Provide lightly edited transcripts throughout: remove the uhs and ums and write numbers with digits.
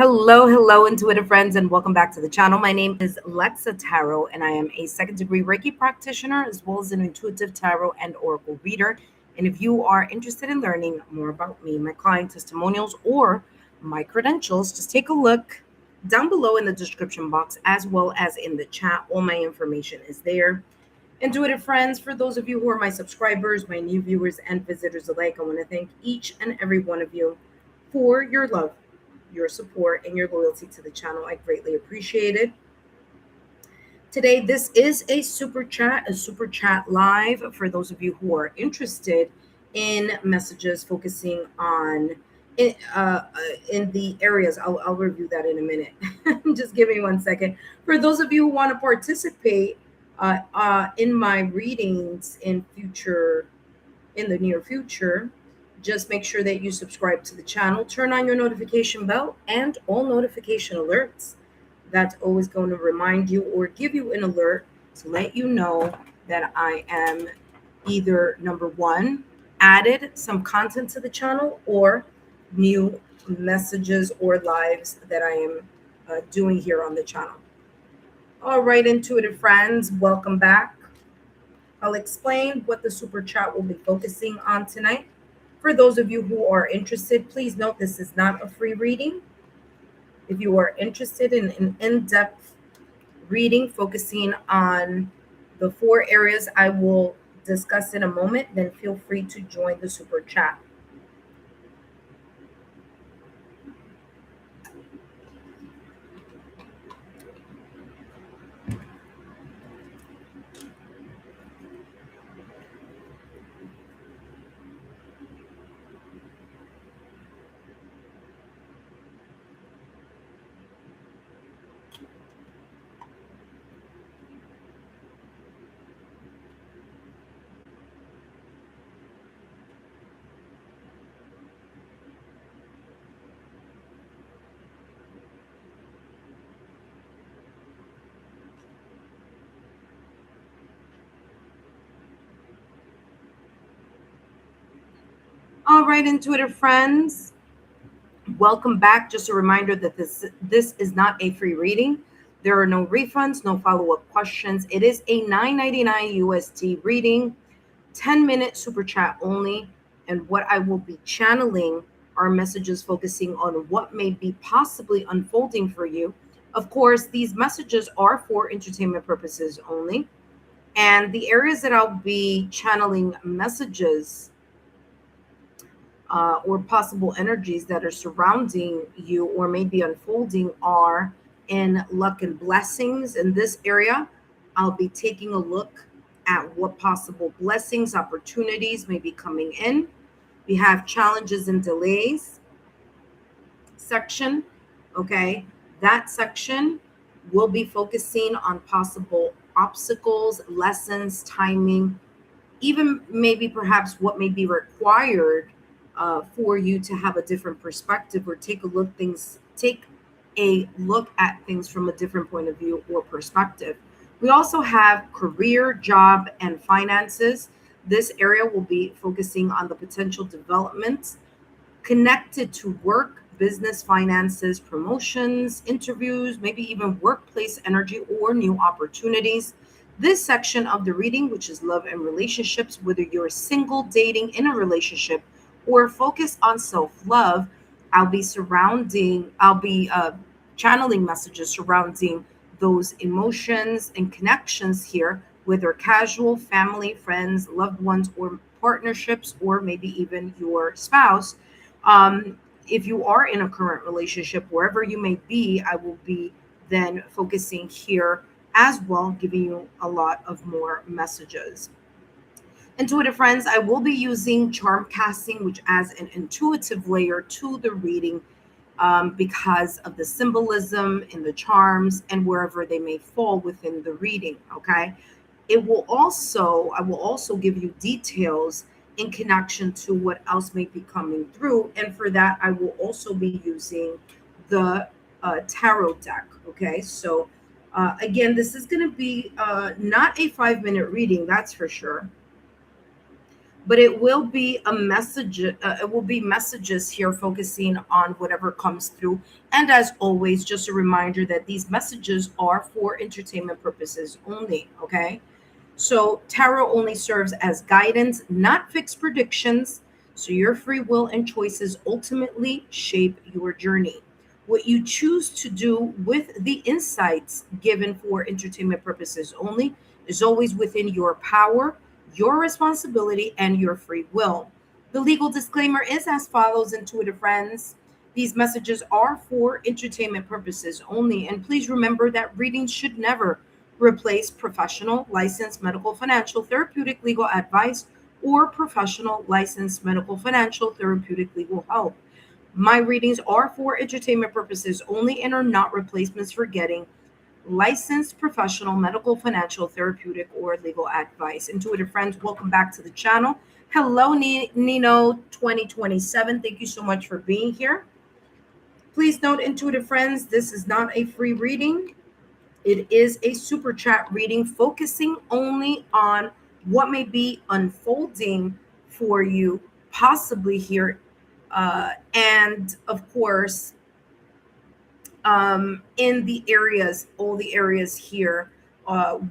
Hello, intuitive friends, and welcome back to the channel. My name is Lexa Tarot, and I am a second degree Reiki practitioner as well as an intuitive tarot and oracle reader. And if you are interested in learning more about me, my client testimonials, or my credentials, just take a look down below in the description box as well as in the chat. All my information is there. Intuitive friends, for those of you who are my subscribers, my new viewers, and visitors alike, I want to thank each and every one of you for your love, your support, and your loyalty to the channel. I greatly appreciate it. Today, this is a super chat live for those of you who are interested in messages focusing on in the areas. I'll review that in a minute. Just give me 1 second. For those of you who want to participate in my readings in the near future, just make sure that you subscribe to the channel, turn on your notification bell and all notification alerts. That's always going to remind you or give you an alert to let you know that I am either, number one, added some content to the channel, or new messages or lives that I am doing here on the channel. All right, intuitive friends, welcome back. I'll explain what the super chat will be focusing on tonight. For those of you who are interested, please note this is not a free reading. If you are interested in an in-depth reading focusing on the 4 areas I will discuss in a moment, then feel free to join the super chat. All right, intuitive friends, welcome back. Just a reminder that this is not a free reading. There are no refunds, no follow-up questions. It is a 9.99 USD reading, 10-minute super chat only. And what I will be channeling are messages focusing on what may be possibly unfolding for you. Of course, these messages are for entertainment purposes only. And the areas that I'll be channeling messages or possible energies that are surrounding you or maybe unfolding are in luck and blessings. In this area, I'll be taking a look at what possible blessings, opportunities may be coming in. We have challenges and delays section. Okay, that section will be focusing on possible obstacles, lessons, timing, even maybe perhaps what may be required for you to have a different perspective or take a look at things from a different point of view or perspective. We also have career, job, and finances. This area will be focusing on the potential developments connected to work, business, finances, promotions, interviews, maybe even workplace energy or new opportunities. This section of the reading, which is love and relationships, whether you're single, dating, in a relationship, or focus on self-love, I'll be channeling messages surrounding those emotions and connections here, whether casual, family, friends, loved ones, or partnerships, or maybe even your spouse. If you are in a current relationship, wherever you may be, I will be then focusing here as well, giving you a lot of more messages. Intuitive friends, I will be using charm casting, which adds an intuitive layer to the reading because of the symbolism in the charms and wherever they may fall within the reading. Okay. I will also give you details in connection to what else may be coming through. And for that, I will also be using the tarot deck. Okay. So again, this is going to be not a 5-minute reading, that's for sure. but it will be a message. It will be messages here focusing on whatever comes through. And as always, just a reminder that these messages are for entertainment purposes only. Okay. So tarot only serves as guidance, not fixed predictions. So your free will and choices ultimately shape your journey. What you choose to do with the insights given for entertainment purposes only is always within your power, your responsibility, and your free will. The legal disclaimer is as follows, intuitive friends. These messages are for entertainment purposes only, and please remember that readings should never replace professional, licensed medical, financial, therapeutic, legal advice, or professional, licensed medical, financial, therapeutic, legal help. My readings are for entertainment purposes only and are not replacements for getting licensed professional, medical, financial, therapeutic, or legal advice. Intuitive friends, welcome back to the channel. Hello, Nino 2027. Thank you so much for being here. Please note, intuitive friends, this is not a free reading. It is a super chat reading focusing only on what may be unfolding for you, possibly here. And of course, in the areas, all the areas here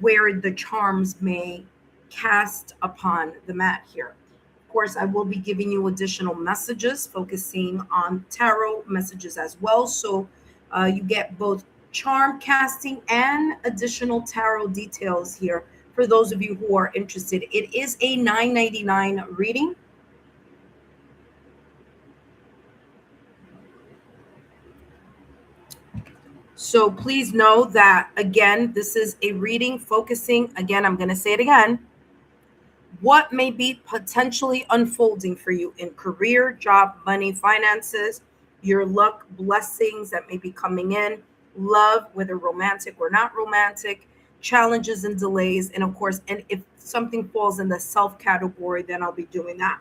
where the charms may cast upon the mat here. Of course, I will be giving you additional messages focusing on tarot messages as well. So you get both charm casting and additional tarot details here for those of you who are interested. It is a $9.99 reading. So please know that, again, this is a reading focusing, again, I'm going to say it again, what may be potentially unfolding for you in career, job, money, finances, your luck, blessings that may be coming in, love, whether romantic or not romantic, challenges and delays. And of course, and if something falls in the self category, then I'll be doing that.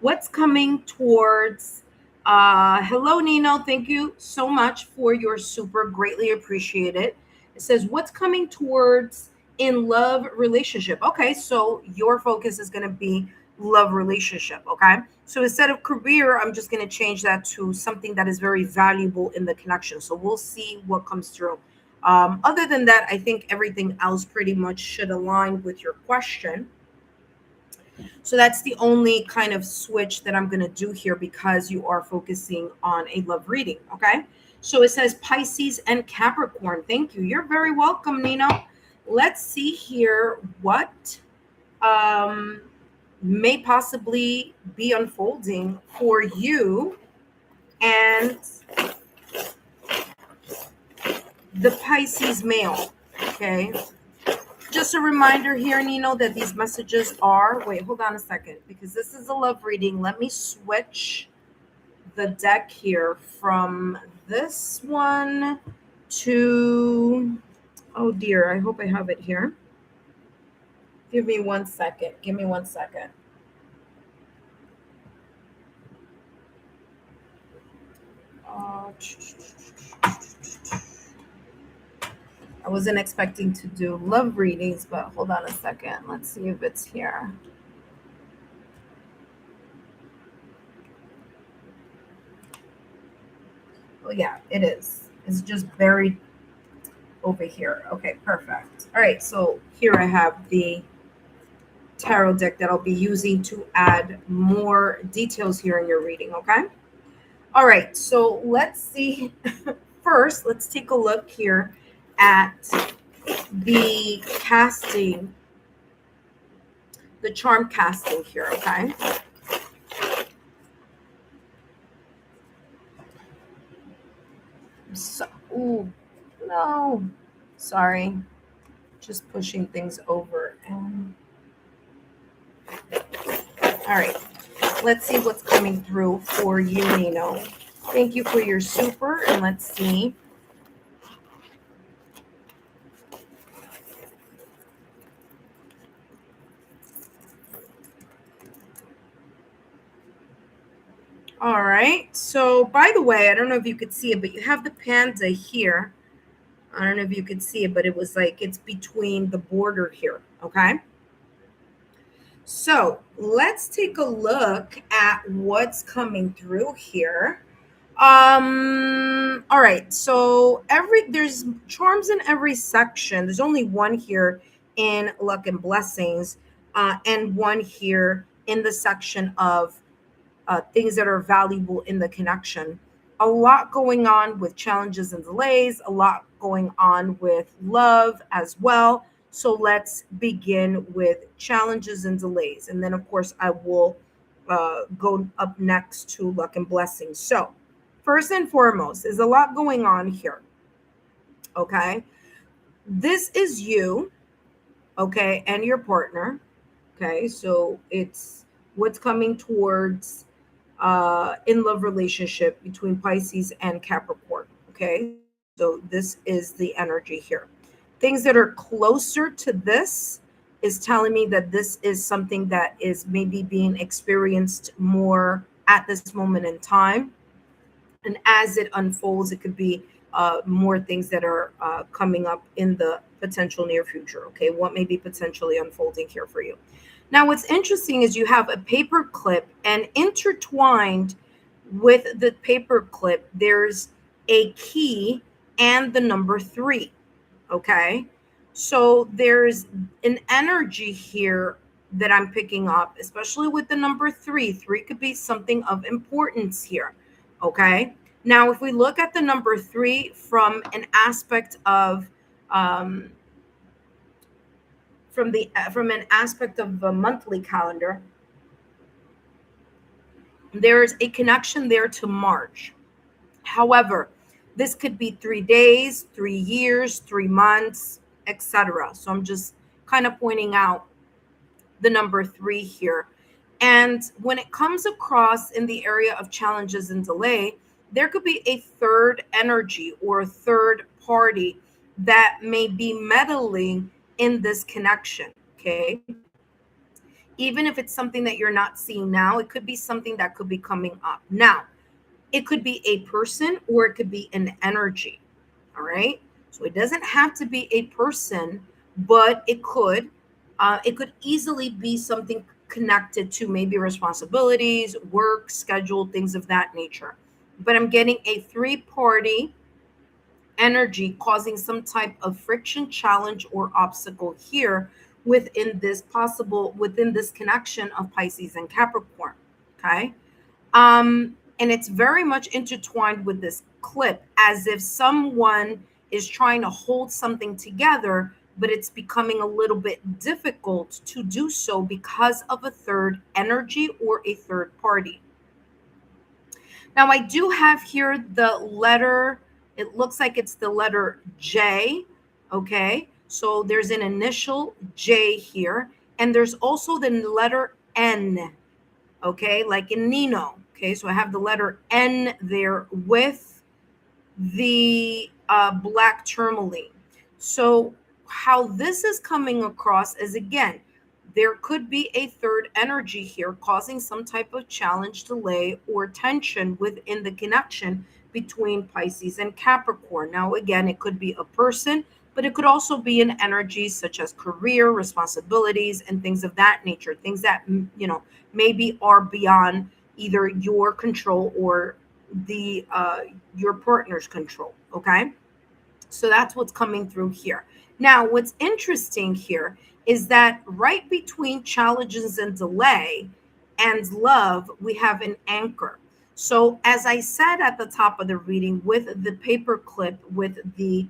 What's coming towards hello Nino, thank you so much for your super, greatly appreciate it. It says what's coming towards in love relationship. Okay, so your focus is going to be love relationship. Okay, so instead of career, I'm just going to change that to something that is very valuable in the connection. So we'll see what comes through. Other than that, I think everything else pretty much should align with your question. So that's the only kind of switch that I'm going to do here because you are focusing on a love reading. Okay. So it says Pisces and Capricorn. Thank you. You're very welcome, Nino. Let's see here what may possibly be unfolding for you and the Pisces male. Okay. Just a reminder here, Nino, that these messages are, wait, hold on a second, because this is a love reading. Let me switch the deck here from this one to, oh dear, I hope I have it here. Give me 1 second. Give me 1 second. I wasn't expecting to do love readings, but hold on a second. Let's see if it's here. Oh, yeah, it is. It's just buried over here. Okay, perfect. All right, so here I have the tarot deck that I'll be using to add more details here in your reading, okay? All right, so let's see. First, let's take a look here at the casting, the charm casting here, okay? So, ooh, no, sorry, just pushing things over. All right, let's see what's coming through for you, Nino. Thank you for your super, and let's see. All right. So, by the way, I don't know if you could see it, but you have the panda here. I don't know if you could see it, but it was like it's between the border here. Okay. So let's take a look at what's coming through here. All right. So there's charms in every section. There's only one here in luck and blessings, and one here in the section of things that are valuable in the connection. A lot going on with challenges and delays, a lot going on with love as well. So let's begin with challenges and delays. And then, of course, I will go up next to luck and blessings. So, first and foremost, is a lot going on here. Okay. This is you. Okay. And your partner. Okay. So it's what's coming towards in love relationship between Pisces and Capricorn. Okay, so this is the energy here. Things that are closer to this is telling me that this is something that is maybe being experienced more at this moment in time. And as it unfolds, it could be more things that are coming up in the potential near future. Okay, what may be potentially unfolding here for you. Now, what's interesting is you have a paper clip, and intertwined with the paper clip, there's a key and the number 3. Okay. So there's an energy here that I'm picking up, especially with the number 3. 3 could be something of importance here. Okay. Now, if we look at the number 3 um, from an aspect of a monthly calendar, there's a connection there to March. However, this could be 3 days, 3 years, 3 months, etc. So I'm just kind of pointing out the number 3 here. And when it comes across in the area of challenges and delay, there could be a third energy or a third party that may be meddling in this connection. Okay. Even if it's something that you're not seeing now, it could be something that could be coming up. Now, it could be a person or it could be an energy. All right. So it doesn't have to be a person, but it could easily be something connected to maybe responsibilities, work, schedule, things of that nature. But I'm getting a 3-party energy causing some type of friction, challenge, or obstacle here within this connection of Pisces and Capricorn. Okay. And it's very much intertwined with this clip, as if someone is trying to hold something together, but it's becoming a little bit difficult to do so because of a third energy or a third party. Now, I do have here the letter, it looks like it's the letter J. Okay. So there's an initial J here, and there's also the letter N. Okay. Like in Nino. Okay. So I have the letter N there with the black tourmaline. So how this is coming across is, again, there could be a third energy here causing some type of challenge, delay, or tension within the connection between Pisces and Capricorn. Now, again, it could be a person, but it could also be an energy such as career, responsibilities, and things of that nature. Things that, maybe are beyond either your control or the your partner's control. Okay. So that's what's coming through here. Now, what's interesting here is that right between challenges and delay and love, we have an anchor. So, as I said at the top of the reading, with the paper clip with the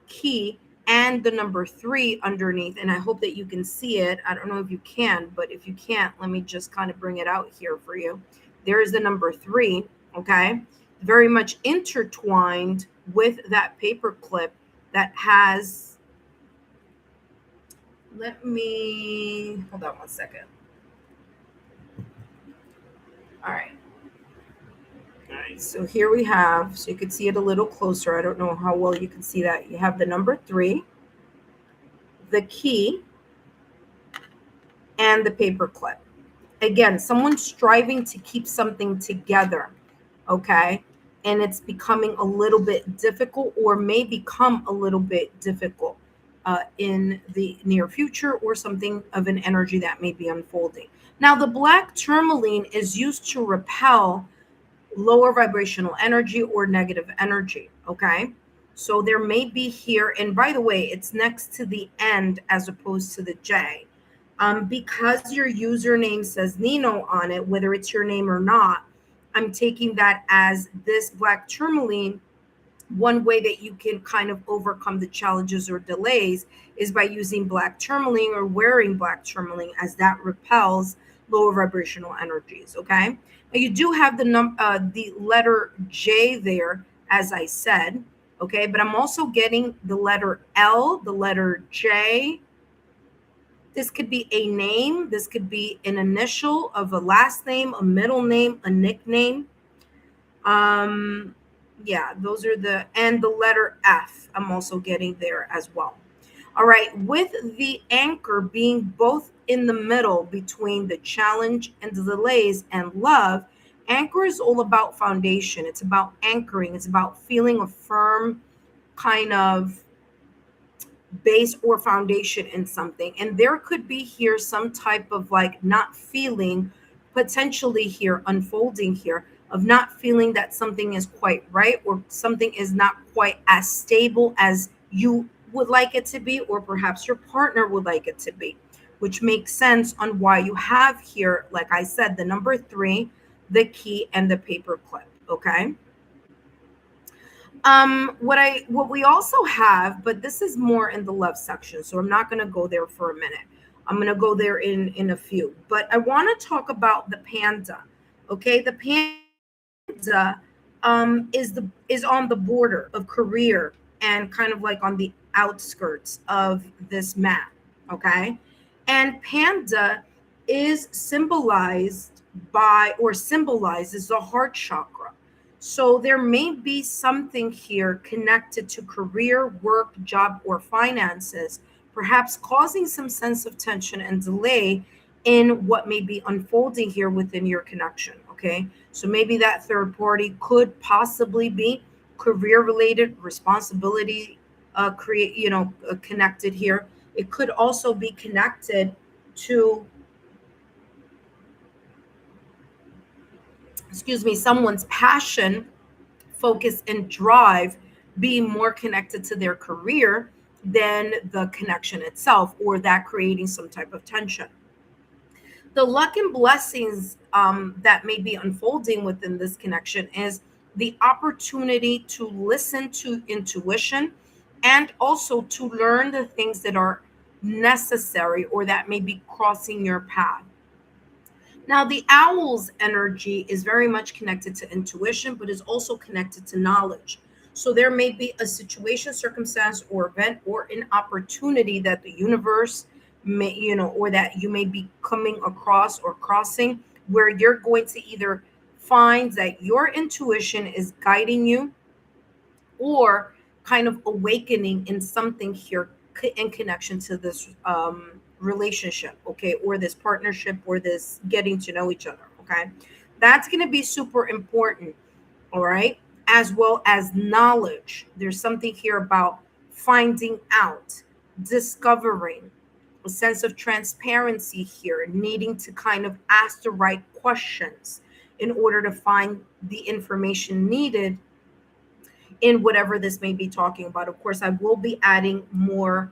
key and the number 3 underneath, and I hope that you can see it. I don't know if you can, but if you can't, let me just kind of bring it out here for you. There is the number 3, okay? Very much intertwined with that paper clip that has, let me hold on one second. All right. All right. So here we have, so you can see it a little closer. I don't know how well you can see that. You have the number 3, the key, and the paper clip. Again, someone's striving to keep something together. Okay. And it's becoming a little bit difficult, or may become a little bit difficult. in the near future, or something of an energy that may be unfolding. Now, the black tourmaline is used to repel lower vibrational energy or negative energy. Okay. So there may be here, and by the way, it's next to the end as opposed to the J. Because your username says Nino on it, whether it's your name or not, I'm taking that as this black tourmaline. One way that you can kind of overcome the challenges or delays is by using black tourmaline or wearing black tourmaline, as that repels lower vibrational energies. Okay. Now you do have the letter J there, as I said. Okay, but I'm also getting the letter L, the letter J. This could be a name. This could be an initial of a last name, a middle name, a nickname. Um, yeah, those are and the letter F, I'm also getting there as well. All right, with the anchor being both in the middle between the challenge and the delays and love, anchor is all about foundation. It's about anchoring. It's about feeling a firm kind of base or foundation in something. And there could be here some type of like not feeling, potentially here unfolding here, of not feeling that something is quite right, or something is not quite as stable as you would like it to be, or perhaps your partner would like it to be, which makes sense on why you have here, like I said, the number 3, the key, and the paper clip. Okay. What we also have, but this is more in the love section, so I'm not going to go there for a minute. I'm going to go there in a few, but I want to talk about the panda. Okay, the panda is on the border of career and kind of like on the outskirts of this map. Okay, and panda is symbolized by, or symbolizes, the heart chakra. So there may be something here connected to career, work, job, or finances, perhaps causing some sense of tension and delay in what may be unfolding here within your connection. Okay. So maybe that third party could possibly be career related, responsibility connected here. It could also be connected to, excuse me, someone's passion, focus, and drive being more connected to their career than the connection itself, or that creating some type of tension. The luck and blessings that may be unfolding within this connection is the opportunity to listen to intuition, and also to learn the things that are necessary or that may be crossing your path. Now, the owl's energy is very much connected to intuition, but is also connected to knowledge. So there may be a situation, circumstance, or event, or an opportunity that the universe may, or that you may be coming across or crossing, where you're going to either find that your intuition is guiding you, or kind of awakening in something here in connection to this relationship, okay, or this partnership, or this getting to know each other. Okay, that's going to be super important. All right, as well as knowledge. There's something here about finding out, discovering, a sense of transparency here, needing to kind of ask the right questions in order to find the information needed in whatever this may be talking about. Of course, I will be adding more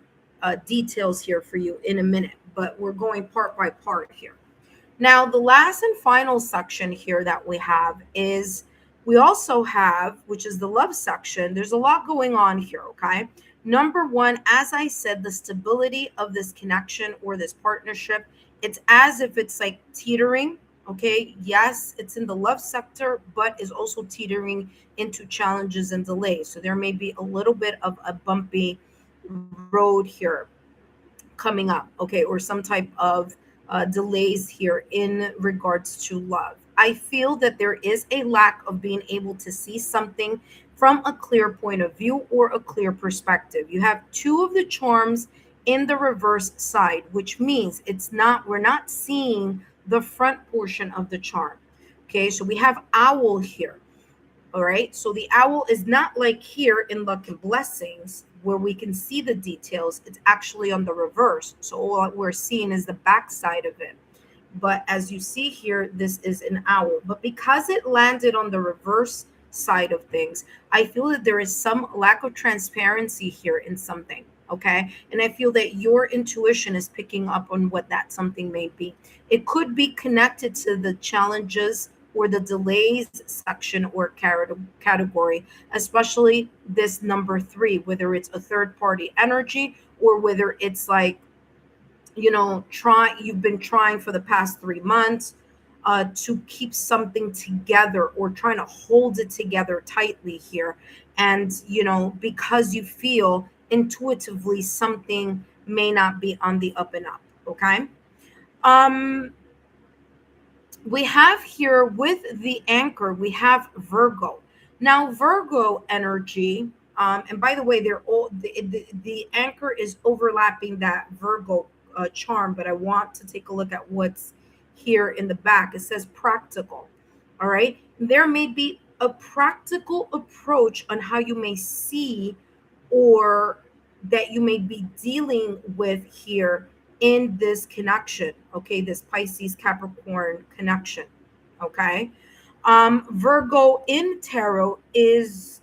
details here for you in a minute, but we're going part by part here. Now, the last and final section here that we have is, we also have, which is the love section. There's a lot going on here, okay? Number one, as I said, the stability of this connection or this partnership, it's as if it's like teetering, okay? Yes, it's in the love sector, but is also teetering into challenges and delays. So there may be a little bit of a bumpy road here coming up, okay, or some type of delays here in regards to love. I feel that there is a lack of being able to see something from a clear point of view or a clear perspective. You have 2 of the charms in the reverse side, which means we're not seeing the front portion of the charm. Okay, so we have owl here. All right, so the owl is not like here in luck and blessings, where we can see the details, it's actually on the reverse. So all we're seeing is the back side of it. But as you see here, this is an owl. But because it landed on the reverse side of things, I feel that there is some lack of transparency here in something. Okay. And I feel that your intuition is picking up on what that something may be. It could be connected to the challenges or the delays section or category, especially this number three, whether it's a third party energy or whether it's like, you've been trying for the past 3 months to keep something together or trying to hold it together tightly here. And because you feel intuitively something may not be on the up and up. Okay. um we have here with the anchor, we have Virgo. Now, Virgo energy, and by the way, they're all the anchor is overlapping that Virgo charm, but I want to take a look at what's here in the back. It says practical. All right. There may be a practical approach on how you may see or that you may be dealing with here in this connection. Okay, this Pisces Capricorn connection. Okay. Virgo in tarot is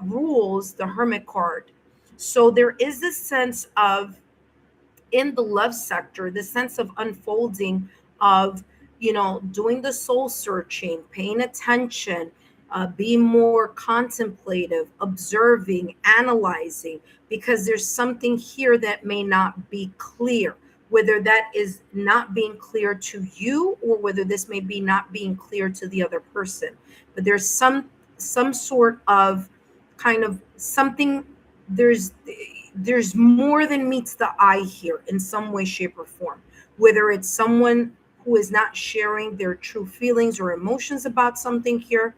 rules the Hermit card. So there is this sense of, in the love sector, the sense of unfolding of, doing the soul searching, paying attention, being more contemplative, observing, analyzing, because there's something here that may not be clear, whether that is not being clear to you or whether this may be not being clear to the other person. But there's some sort of kind of something. There's more than meets the eye here in some way, shape, or form, whether it's someone who is not sharing their true feelings or emotions about something here,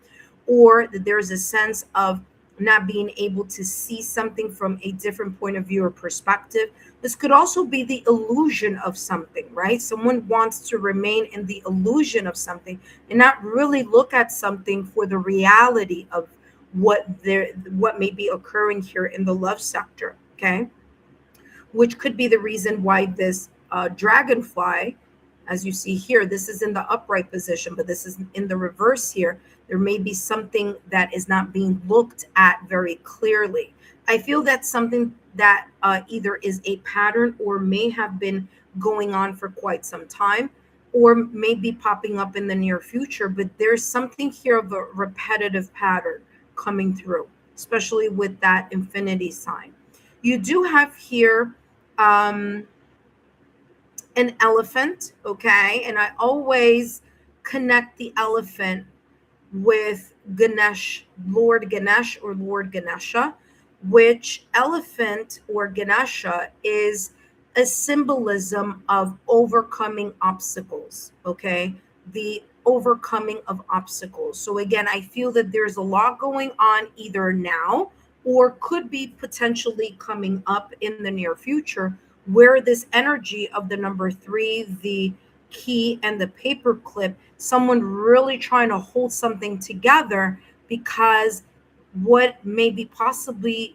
or that there's a sense of not being able to see something from a different point of view or perspective. This could also be the illusion of something, right? Someone wants to remain in the illusion of something and not really look at something for the reality of what may be occurring here in the love sector. Okay, which could be the reason why this dragonfly, as you see here, this is in the upright position, but this is in the reverse here. There may be something that is not being looked at very clearly. I feel that's something that either is a pattern or may have been going on for quite some time, or may be popping up in the near future. But there's something here of a repetitive pattern coming through, especially with that infinity sign. You do have here um, an elephant, okay? And I always connect the elephant with Ganesh, Lord Ganesh or Lord Ganesha, which elephant or Ganesha is a symbolism of overcoming obstacles, okay? The overcoming of obstacles. So again, I feel that there's a lot going on either now or could be potentially coming up in the near future, where this energy of the number three, the key, and the paper clip, someone really trying to hold something together, because what may be possibly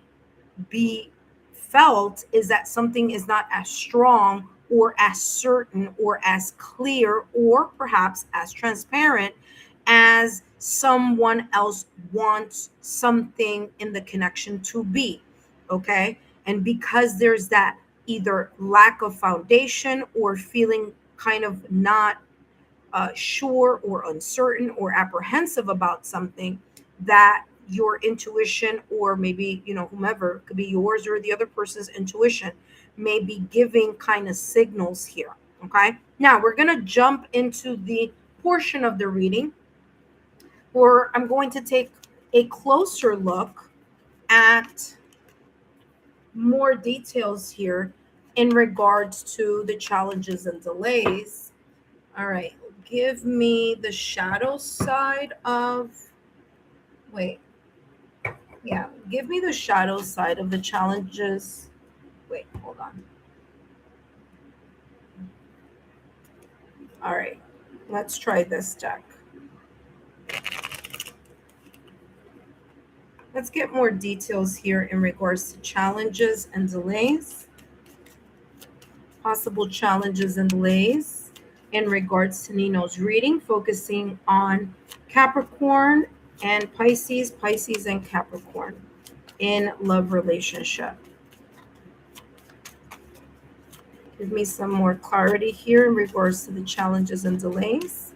be felt is that something is not as strong or as certain or as clear or perhaps as transparent as someone else wants something in the connection to be. Okay. And because there's that either lack of foundation or feeling kind of not sure or uncertain or apprehensive about something, that your intuition, or maybe whomever, could be yours or the other person's intuition, may be giving kind of signals here. Okay, now we're going to jump into the portion of the reading where I'm going to take a closer look at more details here in regards to the challenges and delays. All right, give me the shadow side of, wait, yeah, give me the shadow side of the challenges. Wait, hold on. All right, let's try this deck. Let's get more details here in regards to challenges and delays, possible challenges and delays in regards to Nino's reading, focusing on Capricorn and Pisces, Pisces and Capricorn in love relationship. Give me some more clarity here in regards to the challenges and delays.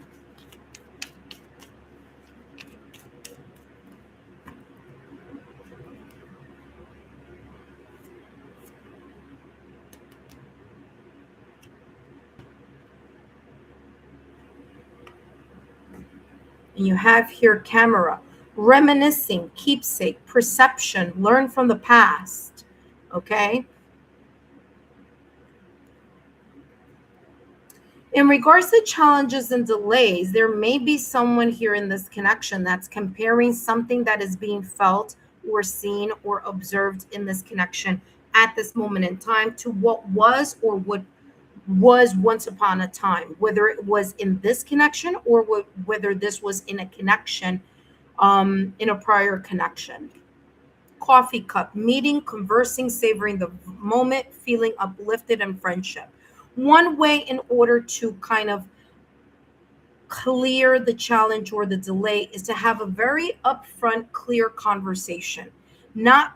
And you have here camera, reminiscing, keepsake, perception, learn from the past. Okay. In regards to challenges and delays, there may be someone here in this connection that's comparing something that is being felt or seen or observed in this connection at this moment in time to what was or what was once upon a time, whether it was in this connection or whether this was in a connection, in a prior connection. Coffee cup, meeting, conversing, savoring the moment, feeling uplifted, and friendship. One way in order to kind of clear the challenge or the delay is to have a very upfront, clear conversation. Not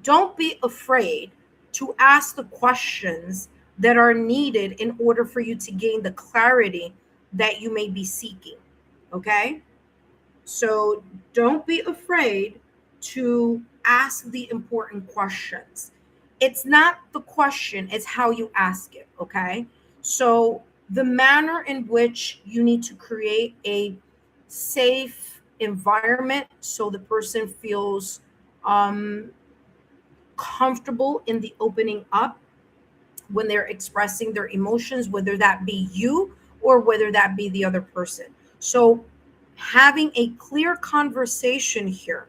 don't be afraid to ask the questions that are needed in order for you to gain the clarity that you may be seeking. Okay? So don't be afraid to ask the important questions. It's not the question, it's how you ask it. Okay. So the manner in which you need to create a safe environment so the person feels um, comfortable in the opening up when they're expressing their emotions, whether that be you or whether that be the other person. So, having a clear conversation here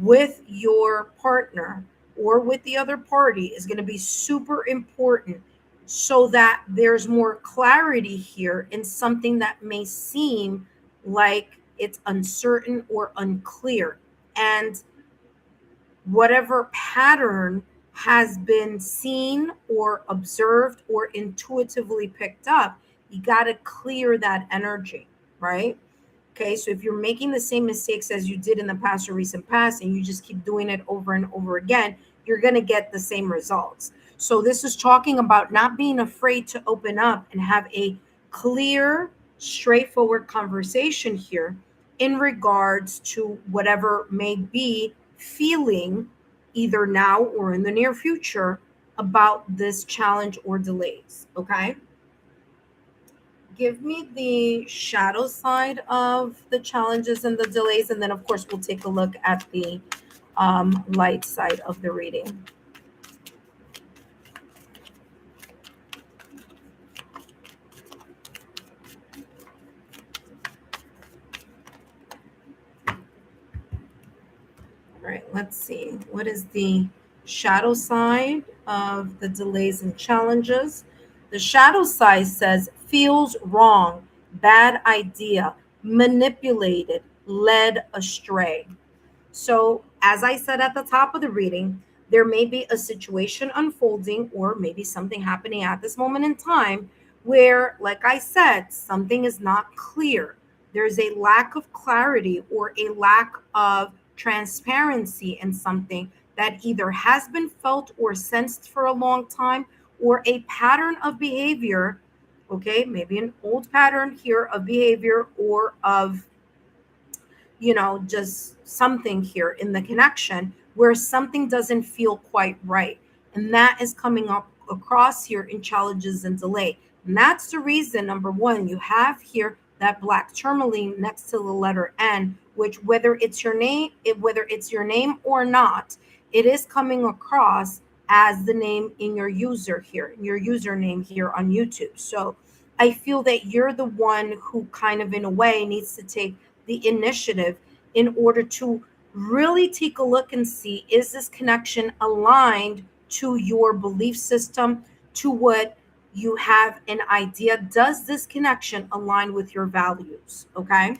with your partner or with the other party is going to be super important so that there's more clarity here in something that may seem like it's uncertain or unclear. And whatever pattern has been seen or observed or intuitively picked up, you got to clear that energy, right? Okay, so if you're making the same mistakes as you did in the past or recent past and you just keep doing it over and over again, you're going to get the same results. So this is talking about not being afraid to open up and have a clear, straightforward conversation here in regards to whatever may be feeling either now or in the near future about this challenge or delays. Okay. Give me the shadow side of the challenges and the delays. And then, of course, we'll take a look at the light side of the reading. All right, let's see. What is the shadow side of the delays and challenges? The shadow side says feels wrong, bad idea, manipulated, led astray. So, as I said at the top of the reading, there may be a situation unfolding or maybe something happening at this moment in time where, like I said, something is not clear. There's a lack of clarity or a lack of transparency in something that either has been felt or sensed for a long time or a pattern of behavior. Okay, maybe an old pattern here of behavior or of just something here in the connection where something doesn't feel quite right. And that is coming up across here in challenges and delay. And that's the reason, number one, you have here that black tourmaline next to the letter N, which whether it's your name or not, it is coming across as the name in your your username here on YouTube. So I feel that you're the one who kind of in a way needs to take the initiative in order to really take a look and see, is this connection aligned to your belief system, to what you have an idea? Does this connection align with your values? Okay.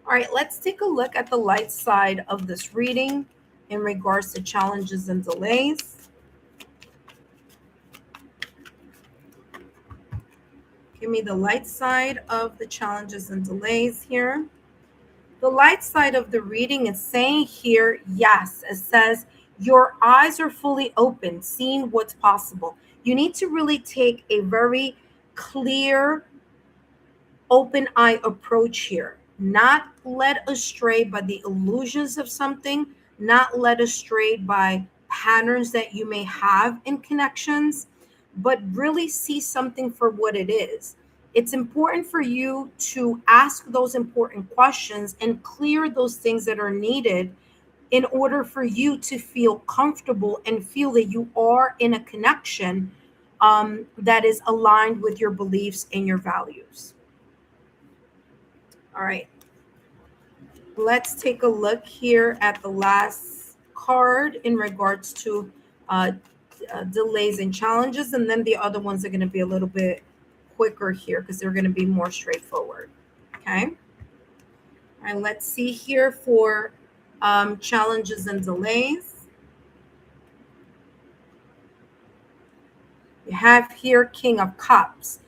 All right, let's take a look at the light side of this reading in regards to challenges and delays. Give me the light side of the challenges and delays here. The light side of the reading is saying here, yes, it says your eyes are fully open, seeing what's possible. You need to really take a very clear, open eye approach here, not led astray by the illusions of something, not led astray by patterns that you may have in connections, but really see something for what it is. It's important for you to ask those important questions and clear those things that are needed in order for you to feel comfortable and feel that you are in a connection that is aligned with your beliefs and your values. All right, let's take a look here at the last card in regards to uh, delays and challenges. And then the other ones are going to be a little bit quicker here because they're going to be more straightforward. Okay. All right, let's see here for challenges and delays. We have here King of Cups.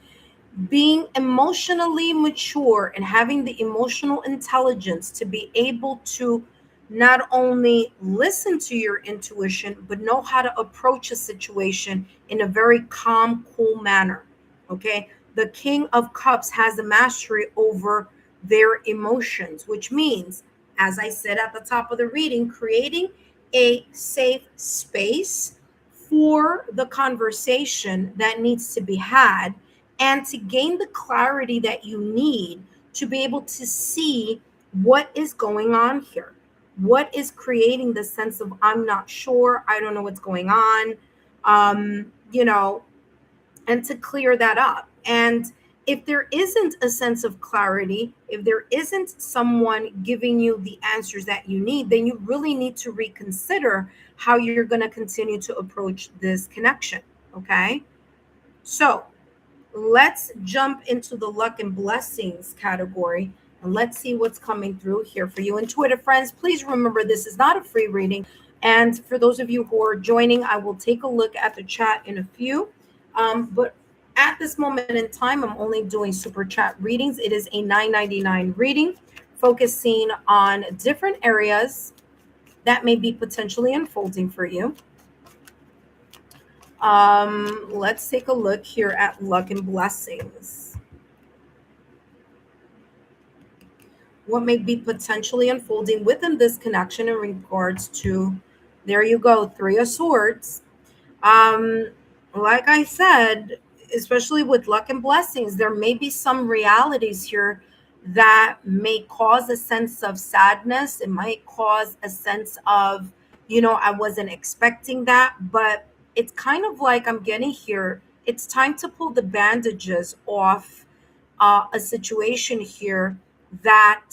Being emotionally mature and having the emotional intelligence to be able to not only listen to your intuition, but know how to approach a situation in a very calm, cool manner. Okay. The King of Cups has the mastery over their emotions, which means, as I said at the top of the reading, creating a safe space for the conversation that needs to be had and to gain the clarity that you need to be able to see what is going on here. What is creating the sense of I'm not sure, I don't know what's going on, you know, and to clear that up. And if there isn't a sense of clarity, if there isn't someone giving you the answers that you need, then you really need to reconsider how you're going to continue to approach this connection. Okay. So let's jump into the luck and blessings category and let's see what's coming through here for you. Intuitive friends, please remember this is not a free reading. And for those of you who are joining, I will take a look at the chat in a few. But at this moment in time, I'm only doing super chat readings. It is a $9.99 reading focusing on different areas that may be potentially unfolding for you. Let's take a look here at luck and blessings. What may be potentially unfolding within this connection in regards to, there you go, Three of Swords. Um, like I said, especially with luck and blessings, there may be some realities here that may cause a sense of sadness. It might cause a sense of, I wasn't expecting that, but it's kind of like I'm getting here. It's time to pull the bandages off a situation here that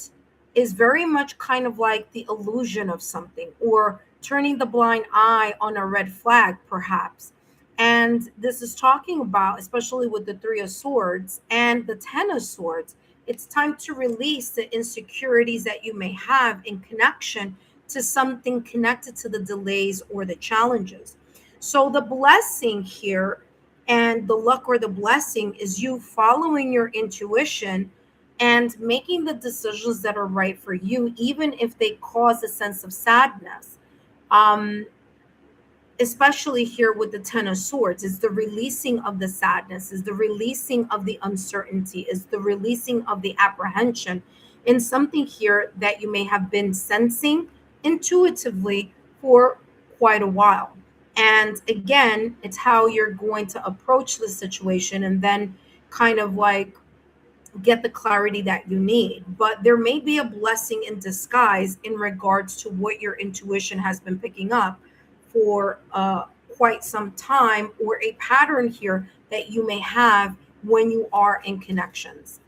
is very much kind of like the illusion of something or turning the blind eye on a red flag, perhaps. And this is talking about, especially with the Three of Swords and the Ten of Swords, it's time to release the insecurities that you may have in connection to something connected to the delays or the challenges. So the blessing here and the luck or the blessing is you following your intuition and making the decisions that are right for you, even if they cause a sense of sadness. Um, Especially here with the Ten of Swords, is the releasing of the sadness, is the releasing of the uncertainty, is the releasing of the apprehension in something here that you may have been sensing intuitively for quite a while. And again, it's how you're going to approach the situation and then kind of like get the clarity that you need. But there may be a blessing in disguise in regards to what your intuition has been picking up for quite some time, or a pattern here that you may have when you are in connections.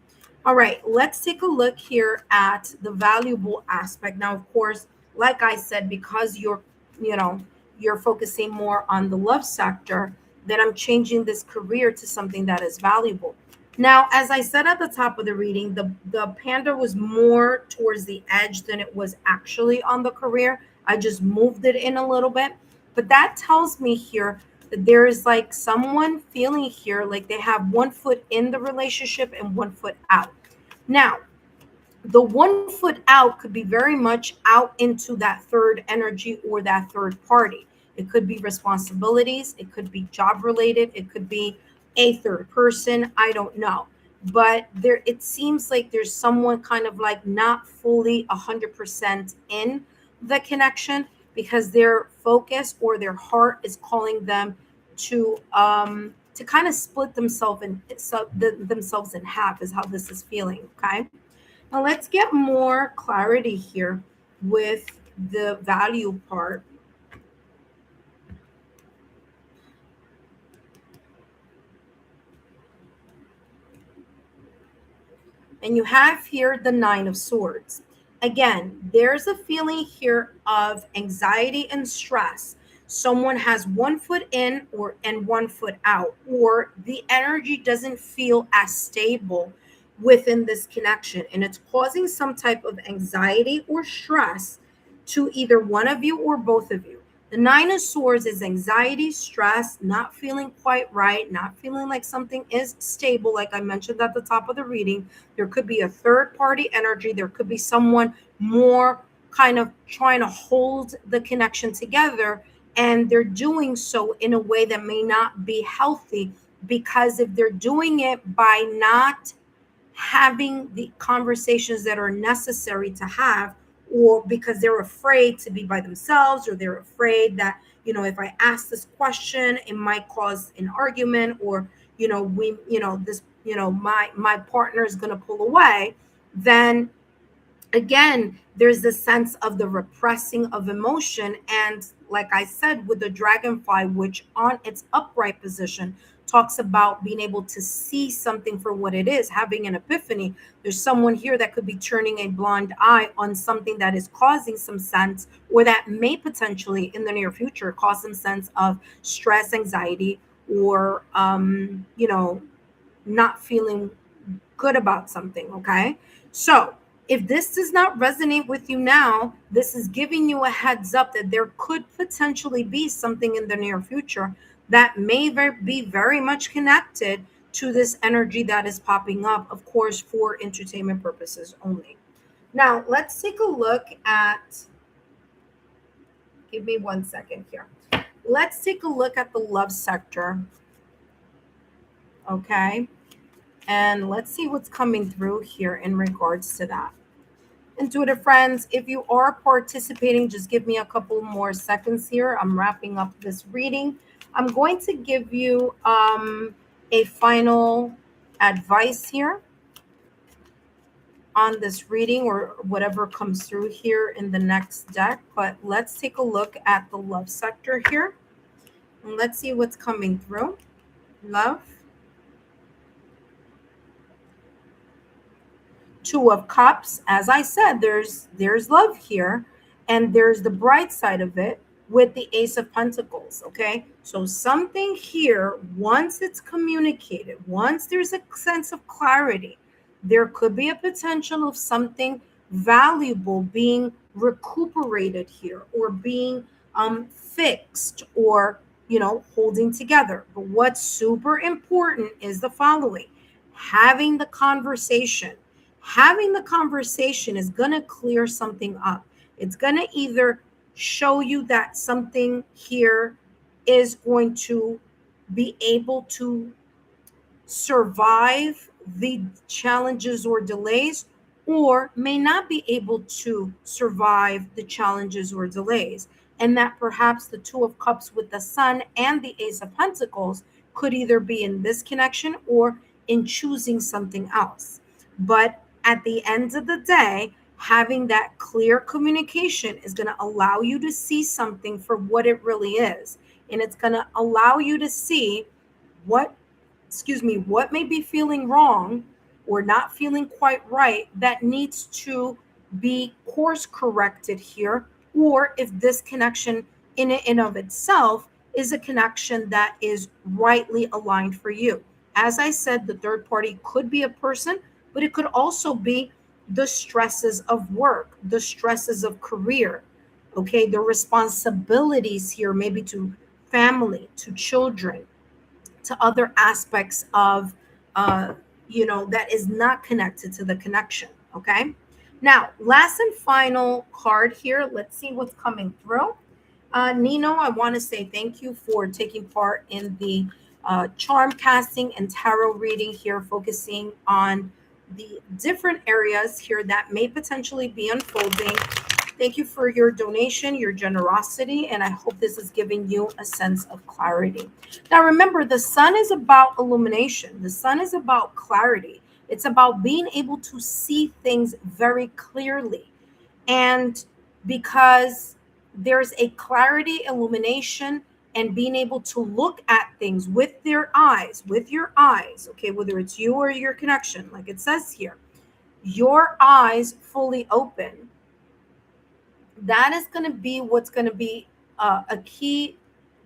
All right, let's take a look here at the valuable aspect. Now, of course, like I said, because you know, you're focusing more on the love sector, then I'm changing this career to something that is valuable. Now, as I said at the top of the reading, the panda was more towards the edge than it was actually on the career. I just moved it in a little bit. But that tells me here that there is like someone feeling here like they have one foot in the relationship and one foot out. Now, the one foot out could be very much out into that third energy or that third party. It could be responsibilities, it could be job related, it could be a third person. I don't know. But there, it seems like there's someone kind of like not fully 100% in the connection because their focus or their heart is calling them to kind of split themselves in themselves in half is how this is feeling. Okay, now let's get more clarity here with the value part. And you have here the Nine of Swords. Again, there's a feeling here of anxiety and stress. Someone has one foot in or and one foot out, or the energy doesn't feel as stable within this connection, and it's causing some type of anxiety or stress to either one of you or both of you. The Nine of Swords is anxiety, stress, not feeling quite right, not feeling like something is stable, like I mentioned at the top of the reading. There could be a third party energy. There could be someone more kind of trying to hold the connection together. And they're doing so in a way that may not be healthy, because if they're doing it by not having the conversations that are necessary to have, or because they're afraid to be by themselves, or they're afraid that, if I ask this question, it might cause an argument, or, my partner is going to pull away, then again, there's the sense of the repressing of emotion. And like I said, with the dragonfly, which on its upright position talks about being able to see something for what it is, having an epiphany. There's someone here that could be turning a blind eye on something that is causing some sense, or that may potentially in the near future cause some sense of stress, anxiety, or not feeling good about something. Okay. So if this does not resonate with you now, this is giving you a heads up that there could potentially be something in the near future that may be very much connected to this energy that is popping up, of course, for entertainment purposes only. Now, let's take a look at, give me 1 second here. Let's take a look at the love sector. Okay. And let's see what's coming through here in regards to that. Intuitive friends, if you are participating, just give me a couple more seconds here. I'm wrapping up this reading. I'm going to give you a final advice here on this reading, or whatever comes through here in the next deck. But let's take a look at the love sector here. And let's see what's coming through. Love. Two of Cups. As I said, there's love here, and there's the bright side of it with the Ace of Pentacles. Okay, so something here, once it's communicated, once there's a sense of clarity, there could be a potential of something valuable being recuperated here, or being fixed, or holding together. But what's super important is the following: having the conversation. Having the conversation is going to clear something up. It's going to either show you that something here is going to be able to survive the challenges or delays, or may not be able to survive the challenges or delays. And that perhaps the Two of Cups with the Sun and the Ace of Pentacles could either be in this connection or in choosing something else. But at the end of the day, having that clear communication is going to allow you to see something for what it really is. And it's going to allow you to see what may be feeling wrong or not feeling quite right that needs to be course corrected here, or if this connection in and of itself is a connection that is rightly aligned for you. As I said, the third party could be a person, but it could also be the stresses of work, the stresses of career, okay, the responsibilities here, maybe to family, to children, to other aspects of, uh, that is not connected to the connection. Okay. Now, last and final card here. Let's see what's coming through. Nino, I want to say thank you for taking part in the charm casting and tarot reading here, focusing on the different areas here that may potentially be unfolding. Thank you for your donation, your generosity, and I hope this is giving you a sense of clarity. Now, remember, the sun is about illumination, the sun is about clarity. It's about being able to see things very clearly. And because there's a clarity, illumination, and being able to look at things with your eyes, okay, whether it's you or your connection, like it says here, your eyes fully open, that is going to be what's going to be a key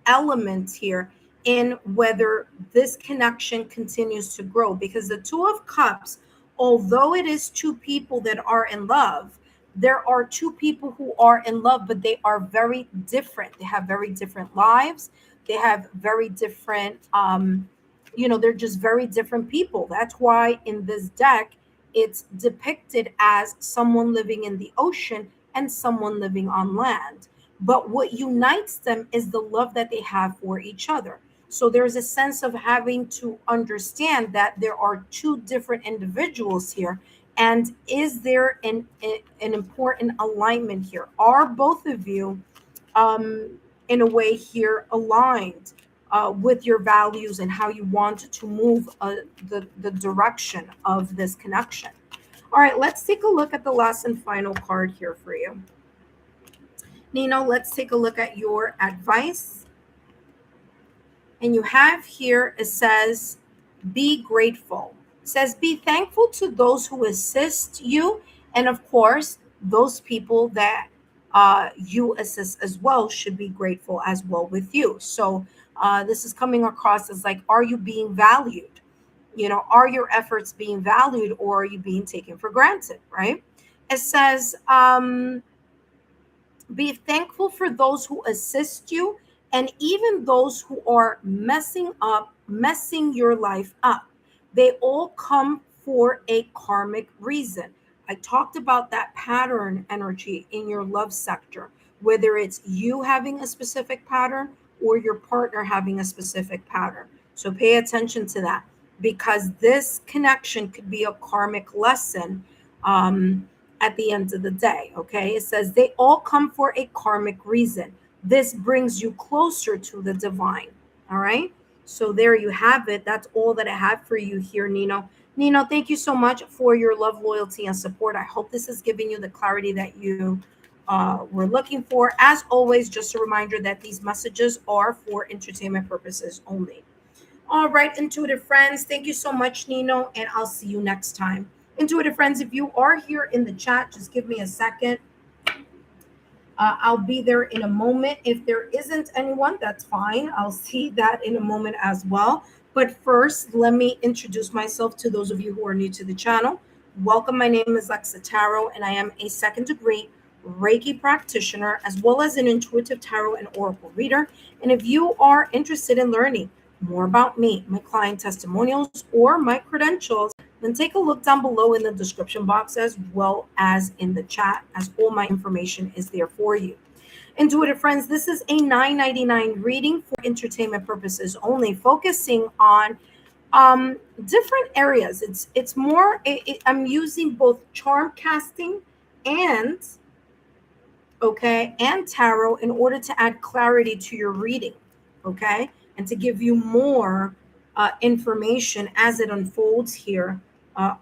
element here in whether this connection continues to grow. Because the Two of Cups, although it is two people that are in love, there are two people who are in love, but they are very different. They have very different lives. They have very different, they're just very different people. That's why in this deck, it's depicted as someone living in the ocean and someone living on land. But what unites them is the love that they have for each other. So there's a sense of having to understand that there are two different individuals here. And is there an important alignment here? Are both of you, in a way here, aligned with your values and how you want to move the direction of this connection? All right, let's take a look at the last and final card here for you. Nino, let's take a look at your advice. And you have here, it says, be grateful. It says, be thankful to those who assist you. And of course, those people that you assist as well should be grateful as well with you. So this is coming across as like, are you being valued? Are your efforts being valued, or are you being taken for granted, right? It says, be thankful for those who assist you and even those who are messing your life up. They all come for a karmic reason. I talked about that pattern energy in your love sector, whether it's you having a specific pattern or your partner having a specific pattern. So pay attention to that, because this connection could be a karmic lesson. At the end of the day, okay? It says they all come for a karmic reason. This brings you closer to the divine, all right? So there you have it. That's all that I have for you here, Nino. Nino, thank you so much for your love, loyalty, and support. I hope this is giving you the clarity that you were looking for. As always, just a reminder that these messages are for entertainment purposes only. All right, intuitive friends, thank you so much, Nino, and I'll see you next time. Intuitive friends, if you are here in the chat, just give me a second. I'll be there in a moment. If there isn't anyone, that's fine. I'll see that in a moment as well. But first, let me introduce myself to those of you who are new to the channel. Welcome. My name is Lexa Tarot, and I am a second degree Reiki practitioner, as well as an intuitive tarot and oracle reader. And if you are interested in learning more about me, my client testimonials, or my credentials, then take a look down below in the description box as well as in the chat, as all my information is there for you. Intuitive friends, this is a $9.99 reading for entertainment purposes only, focusing on different areas. It's more, I'm using both charm casting and tarot in order to add clarity to your reading, okay, and to give you more information as it unfolds here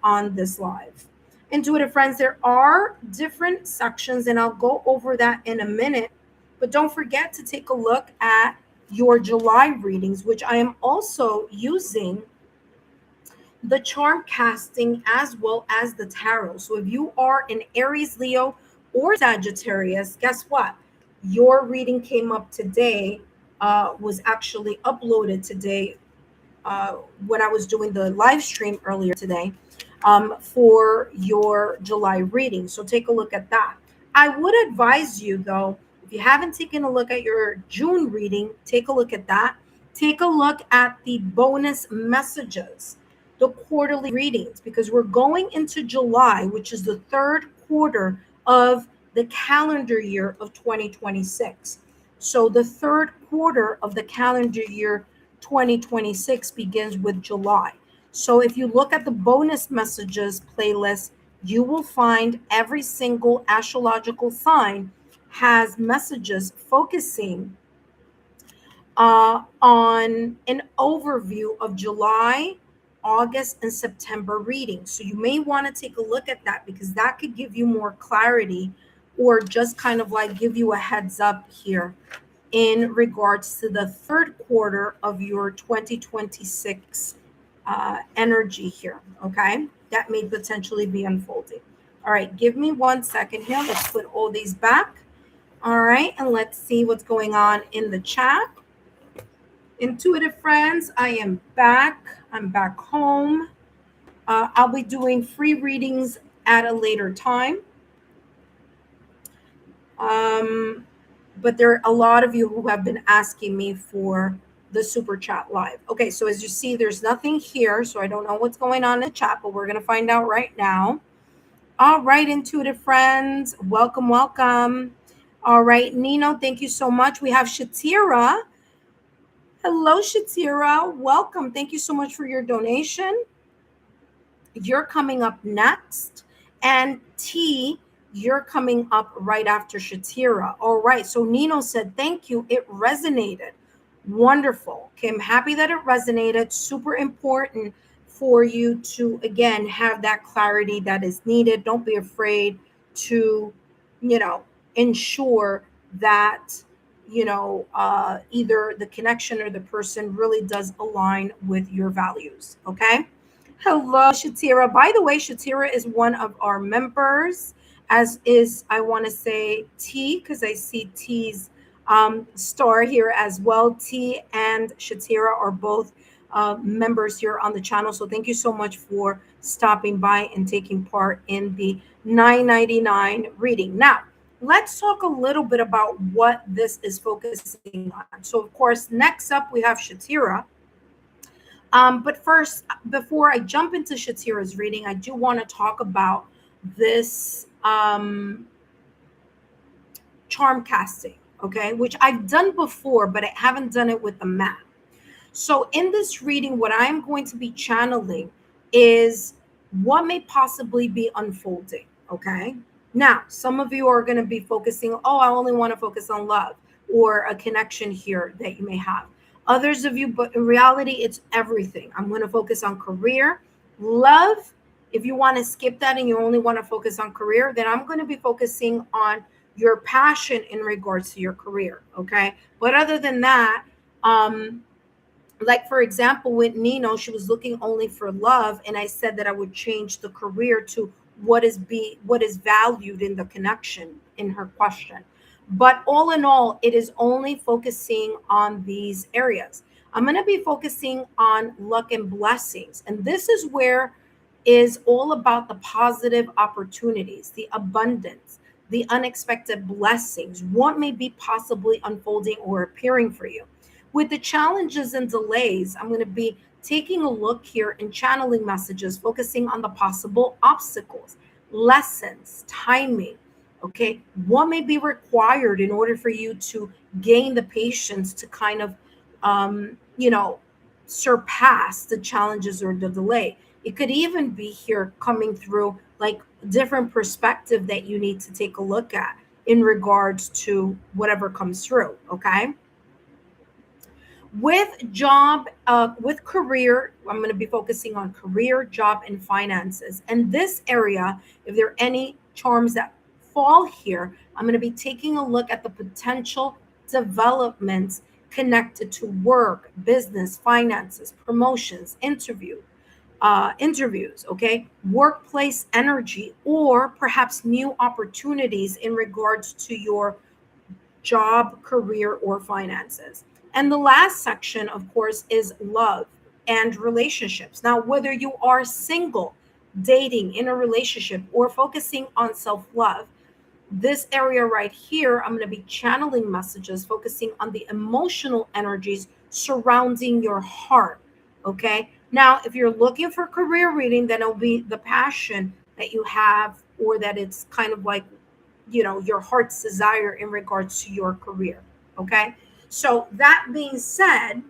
on this live. Intuitive friends, there are different sections, and I'll go over that in a minute, but don't forget to take a look at your July readings, which I am also using the charm casting as well as the tarot. So if you are an Aries, Leo, or Sagittarius, guess what? Your reading came up today, was actually uploaded today when I was doing the live stream earlier today for your July reading. So take a look at that. I would advise you, though, if you haven't taken a look at your June reading, take a look at that. Take a look at the bonus messages, the quarterly readings, because we're going into July, which is the third quarter of the calendar year of 2026. So the third quarter of the calendar year 2026 begins with July. So if you look at the bonus messages playlist, you will find every single astrological sign has messages focusing on an overview of July, August, and September readings. So you may want to take a look at that because that could give you more clarity or just kind of like give you a heads up here in regards to the third quarter of your 2026 energy here. Okay, that may potentially be unfolding. All right, give me 1 second here. Let's put all these back. All right, and let's see what's going on in the chat. Intuitive friends, I am back. I'm back home. I'll be doing free readings at a later time. But there are a lot of you who have been asking me for the super chat live. Okay, so as you see, there's nothing here, so I don't know what's going on in the chat, but we're going to find out right now. All right, intuitive friends, welcome, welcome. All right, Nino, thank you so much. We have Shatira. Hello, Shatira. Welcome. Thank you so much for your donation. You're coming up next. And T, you're coming up right after Shatira. All right. So Nino said, thank you. It resonated. Wonderful. Okay. I'm happy that it resonated. Super important for you to, again, have that clarity that is needed. Don't be afraid to, ensure that either the connection or the person really does align with your values. Okay. Hello, Shatira. By the way, Shatira is one of our members, as is, I want to say, T, because I see T's star here as well. T and Shatira are both members here on the channel. So thank you so much for stopping by and taking part in the 9.99 reading. Now, let's talk a little bit about what this is focusing on. So, of course, next up we have Shatira. But first, before I jump into Shatira's reading, I do want to talk about this charm casting, okay, which I've done before, but I haven't done it with the map. So in this reading, what I'm going to be channeling is what may possibly be unfolding, okay? Now, some of you are going to be focusing, I only want to focus on love or a connection here that you may have. Others of you, but in reality, it's everything. I'm going to focus on career, love. If you want to skip that and you only want to focus on career, then I'm going to be focusing on your passion in regards to your career, okay? But other than that, like for example, with Nino, she was looking only for love, and I said that I would change the career to what is valued in the connection in her question. But all in all, it is only focusing on these areas. I'm going to be focusing on luck and blessings, and this is where is all about the positive opportunities, the abundance, the unexpected blessings, what may be possibly unfolding or appearing for you. With the challenges and delays, I'm going to be taking a look here and channeling messages, focusing on the possible obstacles, lessons, timing. Okay, what may be required in order for you to gain the patience to kind of, surpass the challenges or the delay. It could even be here coming through like different perspective that you need to take a look at in regards to whatever comes through. Okay. With job, with career, I'm going to be focusing on career, job, and finances. And this area, if there are any charms that fall here, I'm going to be taking a look at the potential developments connected to work, business, finances, promotions, interviews, okay, workplace energy, or perhaps new opportunities in regards to your job, career, or finances. And the last section, of course, is love and relationships. Now, whether you are single, dating, in a relationship, or focusing on self-love, this area right here, I'm going to be channeling messages focusing on the emotional energies surrounding your heart. Okay. Now, if you're looking for career reading, then it'll be the passion that you have, or that it's kind of like, your heart's desire in regards to your career. Okay. So, that being said,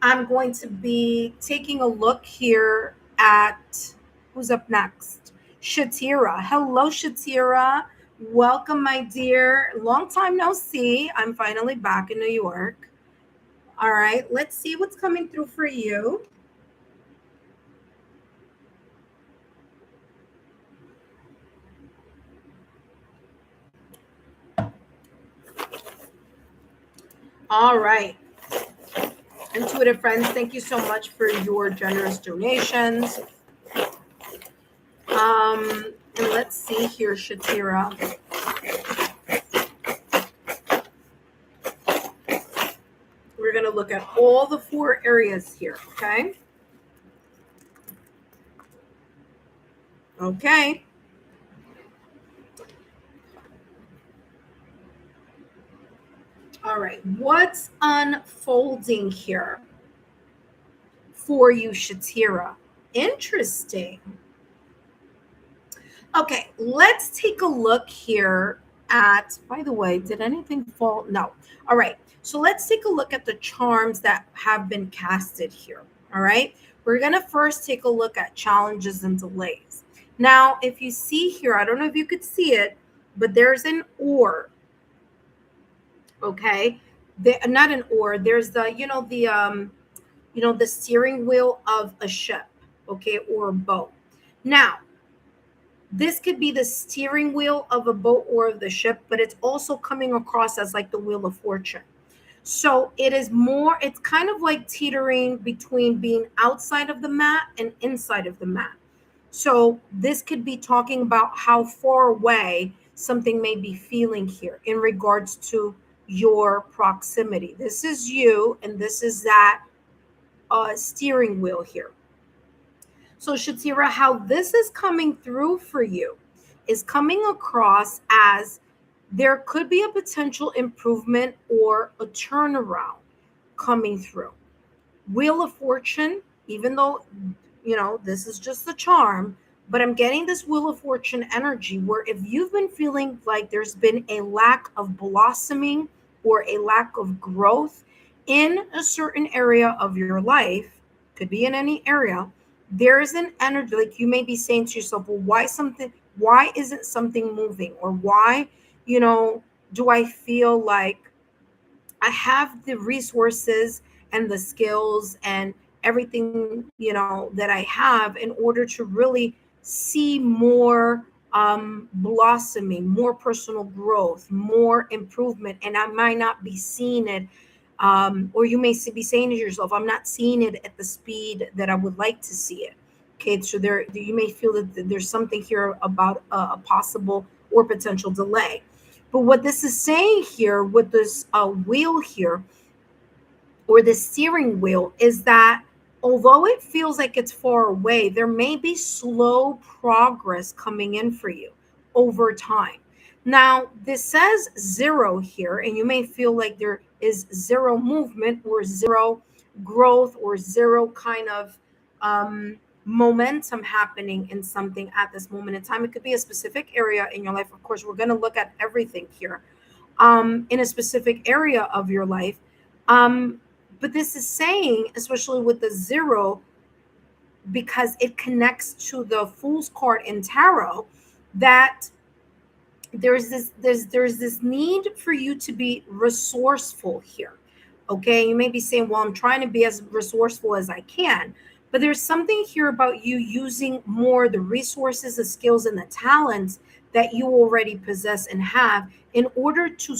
I'm going to be taking a look here at who's up next. Shatira. Hello, Shatira. Welcome, my dear. Long time no see. I'm finally back in New York. All right, let's see what's coming through for you. All right. Intuitive friends, thank you so much for your generous donations. And let's see here, Shatira. We're going to look at all the 4 areas here, okay? Okay. All right. What's unfolding here for you, Shatira? Interesting. Okay, let's take a look here at, by the way, did anything fall? No. All right. So let's take a look at the charms that have been casted here. All right. We're going to first take a look at challenges and delays. Now, if you see here, I don't know if you could see it, but there's an oar. Okay. Not an oar. There's the, the steering wheel of a ship. Okay. Or a boat. Now, this could be the steering wheel of a boat or of the ship, but it's also coming across as like the wheel of fortune. So it's kind of like teetering between being outside of the mat and inside of the mat. So this could be talking about how far away something may be feeling here in regards to your proximity. This is you, and this is that steering wheel here. So, Shatira, how this is coming through for you is coming across as there could be a potential improvement or a turnaround coming through. Wheel of Fortune, even though, this is just the charm, but I'm getting this Wheel of Fortune energy where if you've been feeling like there's been a lack of blossoming or a lack of growth in a certain area of your life, could be in any area, there is an energy like you may be saying to yourself, well, why isn't something moving? Or why, do I feel like I have the resources and the skills and everything, that I have in order to really see more blossoming, more personal growth, more improvement, and I might not be seeing it, or you may be saying to yourself, I'm not seeing it at the speed that I would like to see it. Okay, so you may feel that there's something here about a possible or potential delay. But what this is saying here with this wheel here, or the steering wheel, is that although it feels like it's far away, there may be slow progress coming in for you over time. Now, this says 0 here, and you may feel like there is 0 movement or 0 growth or 0 kind of momentum happening in something at this moment in time. It could be a specific area in your life. Of course, we're going to look at everything here in a specific area of your life. But this is saying, especially with the 0, because it connects to the Fool's card in tarot, that there's this need for you to be resourceful here. Okay, you may be saying, well, I'm trying to be as resourceful as I can, but there's something here about you using more the resources, the skills, and the talents that you already possess and have in order to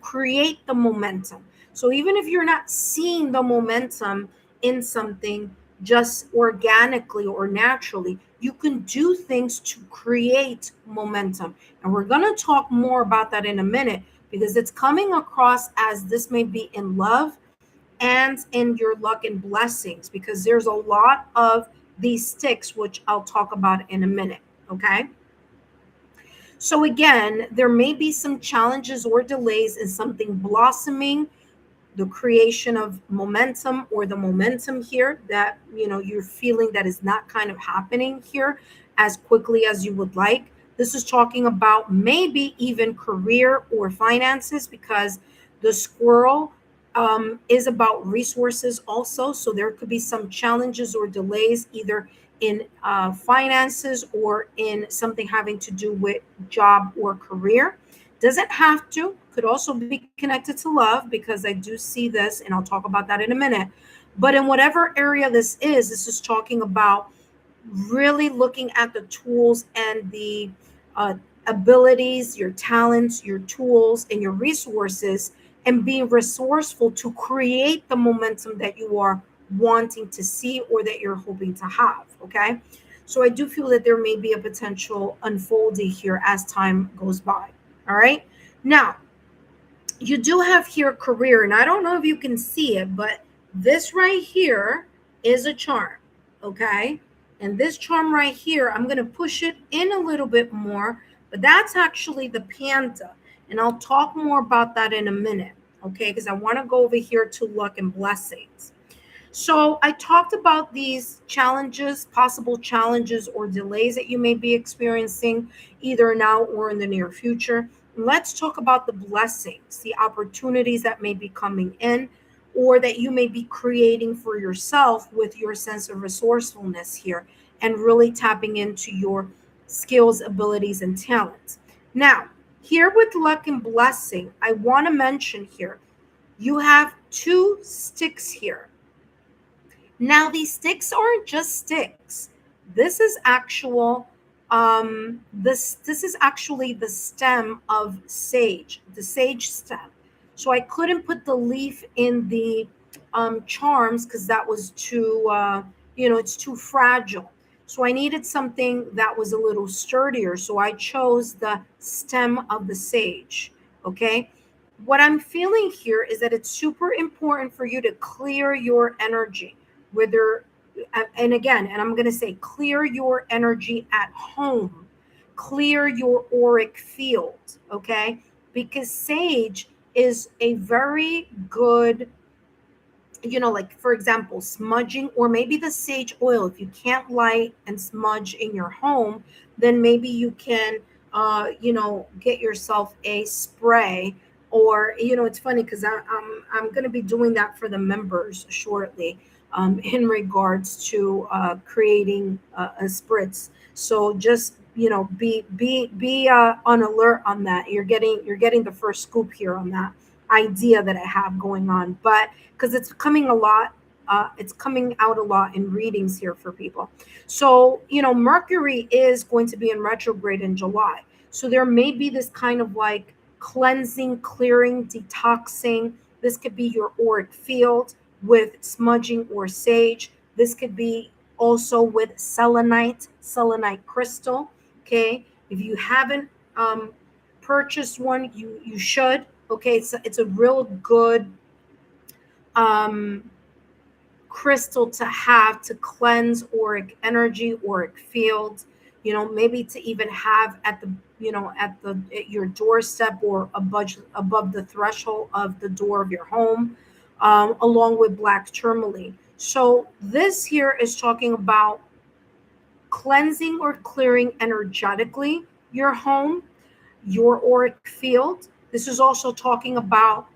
create the momentum. So even if you're not seeing the momentum in something just organically or naturally, you can do things to create momentum. And we're going to talk more about that in a minute, because it's coming across as this may be in love, and in your luck and blessings, because there's a lot of these sticks, which I'll talk about in a minute. Okay. So again, there may be some challenges or delays in something blossoming, the creation of momentum, or the momentum here that you're feeling that is not kind of happening here as quickly as you would like. This is talking about maybe even career or finances, because the squirrel is about resources also. So there could be some challenges or delays either in finances or in something having to do with job or career. Doesn't have to, could also be connected to love, because I do see this, and I'll talk about that in a minute. But in whatever area this is talking about really looking at the tools and the uh, abilities, your talents, your tools, and your resources, and being resourceful to create the momentum that you are wanting to see or that you're hoping to have. Okay. So I do feel that there may be a potential unfolding here as time goes by. All right. Now, you do have here career, and I don't know if you can see it, but this right here is a charm. Okay. And this charm right here, I'm going to push it in a little bit more, but that's actually the panda. And I'll talk more about that in a minute. Okay. Because I want to go over here to luck and blessings. So I talked about these challenges, possible challenges or delays that you may be experiencing either now or in the near future. Let's talk about the blessings, the opportunities that may be coming in or that you may be creating for yourself with your sense of resourcefulness here and really tapping into your skills, abilities, and talents. Now, here with luck and blessing, I want to mention here you have two sticks here. Now, these sticks aren't just sticks. This is actual this is actually the stem of sage, the sage stem. So I couldn't put the leaf in the charms because that was too it's too fragile. So I needed something that was a little sturdier. So I chose the stem of the sage. Okay. What I'm feeling here is that it's super important for you to clear your energy, whether and again, and I'm going to say clear your energy at home, clear your auric field. Okay. Because sage is a very good, like for example, smudging, or maybe the sage oil. If you can't light and smudge in your home, then maybe you can get yourself a spray. Or it's funny because I'm going to be doing that for the members shortly, in regards to creating a spritz. So just be on alert on that. You're getting the first scoop here on that idea that I have going on, but because it's coming a lot, it's coming out a lot in readings here for people. So Mercury is going to be in retrograde in July, so there may be this kind of like cleansing, clearing, detoxing. This could be your auric field with smudging or sage. This could be also with selenite crystal. Okay, if you haven't purchased one, you should. Okay, it's a real good um, crystal to have to cleanse auric energy, auric field. Maybe to even have at the at your doorstep or above the threshold of the door of your home, along with black tourmaline. So this here is talking about cleansing or clearing energetically your home, your auric field. This is also talking about,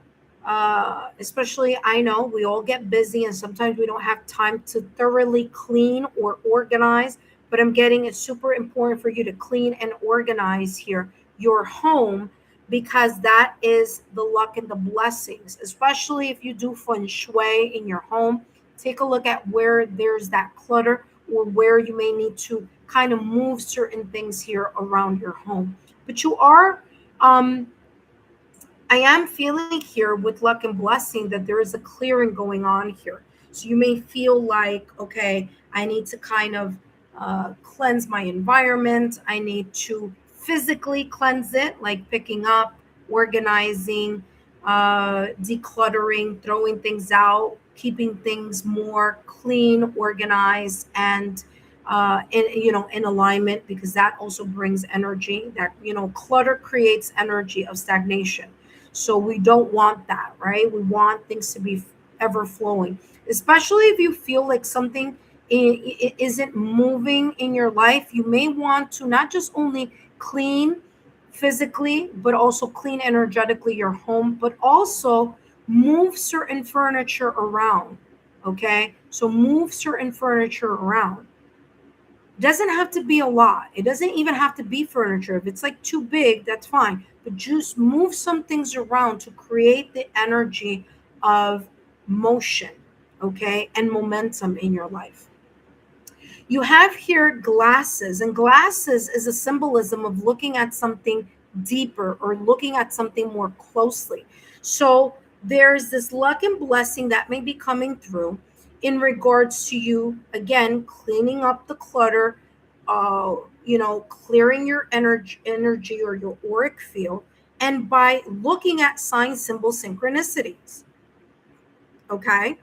especially I know we all get busy and sometimes we don't have time to thoroughly clean or organize, but I'm getting it's super important for you to clean and organize here your home, because that is the luck and the blessings, especially if you do feng shui in your home. Take a look at where there's that clutter or where you may need to kind of move certain things here around your home. But you are I am feeling here with luck and blessing that there is a clearing going on here. So you may feel like, okay, I need to kind of cleanse my environment. I need to physically cleanse it, like picking up, organizing, decluttering, throwing things out, keeping things more clean, organized, and in alignment, because that also brings energy. That clutter creates energy of stagnation, so we don't want that, right? We want things to be ever flowing, especially if you feel like something isn't moving in your life. You may want to not just only clean physically, but also clean energetically your home, but also move certain furniture around. Okay, so move certain furniture around. Doesn't have to be a lot. It doesn't even have to be furniture. If it's like too big, that's fine. But just move some things around to create the energy of motion, okay, and momentum in your life. You have here glasses, and glasses is a symbolism of looking at something deeper or looking at something more closely. So there's this luck and blessing that may be coming through in regards to you, again, cleaning up the clutter, clearing your energy or your auric field, and by looking at sign symbol synchronicities. Okay,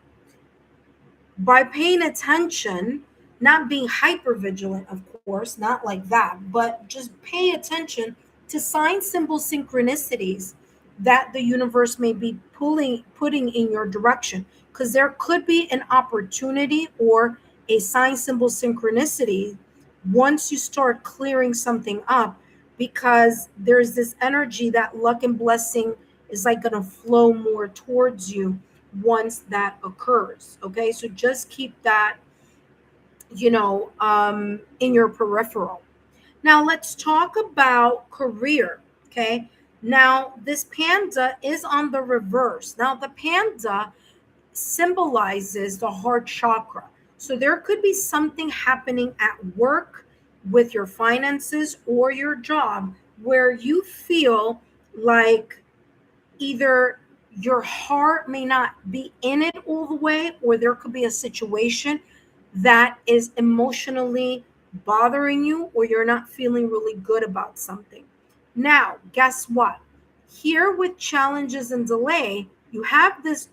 by paying attention, not being hyper vigilant, of course, not like that, but just pay attention to sign symbol synchronicities that the universe may be putting in your direction. Because there could be an opportunity or a sign symbol synchronicity once you start clearing something up, because there's this energy that luck and blessing is like going to flow more towards you once that occurs. Okay, so just keep that, in your peripheral. Now let's talk about career. Okay, now this panda is on the reverse. Now the panda symbolizes the heart chakra. So there could be something happening at work with your finances or your job where you feel like either your heart may not be in it all the way, or there could be a situation that is emotionally bothering you, or you're not feeling really good about something. Now, guess what? Here with challenges and delay, you have this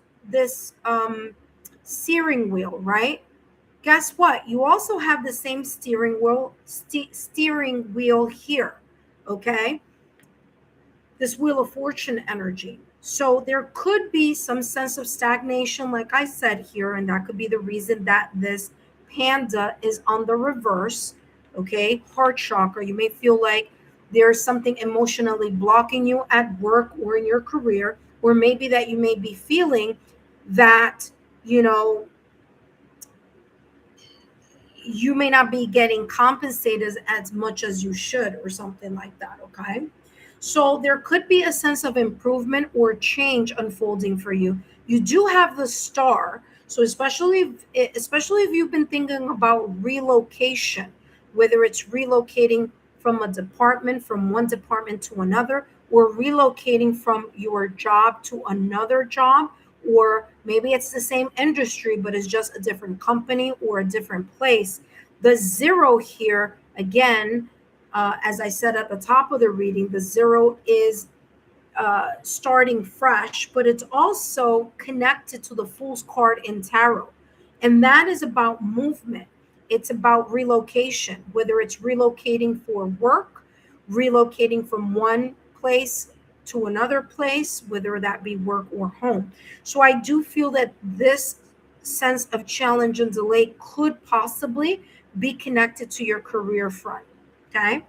steering wheel, right? Guess what? You also have the same steering wheel here. Okay, this wheel of fortune energy. So there could be some sense of stagnation, like I said here, and that could be the reason that this panda is on the reverse. Okay, heart chakra. You may feel like there's something emotionally blocking you at work or in your career, or maybe that you may be feeling that, you know, you may not be getting compensated as much as you should, or something like that. Okay, so there could be a sense of improvement or change unfolding for you. You do have the star, so especially if you've been thinking about relocation, whether it's relocating from one department to another, or relocating from your job to another job, or maybe it's the same industry but it's just a different company or a different place. The zero here, again, as I said at the top of the reading, the zero is starting fresh, but it's also connected to the Fool's card in tarot. And that is about movement. It's about relocation, whether it's relocating for work, relocating from one place to another place, whether that be work or home. So I do feel that this sense of challenge and delay could possibly be connected to your career front. Okay.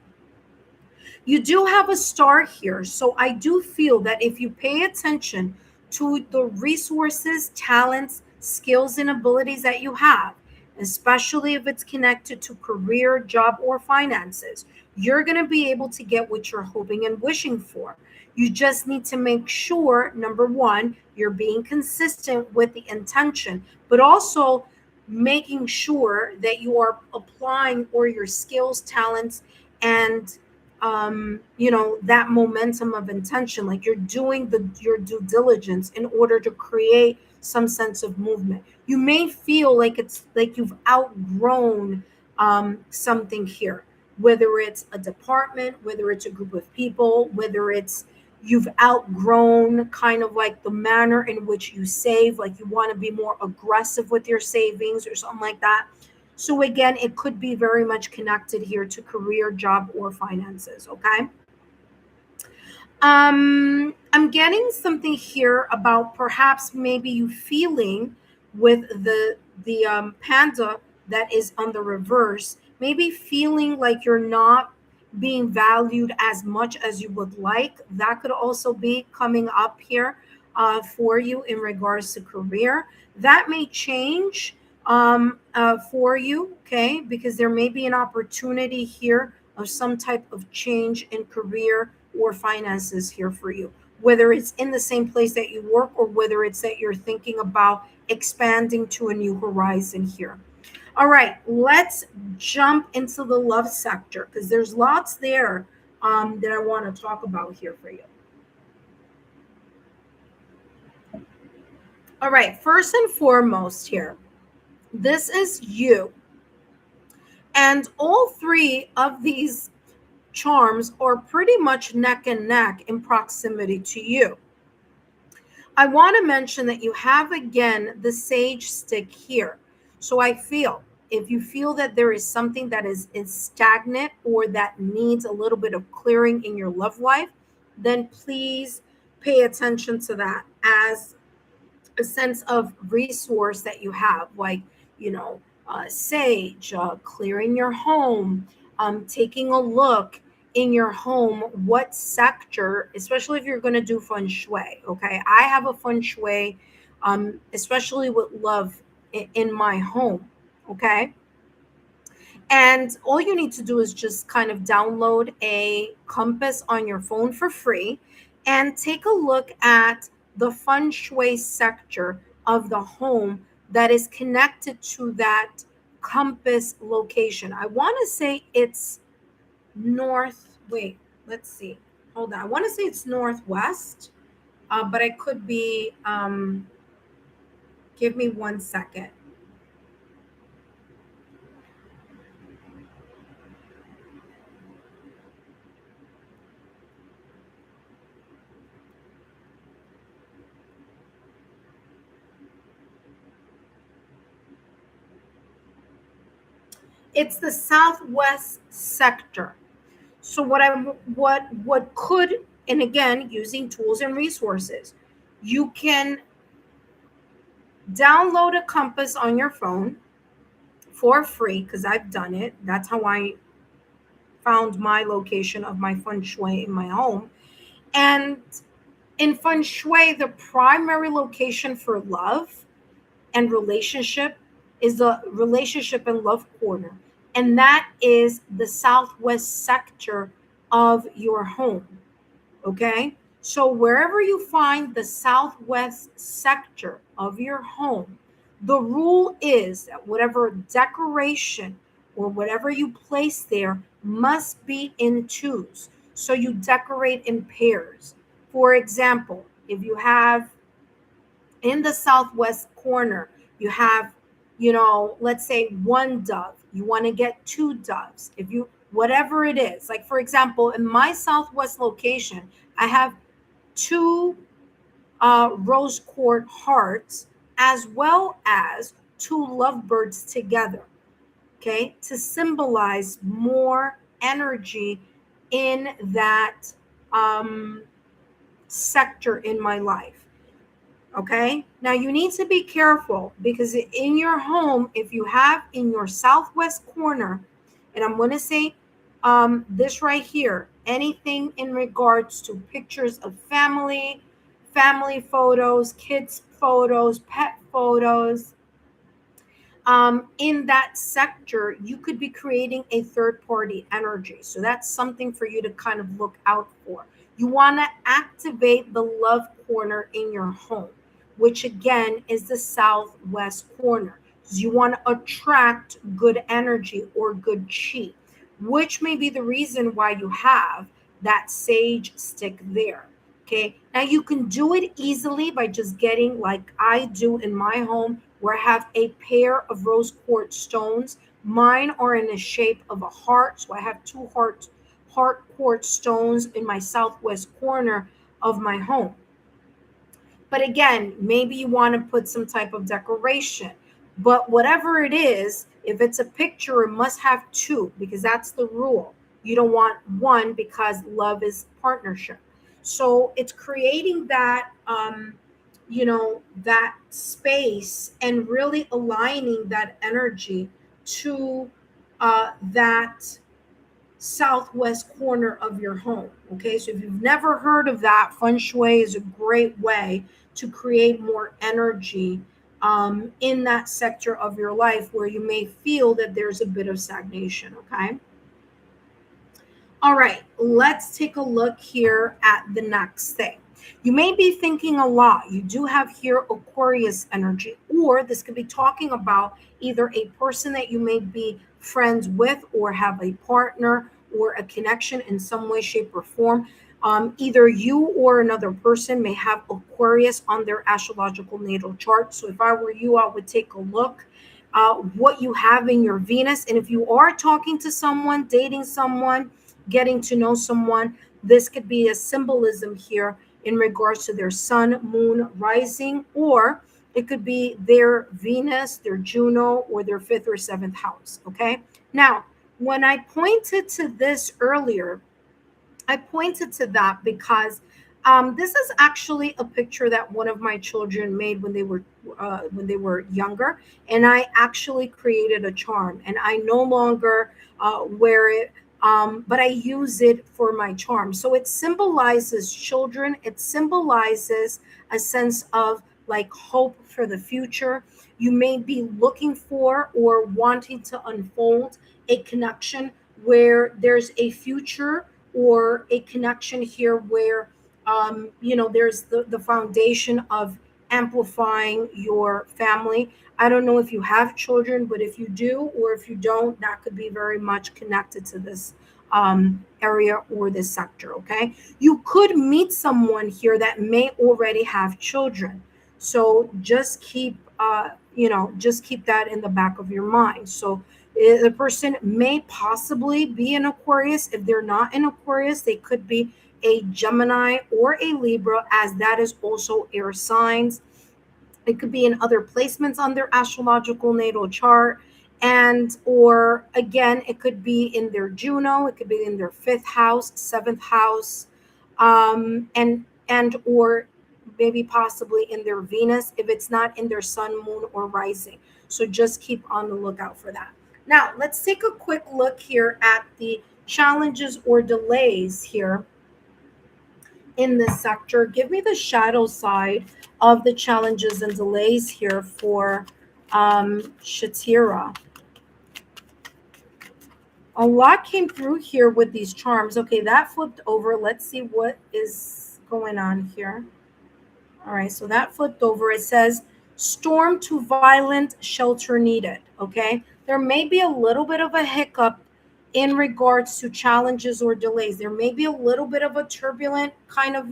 You do have a star here. So I do feel that if you pay attention to the resources, talents, skills, and abilities that you have, especially if it's connected to career, job, or finances, you're going to be able to get what you're hoping and wishing for. You just need to make sure, number one, you're being consistent with the intention, but also making sure that you are applying or your skills, talents, and that momentum of intention, like you're doing your due diligence in order to create some sense of movement. You may feel like it's like you've outgrown something here, whether it's a department, whether it's a group of people, whether it's you've outgrown kind of like the manner in which you save, like you want to be more aggressive with your savings or something like that. So again, it could be very much connected here to career, job, or finances. Okay. I'm getting something here about perhaps maybe you feeling with the panda that is on the reverse, maybe feeling like you're not being valued as much as you would like. That could also be coming up here for you in regards to career. That may change for you, okay? Because there may be an opportunity here of some type of change in career or finances here for you, whether it's in the same place that you work or whether it's that you're thinking about expanding to a new horizon here. All right, let's jump into the love sector because there's lots there that I want to talk about here for you. All right, first and foremost here, this is you. And all three of these charms are pretty much neck and neck in proximity to you. I want to mention that you have again the sage stick here. So I feel if you feel that there is something that is stagnant or that needs a little bit of clearing in your love life, then please pay attention to that as a sense of resource that you have, like, you know, sage, clearing your home, taking a look in your home, what sector, especially if you're going to do feng shui. Okay. I have a feng shui, especially with love in my home. Okay. And all you need to do is just kind of download a compass on your phone for free and take a look at the feng shui sector of the home that is connected to that compass location. I want to say it's north. Wait, let's see. Hold on. I want to say it's northwest, but I could be. Give me 1 second. It's the southwest sector. So what could, and again using tools and resources, you can download a compass on your phone for free because I've done it. That's how I found my location of my feng shui in my home. And in feng shui, the primary location for love and relationship is the relationship and love corner. And that is the southwest sector of your home. Okay. So wherever you find the southwest sector of your home, the rule is that whatever decoration or whatever you place there must be in twos. So you decorate in pairs. For example, if you have in the southwest corner, you have, let's say one dove, you want to get two doves. If you, whatever it is, like for example, in my southwest location, I have two rose quartz hearts as well as two lovebirds together, okay, to symbolize more energy in that um, sector in my life. Okay. Now you need to be careful because in your home, if you have in your southwest corner, and I'm going to say this right here, anything in regards to pictures of family photos, kids photos, pet photos, in that sector, you could be creating a third party energy. So that's something for you to kind of look out for. You want to activate the love corner in your home, which again is the southwest corner. So you want to attract good energy or good chi, which may be the reason why you have that sage stick there. Okay. Now you can do it easily by just getting, like I do in my home, where I have a pair of rose quartz stones. Mine are in the shape of a heart. So I have two heart quartz stones in my southwest corner. of my home. But again, maybe you want to put some type of decoration. But whatever it is, if it's a picture, it must have two, because that's the rule. You don't want one, because love is partnership. So it's creating that, that space, and really aligning that energy to that southwest corner of your home. Okay, so if you've never heard of that, feng shui is a great way to create more energy in that sector of your life where you may feel that there's a bit of stagnation. Okay. All right, let's take a look here at the next thing. You may be thinking a lot. You do have here Aquarius energy, or this could be talking about either a person that you may be friends with, or have a partner or a connection in some way, shape, or form. Either you or another person may have Aquarius on their astrological natal chart. So if I were you, I would take a look what you have in your Venus. And if you are talking to someone, dating someone, getting to know someone, this could be a symbolism here in regards to their sun, moon, rising, or it could be their Venus, their Juno, or their fifth or seventh house. Okay. Now, when I pointed to this earlier, I pointed to that because this is actually a picture that one of my children made when they were younger, and I actually created a charm, and I no longer wear it, but I use it for my charm. So it symbolizes children. It symbolizes a sense of like hope for the future. You may be looking for or wanting to unfold a connection where there's a future, or a connection here where there's the foundation of amplifying your family. I don't know if you have children, but if you do or if you don't, that could be very much connected to this area or this sector. Okay, you could meet someone here that may already have children, so just keep just keep that in the back of your mind. So the person may possibly be an Aquarius. If they're not an Aquarius, they could be a Gemini or a Libra, as that is also air signs. It could be in other placements on their astrological natal chart. And or again, it could be in their Juno, it could be in their fifth house, seventh house, and or maybe possibly in their Venus if it's not in their sun, moon, or rising. So just keep on the lookout for that. Now, let's take a quick look here at the challenges or delays here in this sector. Give me the shadow side of the challenges and delays here for Shatira. A lot came through here with these charms. Okay, that flipped over. Let's see what is going on here. All right, so that flipped over. It says storm to violent, shelter needed. Okay, there may be a little bit of a hiccup in regards to challenges or delays. There may be a little bit of a turbulent kind of,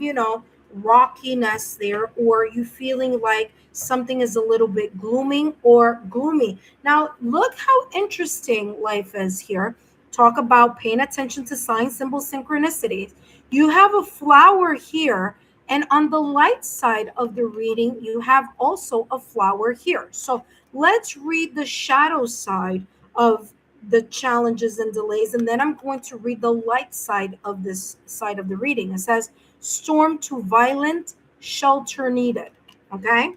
rockiness there, or you feeling like something is a little bit glooming or gloomy. Now, look how interesting life is here. Talk about paying attention to sign, symbols, synchronicities. You have a flower here, and on the light side of the reading, you have also a flower here. So let's read the shadow side of the challenges and delays, and then I'm going to read the light side of this side of the reading. It says storm to violent, shelter needed. Okay,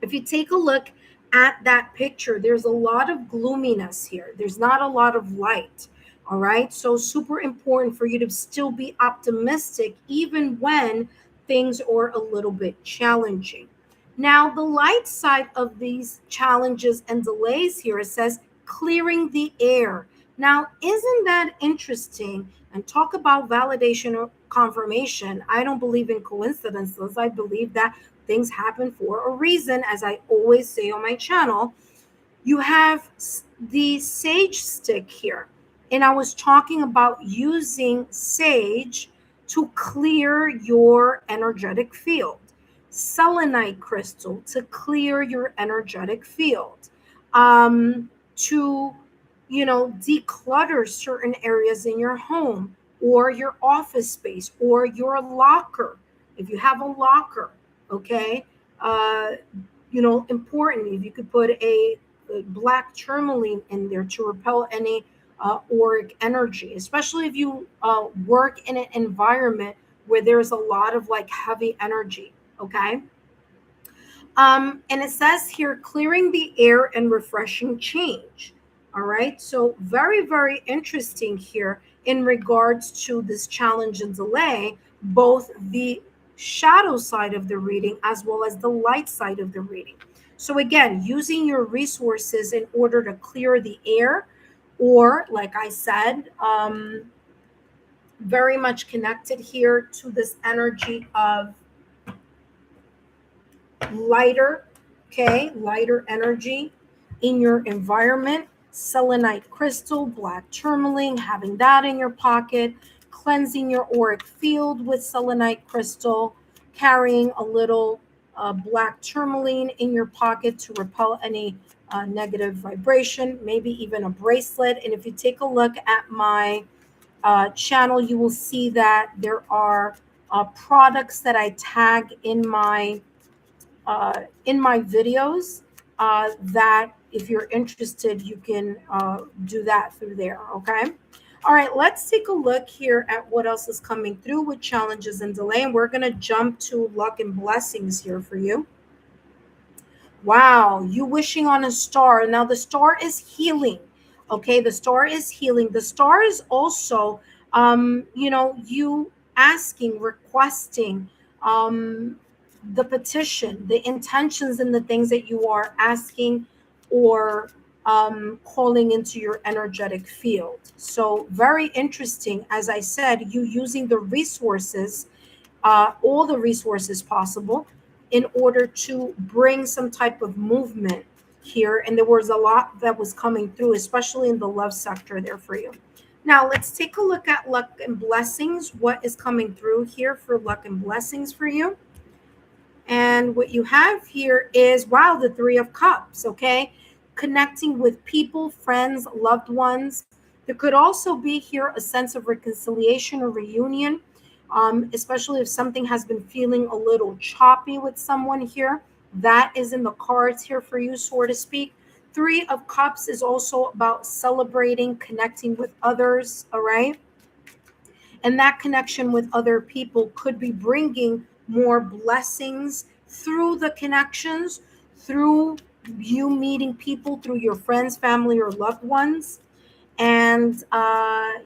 if you take a look at that picture, there's a lot of gloominess here. There's not a lot of light. All right, so super important for you to still be optimistic even when things are a little bit challenging. Now, the light side of these challenges and delays here, it says clearing the air. Now, isn't that interesting? And talk about validation or confirmation. I don't believe in coincidences. I believe that things happen for a reason, as I always say on my channel. You have the sage stick here, and I was talking about using sage to clear your energetic field, selenite crystal to clear your energetic field, to declutter certain areas in your home or your office space or your locker. if you have a locker, okay, uh, important if you could put a black tourmaline in there to repel any auric energy, especially if you work in an environment where there's a lot of like heavy energy, okay. And it says here, clearing the air and refreshing change. All right. So very, very interesting here in regards to this challenge and delay, both the shadow side of the reading as well as the light side of the reading. So again, using your resources in order to clear the air, or like I said, very much connected here to this energy of lighter, okay, lighter energy in your environment. Selenite crystal, black tourmaline, having that in your pocket, cleansing your auric field with selenite crystal, carrying a little black tourmaline in your pocket to repel any negative vibration, maybe even a bracelet. And if you take a look at my channel, you will see that there are products that I tag in my videos that if you're interested, you can do that through there. Okay. All right. Let's take a look here at what else is coming through with challenges and delay. And we're going to jump to luck and blessings here for you. Wow, you wishing on a star. Now the star is healing. Okay, the star is healing. The star is also you asking, requesting the petition, the intentions and the things that you are asking or calling into your energetic field. So very interesting. As I said, you using the resources, all the resources possible in order to bring some type of movement here. And there was a lot that was coming through, especially in the love sector there for you. Now, let's take a look at luck and blessings. What is coming through here for luck and blessings for you? And what you have here is, wow, the Three of Cups, okay? Connecting with people, friends, loved ones. There could also be here a sense of reconciliation or reunion, especially if something has been feeling a little choppy with someone here. That is in the cards here for you, so to speak. Three of Cups is also about celebrating, connecting with others, all right? And that connection with other people could be bringing more blessings through the connections, through you meeting people, through your friends, family, or loved ones. And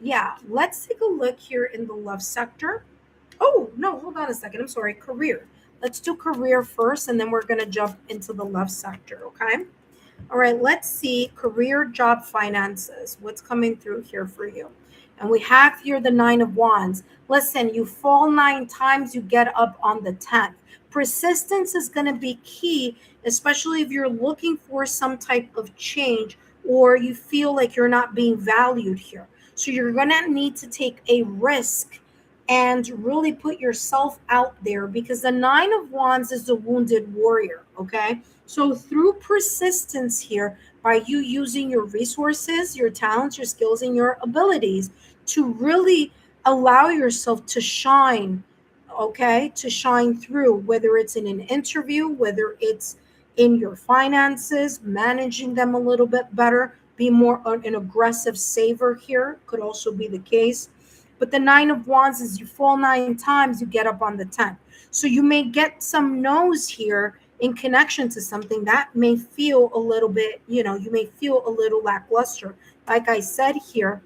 yeah, let's take a look here in the love sector. Oh, no, hold on a second. I'm sorry. Career. Let's do career first, and then we're going to jump into the love sector, okay? All right, let's see career, job, finances. What's coming through here for you? And we have here the Nine of Wands. Listen, you fall 9 times, you get up on the 10th. Persistence is going to be key, especially if you're looking for some type of change or you feel like you're not being valued here. So you're going to need to take a risk and really put yourself out there, because the Nine of Wands is the wounded warrior, okay? So through persistence here, by you using your resources, your talents, your skills, and your abilities to really allow yourself to shine, okay? To shine through, whether it's in an interview, whether it's in your finances, managing them a little bit better, be more an aggressive saver here, could also be the case. But the Nine of Wands is you fall 9 times, you get up on the 10th. So you may get some no's here in connection to something that may feel a little bit, you may feel a little lackluster. Like I said here,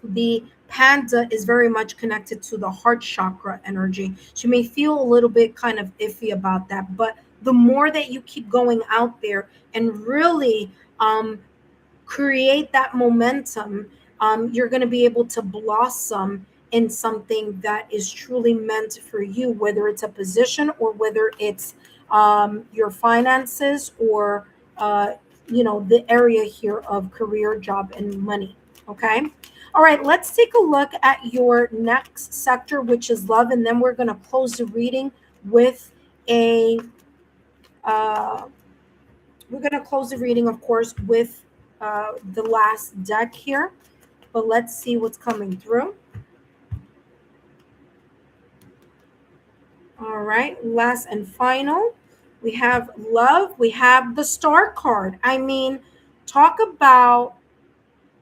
the panda is very much connected to the heart chakra energy. So you may feel a little bit kind of iffy about that. But the more that you keep going out there and really create that momentum, you're going to be able to blossom in something that is truly meant for you, whether it's a position or whether it's your finances or the area here of career, job, and money. Okay. All right, let's take a look at your next sector, which is love, and then we're going to close the reading with a we're going to close the reading, of course, with the last deck here. But let's see what's coming through. All right, last and final. We have love. We have the star card. I mean, talk about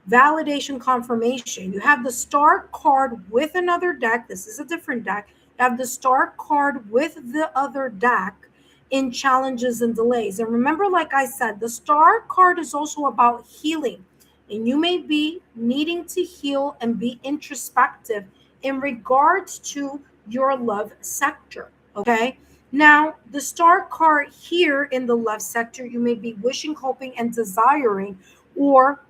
validation confirmation. You have the star card with another deck. This is a different deck. You have the star card with the other deck in challenges and delays. And remember, like I said, the star card is also about healing. And you may be needing to heal and be introspective in regards to your love sector. Okay. Now, the star card here in the love sector, you may be wishing, hoping, and desiring, or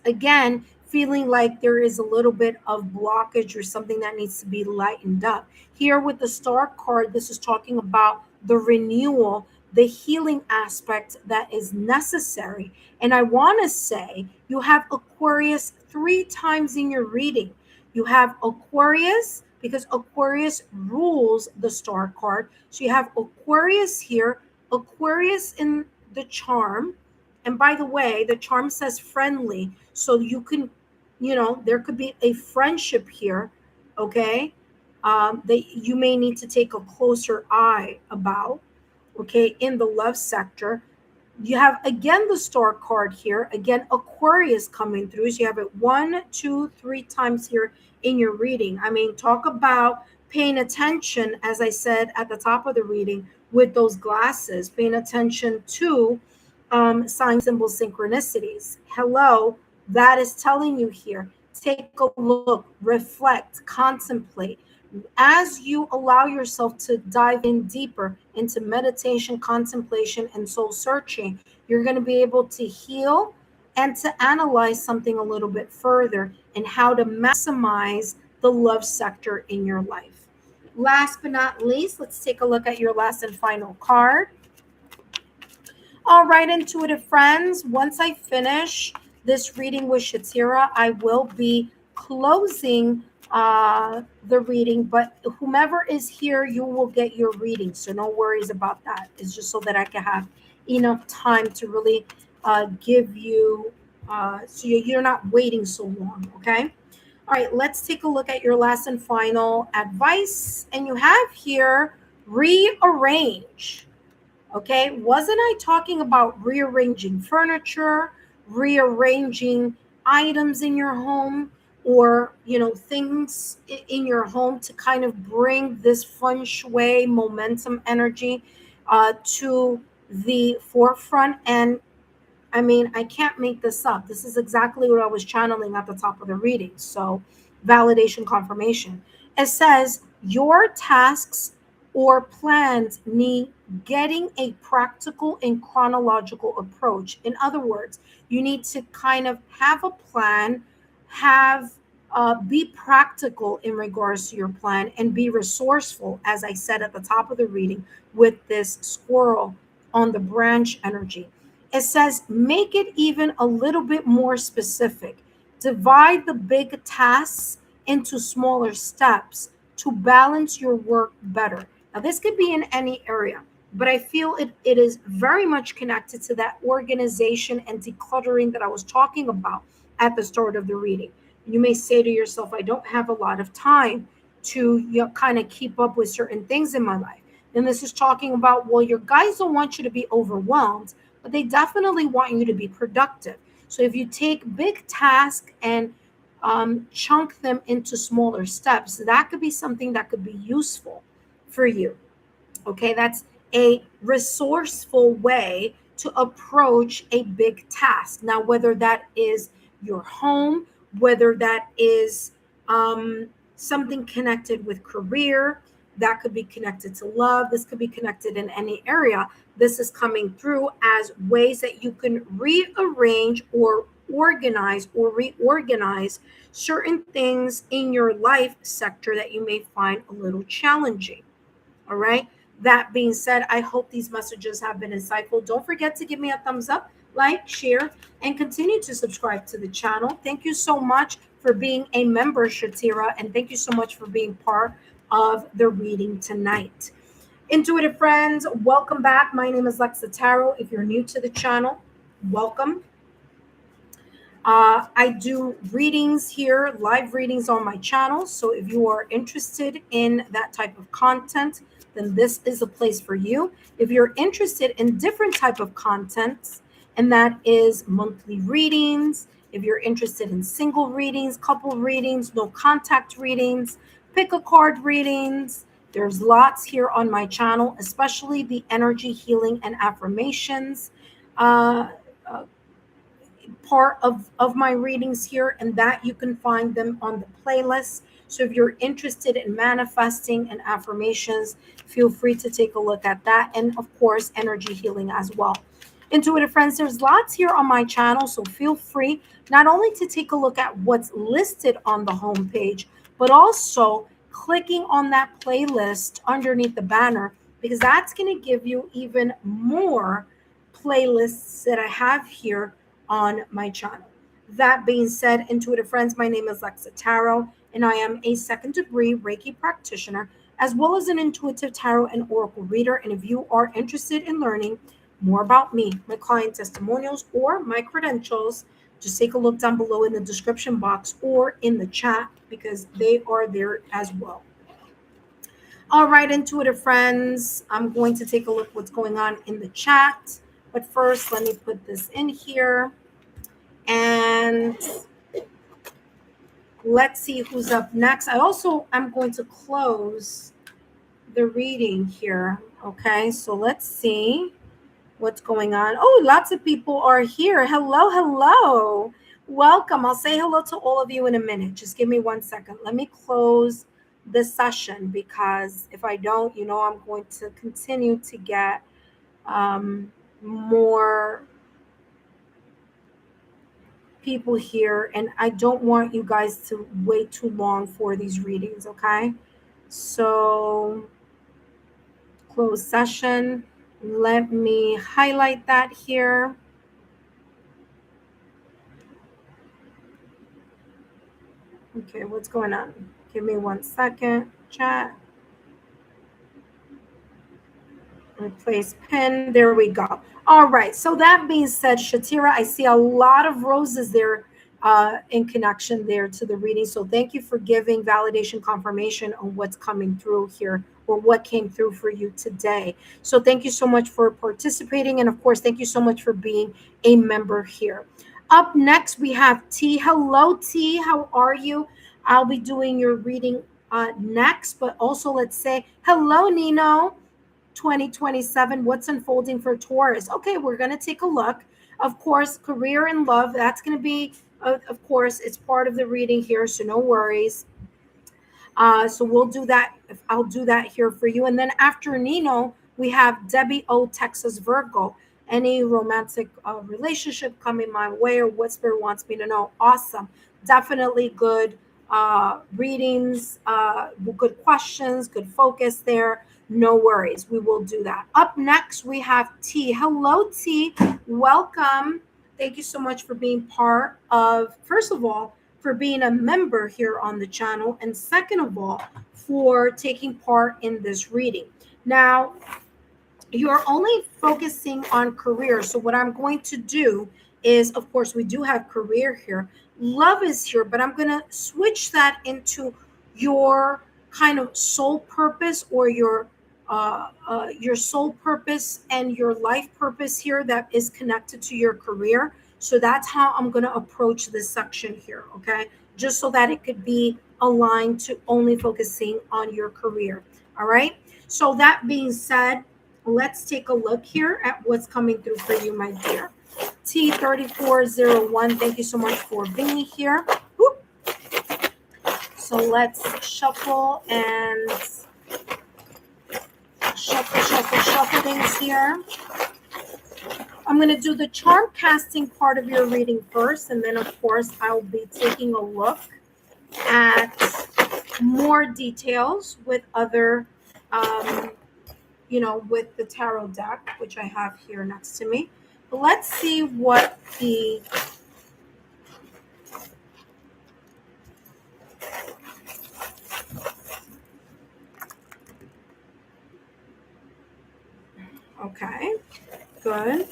again feeling like there is a little bit of blockage or something that needs to be lightened up. Here with the star card, this is talking about the renewal, the healing aspect that is necessary. And I want to say you have Aquarius 3 times in your reading. You have Aquarius because Aquarius rules the star card. So you have Aquarius here, Aquarius in the charm. And by the way, the charm says friendly. So you can, there could be a friendship here, okay, that you may need to take a closer eye about, okay, in the love sector. You have again the star card here, again Aquarius coming through. So you have it 1, 2, 3 times here in your reading. I mean, talk about paying attention, as I said at the top of the reading, with those glasses, paying attention to sign symbol synchronicities. Hello, that is telling you here. Take a look, reflect, contemplate. As you allow yourself to dive in deeper into meditation, contemplation, and soul searching, you're going to be able to heal and to analyze something a little bit further and how to maximize the love sector in your life. Last but not least, let's take a look at your last and final card. All right, intuitive friends, once I finish this reading with Shatira, I will be closing the reading, but whomever is here, you will get your reading. So no worries about that. It's just so that I can have enough time to really give you, so you're not waiting so long, okay? All right, let's take a look at your last and final advice. And you have here rearrange. Okay, wasn't I talking about rearranging furniture, rearranging items in your home, or things in your home to kind of bring this feng shui momentum energy to the forefront? And I mean, I can't make this up. This is exactly what I was channeling at the top of the reading. So, validation confirmation. It says your tasks or plans need getting a practical and chronological approach. In other words, you need to kind of have a plan, have be practical in regards to your plan, and be resourceful, as I said at the top of the reading, with this squirrel on the branch energy. It says make it even a little bit more specific. Divide the big tasks into smaller steps to balance your work better. Now, this could be in any area, but I feel it is very much connected to that organization and decluttering that I was talking about at the start of the reading. You may say to yourself, I don't have a lot of time to kind of keep up with certain things in my life. And this is talking about, well, your guys don't want you to be overwhelmed, but they definitely want you to be productive. So if you take big tasks and chunk them into smaller steps, that could be something that could be useful for you. Okay, that's a resourceful way to approach a big task. Now, whether that is your home, whether that is something connected with career, that could be connected to love, this could be connected in any area. This is coming through as ways that you can rearrange or organize or reorganize certain things in your life sector that you may find a little challenging. All right. That being said, I hope these messages have been insightful. Don't forget to give me a thumbs up, like, share, and continue to subscribe to the channel. Thank you so much for being a member, Shatira, and thank you so much for being part of the reading tonight. Intuitive friends, welcome back. My name is Lexa Tarot. If you're new to the channel, welcome. I do readings here, live readings on my channel. So if you are interested in that type of content, then this is a place for you. If you're interested in different type of contents, and that is monthly readings, if you're interested in single readings, couple readings, no contact readings, pick a card readings, there's lots here on my channel, especially the energy healing and affirmations uh, uh, part of my readings here, and that you can find them on the playlist. So if you're interested in manifesting and affirmations, feel free to take a look at that. And of course, energy healing as well. Intuitive friends, there's lots here on my channel, so feel free not only to take a look at what's listed on the homepage, but also clicking on that playlist underneath the banner, because that's going to give you even more playlists that I have here on my channel. That being said, intuitive friends, my name is Lexa Tarot, and I am a second degree Reiki practitioner, as well as an intuitive tarot and oracle reader. And if you are interested in learning more about me, my client testimonials, or my credentials, just take a look down below in the description box or in the chat, because they are there as well. All right, intuitive friends, I'm going to take a look what's going on in the chat. But first, let me put this in here. And let's see who's up next. I'm going to close the reading here. Okay, so let's see what's going on. Oh, lots of people are here. Hello, hello. Welcome. I'll say hello to all of you in a minute. Just give me 1 second. Let me close this session, because if I don't, I'm going to continue to get more people here, and I don't want you guys to wait too long for these readings. Okay, so close session. Let me highlight that here. Okay, what's going on? Give me 1 second, chat. Replace pin. There we go. All right. So that being said, Shatira, I see a lot of roses there in connection there to the reading. So thank you for giving validation confirmation on what's coming through here, or what came through for you today. So thank you so much for participating. And of course, thank you so much for being a member here. Up next, we have T. Hello, T. How are you? I'll be doing your reading next, but also let's say hello, Nino. 2027, what's unfolding for Taurus? Okay, we're going to take a look. Of course, career and love, that's going to be, of course, it's part of the reading here, so no worries. So we'll do that. I'll do that here for you. And then after Nino, we have Debbie O, Texas Virgo. Any romantic relationship coming my way, or what Spirit wants me to know? Awesome. Definitely good readings, good questions, good focus there. No worries. We will do that. Up next, we have T. Hello, T. Welcome. Thank you so much for being part of, first of all, for being a member here on the channel, and second of all, for taking part in this reading. Now, you're only focusing on career. So what I'm going to do is, of course, we do have career here. Love is here, but I'm going to switch that into your kind of soul purpose, or your soul purpose and your life purpose here that is connected to your career. So that's how I'm going to approach this section here, okay? Just so that it could be aligned to only focusing on your career, all right? So that being said, let's take a look here at what's coming through for you, my dear. T3401, thank you so much for being here. Whoop. So let's shuffle and shuffle things here. I'm going to do the charm casting part of your reading first, and then of course I'll be taking a look at more details with other with the tarot deck, which I have here next to me. But let's see what the okay, good.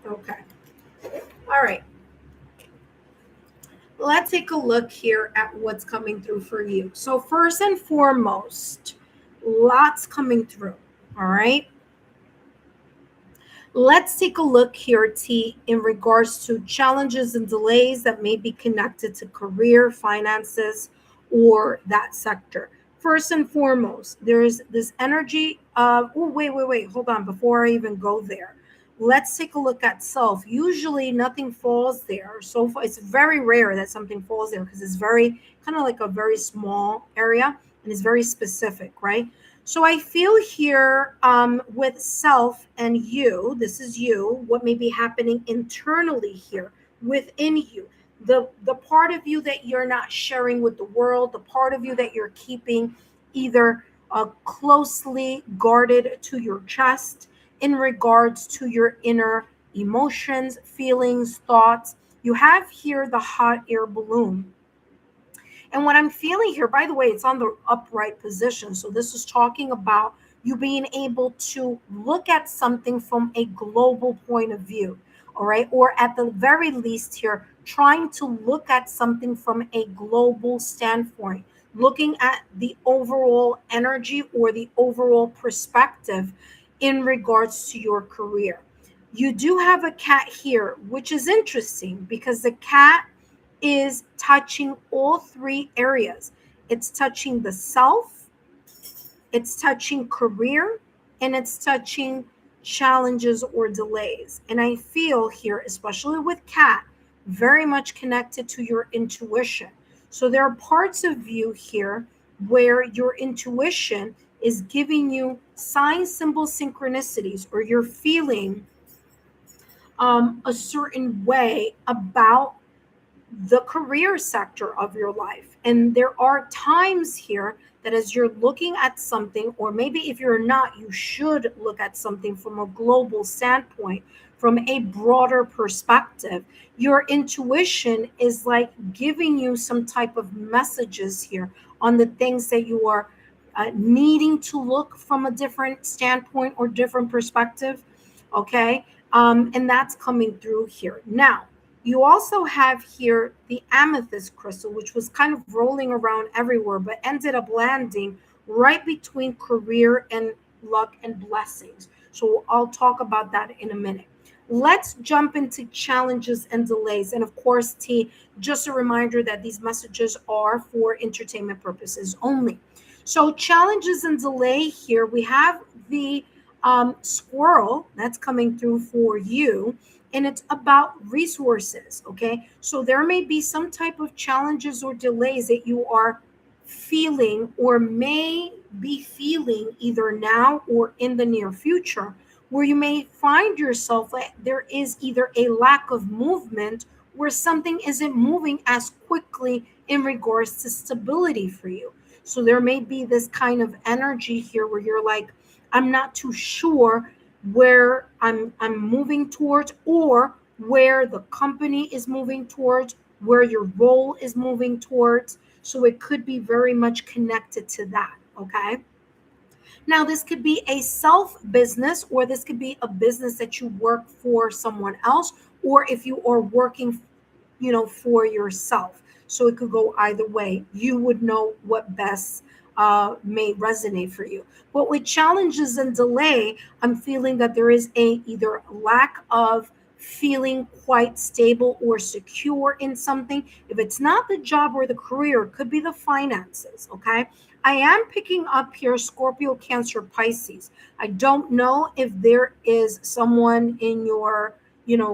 Okay. All right. let's take a look here at what's coming through for you. So first and foremost, lots coming through. All right. Let's take a look here, T, in regards to challenges and delays that may be connected to career, finances, or that sector. First and foremost, there is this energy of, oh, wait, hold on. Before I even go there, let's take a look at self. Usually nothing falls there. So it's very rare that something falls there because it's very kind of like a very small area and it's very specific, right? So I feel here with self and you, this is you, what may be happening internally here within you. The part of you that you're not sharing with the world, the part of you that you're keeping either closely guarded to your chest in regards to your inner emotions, feelings, thoughts. You have here the hot air balloon, and what I'm feeling here, by the way, it's on the upright position. So this is talking about you being able to look at something from a global point of view. All right. Or at the very least here, trying to look at something from a global standpoint, looking at the overall energy or the overall perspective in regards to your career. You do have a cat here, which is interesting because the cat is touching all three areas. It's touching the self, it's touching career, and it's touching challenges or delays. And I feel here, especially with cat, very much connected to your intuition. So there are parts of you here where your intuition is giving you sign symbol synchronicities, or you're feeling a certain way about the career sector of your life. And there are times here that as you're looking at something, or maybe if you're not, you should look at something from a global standpoint, from a broader perspective. Your intuition is like giving you some type of messages here on the things that you are needing to look from a different standpoint or different perspective. Okay. And that's coming through here. Now, you also have here the amethyst crystal, which was kind of rolling around everywhere, but ended up landing right between career and luck and blessings. So I'll talk about that in a minute. Let's jump into challenges and delays. And of course, T, just a reminder that these messages are for entertainment purposes only. So, challenges and delay here, we have the squirrel that's coming through for you, and it's about resources. Okay, so there may be some type of challenges or delays that you are feeling or may be feeling either now or in the near future, where you may find yourself that there is either a lack of movement, where something isn't moving as quickly in regards to stability for you. So there may be this kind of energy here where you're like, I'm not too sure where I'm moving towards, or where the company is moving towards, where your role is moving towards. So it could be very much connected to that. Okay. Now, this could be a self business, or this could be a business that you work for someone else, or if you are working, for yourself. So it could go either way. You would know what best may resonate for you. But with challenges and delay, I'm feeling that there is a either lack of feeling quite stable or secure in something. If it's not the job or the career, it could be the finances. Okay. I am picking up here Scorpio, Cancer, Pisces. I don't know if there is someone in your,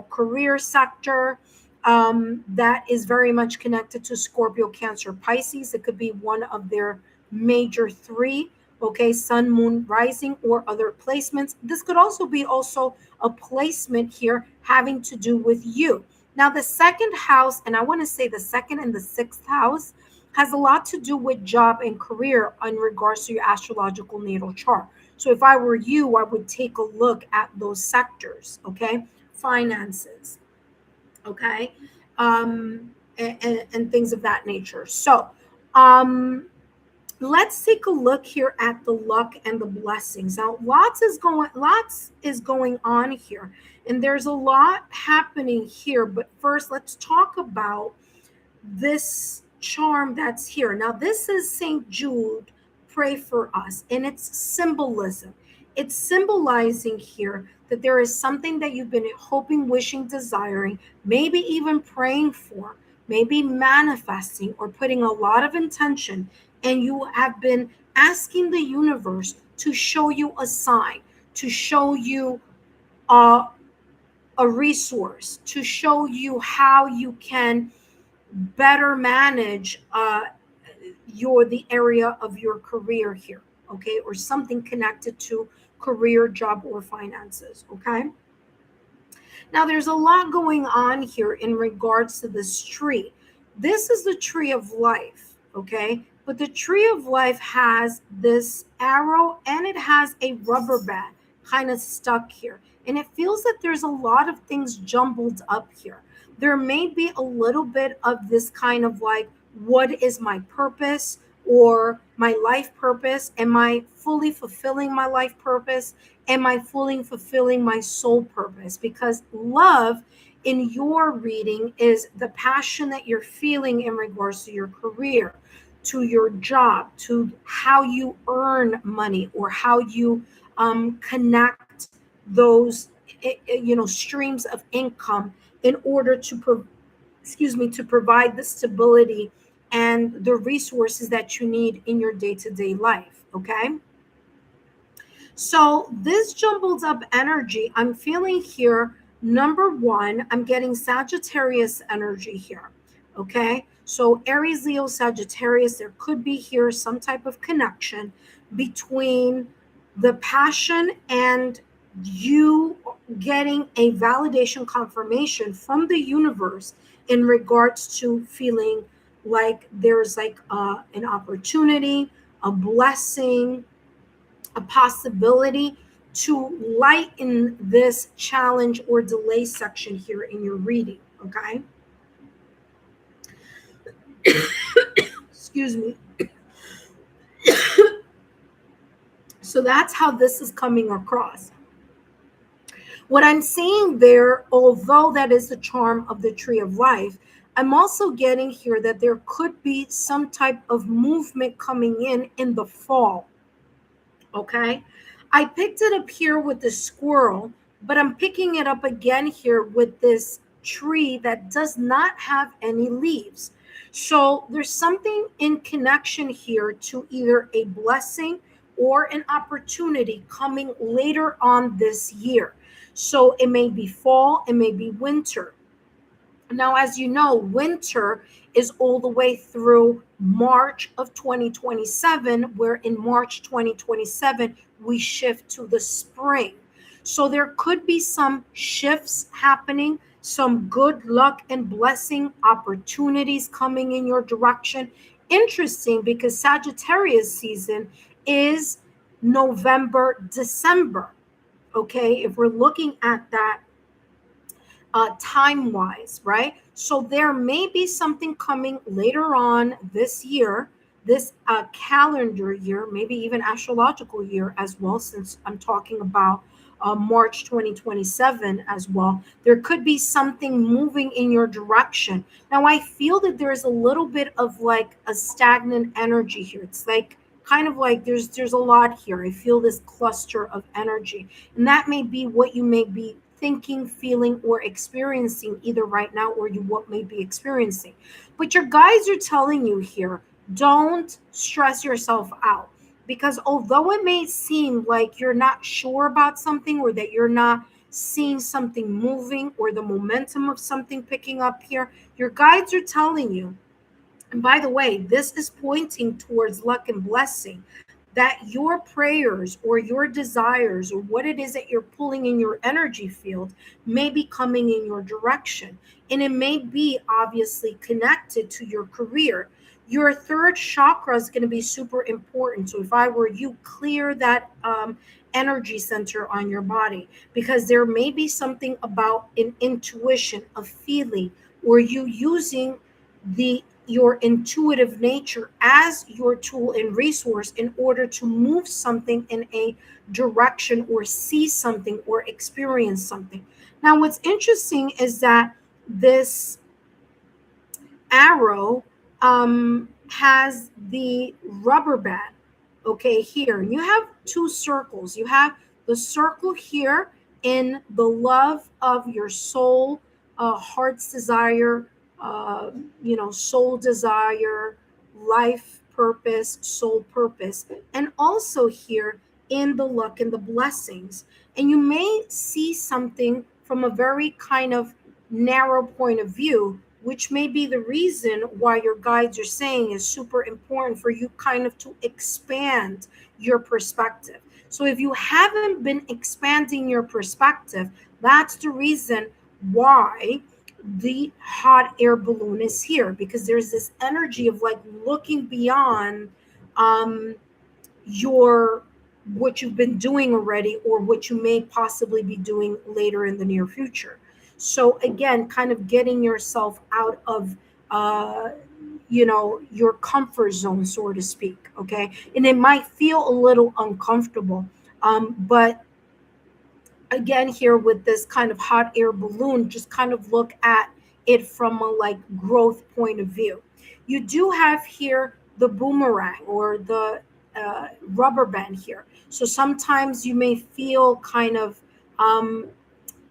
career sector that is very much connected to Scorpio, Cancer, Pisces. It could be one of their major three. Okay, Sun, Moon, Rising, or other placements. This could also be a placement here having to do with you. Now, the second house, and I want to say the second and the sixth house, has a lot to do with job and career in regards to your astrological natal chart. So if I were you, I would take a look at those sectors. Okay, finances. Okay, and things of that nature. So let's take a look here at the luck and the blessings. Now, lots is going on here, and there's a lot happening here. But first, let's talk about this charm that's here. Now, this is St. Jude, pray for us, and it's symbolism. It's symbolizing here that there is something that you've been hoping, wishing, desiring, maybe even praying for, maybe manifesting or putting a lot of intention, and you have been asking the universe to show you a sign, to show you a, a resource, to show you how you can better manage the area of your career here, okay, or something connected to career, job, or finances. Okay, now there's a lot going on here in regards to this tree. This is the tree of life, okay, but the tree of life has this arrow and it has a rubber band kind of stuck here, and it feels that there's a lot of things jumbled up here. There may be a little bit of this kind of like, what is my purpose or my life purpose? Am I fully fulfilling my life purpose? Am I fully fulfilling my soul purpose? Because love in your reading is the passion that you're feeling in regards to your career, to your job, to how you earn money, or how you connect those streams of income in order to to provide the stability and the resources that you need in your day-to-day life. Okay, so this jumbled up energy I'm feeling here, number one, I'm getting Sagittarius energy here. Okay, so Aries, Leo, Sagittarius, there could be here some type of connection between the passion and you getting a validation confirmation from the universe in regards to feeling like there's like an opportunity, a blessing, a possibility to lighten this challenge or delay section here in your reading. Okay, excuse me. So that's how this is coming across. What I'm seeing there, although that is the charm of the tree of life, I'm also getting here that there could be some type of movement coming in the fall. Okay, I picked it up here with the squirrel, but I'm picking it up again here with this tree that does not have any leaves. So there's something in connection here to either a blessing or an opportunity coming later on this year. So it may be fall, it may be winter. Now, as you know, winter is all the way through March of 2027, where in March 2027, we shift to the spring. So there could be some shifts happening, some good luck and blessing opportunities coming in your direction. Interesting, because Sagittarius season is November, December. Okay, if we're looking at that time wise, right? So there may be something coming later on this year, this calendar year, maybe even astrological year as well, since I'm talking about March 2027 as well. There could be something moving in your direction. Now, I feel that there's a little bit of like a stagnant energy here. It's like kind of like there's a lot here. I feel this cluster of energy, and that may be what you may be thinking, feeling, or experiencing either right now or you what may be experiencing. But your guides are telling you here, don't stress yourself out, because although it may seem like you're not sure about something or that you're not seeing something moving or the momentum of something picking up here, your guides are telling you, and by the way, this is pointing towards luck and blessing, that your prayers or your desires or what it is that you're pulling in your energy field may be coming in your direction. And it may be obviously connected to your career. Your third chakra is going to be super important. So if I were you, clear that energy center on your body, because there may be something about an intuition, a feeling, or you using the your intuitive nature as your tool and resource in order to move something in a direction or see something or experience something. Now, what's interesting is that this arrow has the rubber band, okay, here. And you have two circles. You have the circle here in the love of your soul, heart's desire, uh, soul desire, life purpose, soul purpose, and also here in the luck and the blessings. And you may see something from a very kind of narrow point of view, which may be the reason why your guides are saying is super important for you kind of to expand your perspective. So if you haven't been expanding your perspective, that's the reason why the hot air balloon is here, because there's this energy of like looking beyond um your what you've been doing already or what you may possibly be doing later in the near future. So again, kind of getting yourself out of your comfort zone, so to speak. Okay, and it might feel a little uncomfortable, but again, here with this kind of hot air balloon, just kind of look at it from a like growth point of view. You do have here the boomerang or the rubber band here. So sometimes you may feel kind of um,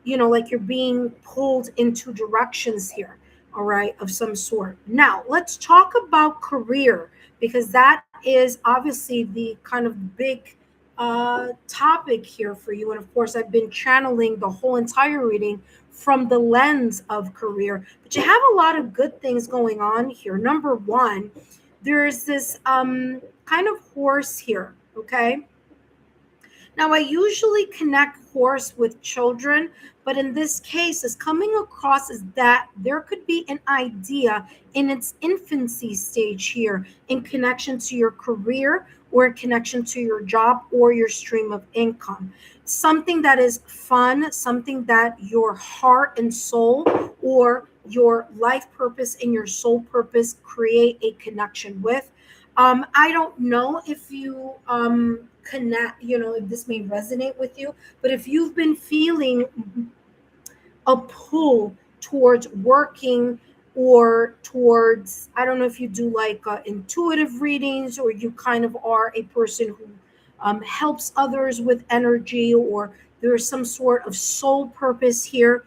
like you're being pulled into directions here, all right, of some sort. Now, let's talk about career, because that is obviously the kind of big topic here for you. And of course, I've been channeling the whole entire reading from the lens of career, but you have a lot of good things going on here. Number one, there's this kind of horse here, okay? Now, I usually connect horse with children, but in this case, it's coming across as that there could be an idea in its infancy stage here in connection to your career or in connection to your job or your stream of income. Something that is fun, something that your heart and soul or your life purpose and your soul purpose create a connection with. I don't know if you connect, if this may resonate with you, but if you've been feeling a pull towards working or towards, I don't know if you do like intuitive readings, or you kind of are a person who helps others with energy, or there's some sort of soul purpose here.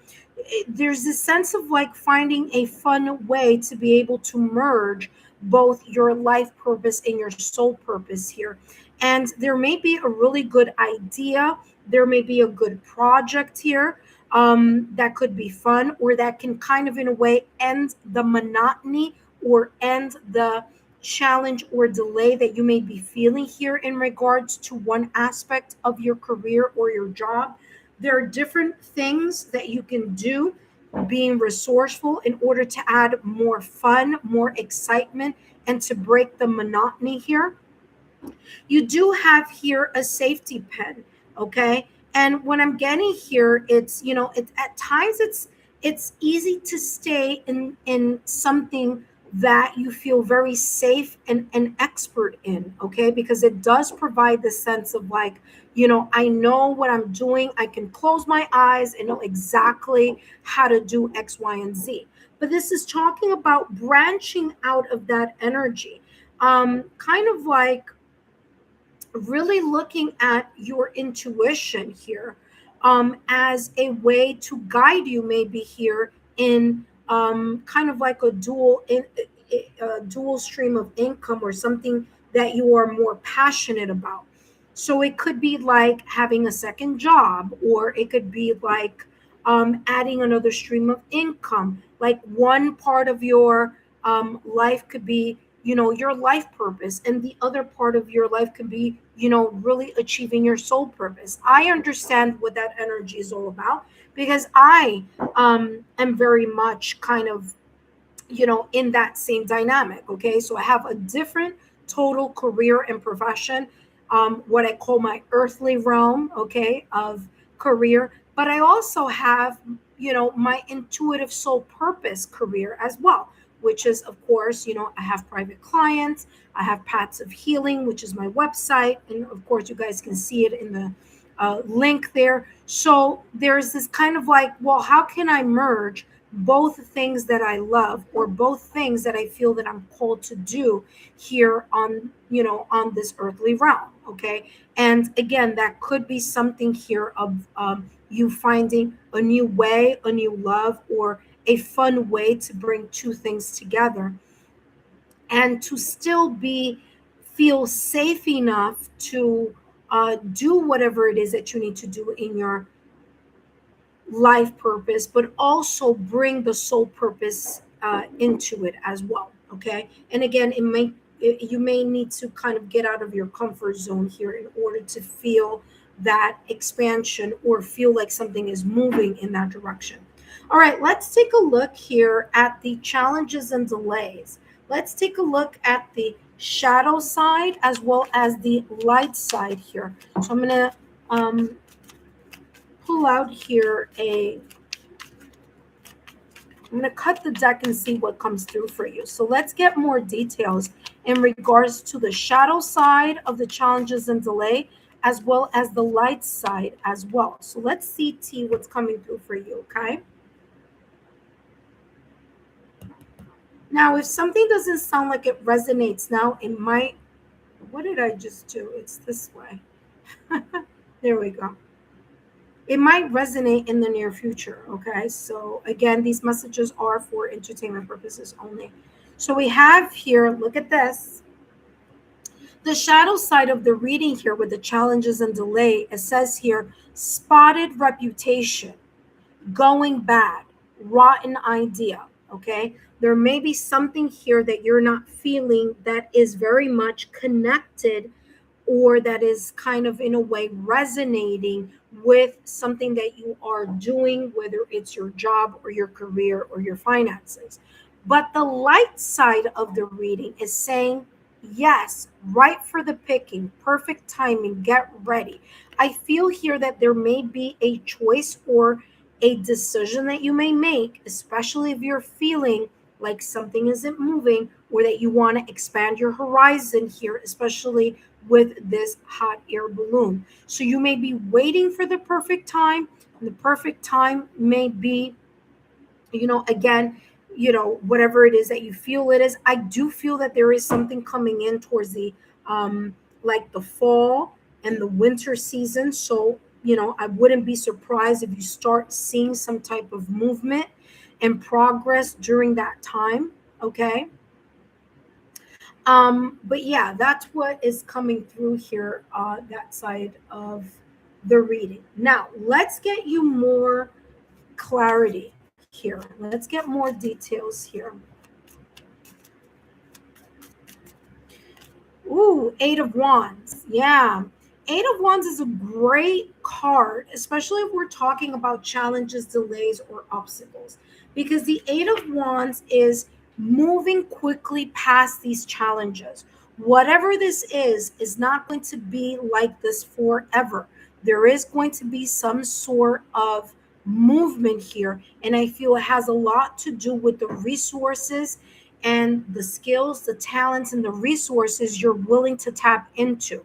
There's this sense of like finding a fun way to be able to merge both your life purpose and your soul purpose here. And there may be a really good idea, there may be a good project here that could be fun, or that can kind of, in a way, end the monotony or end the challenge or delay that you may be feeling here in regards to one aspect of your career or your job. There are different things that you can do, being resourceful, in order to add more fun, more excitement, and to break the monotony here. You do have here a safety pin, okay? And when I'm getting here, it's, at times it's easy to stay in something that you feel very safe and expert in, okay? Because it does provide the sense of like, I know what I'm doing. I can close my eyes and know exactly how to do X, Y, and Z. But this is talking about branching out of that energy. Kind of like really looking at your intuition here, as a way to guide you, maybe here in kind of like a dual stream of income, or something that you are more passionate about. So it could be like having a second job, or it could be like adding another stream of income. Like one part of your life could be, your life purpose, and the other part of your life could be, really achieving your soul purpose. I understand what that energy is all about, because I am very much kind of, in that same dynamic. Okay, so I have a different total career and profession, what I call my earthly realm, okay, of career. But I also have, my intuitive soul purpose career as well, which is, of course, I have private clients, I have Paths of Healing, which is my website, and of course you guys can see it in the link there. So there's this kind of like, well, how can I merge both things that I love, or both things that I feel that I'm called to do here on, on this earthly realm. Okay. And again, that could be something here of you finding a new way, a new love, or a fun way to bring two things together, and to still be feel safe enough to do whatever it is that you need to do in your life purpose, but also bring the soul purpose into it as well. Okay. And again, you may need to kind of get out of your comfort zone here in order to feel that expansion, or feel like something is moving in that direction. All right, let's take a look here at the challenges and delays. Let's take a look at the shadow side as well as the light side here. So I'm going to pull out here I'm going to cut the deck and see what comes through for you. So let's get more details in regards to the shadow side of the challenges and delay, as well as the light side as well. So let's see, T, what's coming through for you, okay? Now, if something doesn't sound like it resonates now, it might, what did I just do? It's this way. There we go. It might resonate in the near future. Okay. So again, these messages are for entertainment purposes only. So we have here, look at this. The shadow side of the reading here with the challenges and delay, it says here, spotted reputation, going bad, rotten idea. Okay. There may be something here that you're not feeling that is very much connected, or that is kind of in a way resonating with something that you are doing, whether it's your job or your career or your finances. But the light side of the reading is saying, yes, right for the picking, perfect timing, get ready. I feel here that there may be a choice or a decision that you may make, especially if you're feeling like something isn't moving, or that you want to expand your horizon here, especially with this hot air balloon. So you may be waiting for the perfect time. And the perfect time may be, again, whatever it is that you feel it is. I do feel that there is something coming in towards the like the fall and the winter season. So, I wouldn't be surprised if you start seeing some type of movement and progress during that time. Okay. But yeah, that's what is coming through here, that side of the reading. Now, let's get you more clarity here. Let's get more details here. Ooh, Eight of Wands. Yeah. Eight of Wands is a great card, especially if we're talking about challenges, delays, or obstacles, because the Eight of Wands is moving quickly past these challenges. Whatever this is not going to be like this forever. There is going to be some sort of movement here, and I feel it has a lot to do with the resources and the skills, the talents, and the resources you're willing to tap into.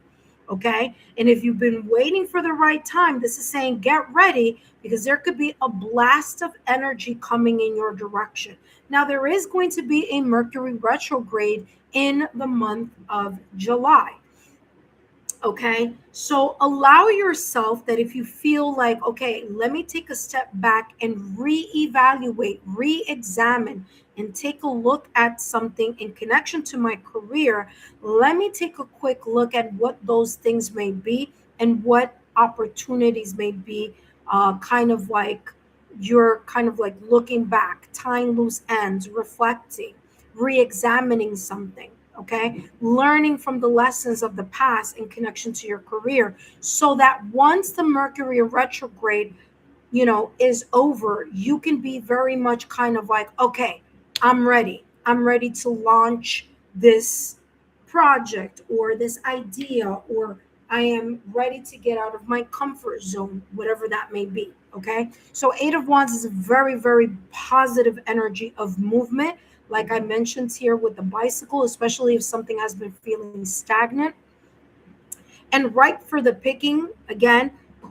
Okay. And if you've been waiting for the right time, this is saying get ready, because there could be a blast of energy coming in your direction. Now, there is going to be a Mercury retrograde in the month of July. Okay. So allow yourself that if you feel like, okay, let me take a step back and reevaluate, re-examine, and take a look at something in connection to my career, let me take a quick look at what those things may be and what opportunities may be, kind of like you're kind of like looking back, tying loose ends, reflecting, re-examining something. Okay, learning from the lessons of the past in connection to your career, so that once the Mercury retrograde, is over, you can be very much kind of like, okay, I'm ready to launch this project or this idea, or I am ready to get out of my comfort zone, whatever that may be. Okay, so Eight of Wands is a very, very positive energy of movement, like I mentioned here with the bicycle, especially if something has been feeling stagnant. And right for the picking, again,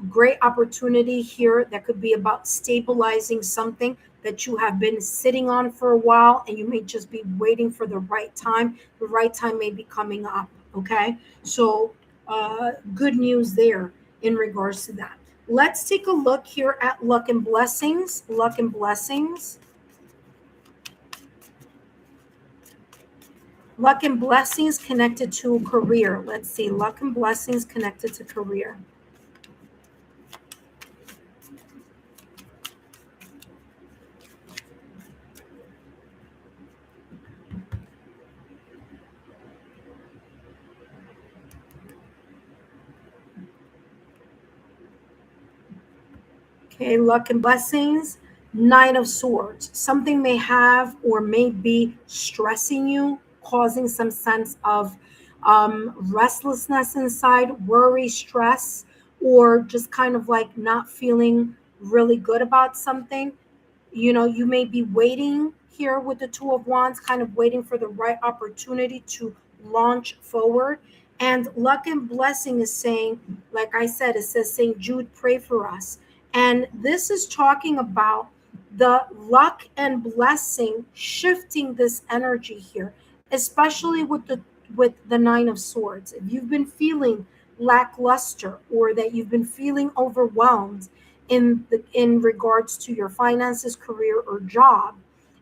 great opportunity here that could be about stabilizing something that you have been sitting on for a while, and you may just be waiting for the right time. The right time may be coming up. Okay, so good news there in regards to that. Let's take a look here at luck and blessings. Luck and blessings. Luck and blessings connected to career. Let's see. Luck and blessings connected to career. Okay, luck and blessings. Nine of Swords. Something may have or may be stressing you, causing some sense of restlessness inside, worry, stress, or just kind of like not feeling really good about something. You may be waiting here with the Two of Wands, kind of waiting for the right opportunity to launch forward. And luck and blessing is saying, like I said, it says St. Jude, pray for us. And this is talking about the luck and blessing shifting this energy here, especially with the Nine of Swords. If you've been feeling lackluster, or that you've been feeling overwhelmed in regards to your finances, career, or job,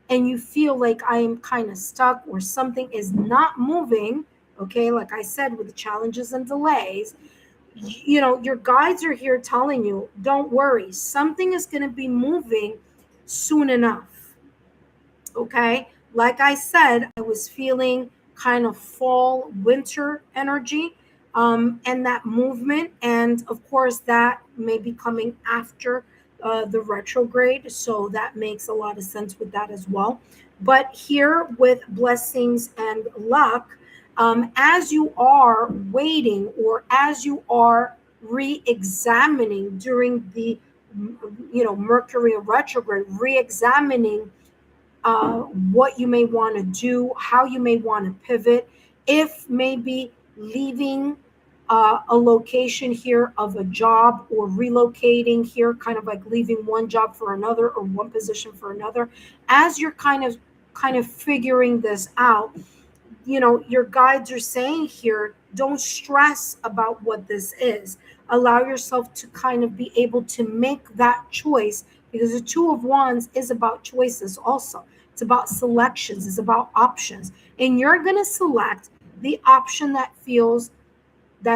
and you feel like I am kind of stuck or something is not moving, okay, like I said, with the challenges and delays, your guides are here telling you, don't worry, something is going to be moving soon enough. Okay, like I said, I was feeling kind of fall winter energy, and that movement, and of course that may be coming after the retrograde, so that makes a lot of sense with that as well. But here with blessings and luck, as you are waiting, or as you are re-examining during the Mercury retrograde, re-examining what you may want to do, how you may want to pivot, if maybe leaving a location here of a job, or relocating here, kind of like leaving one job for another, or one position for another. As you're kind of figuring this out, your guides are saying here, don't stress about what this is. Allow yourself to kind of be able to make that choice, because the Two of Wands is about choices also. It's about selections, it's about options. And you're going to select the option that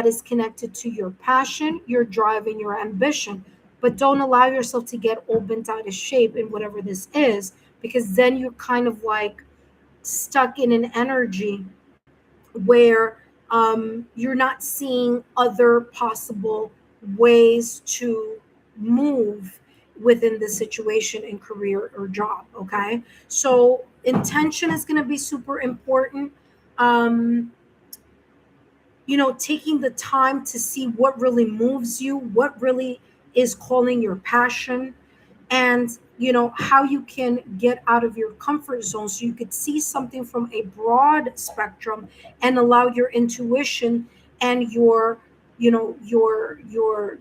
is connected to your passion, your drive, and your ambition. But don't allow yourself to get all bent out of shape in whatever this is, because then you're kind of like stuck in an energy where you're not seeing other possible ways to move within the situation in career or job. Okay, so intention is going to be super important. um, Taking the time to see what really moves you, what really is calling your passion, and how you can get out of your comfort zone, so you could see something from a broad spectrum, and allow your intuition and your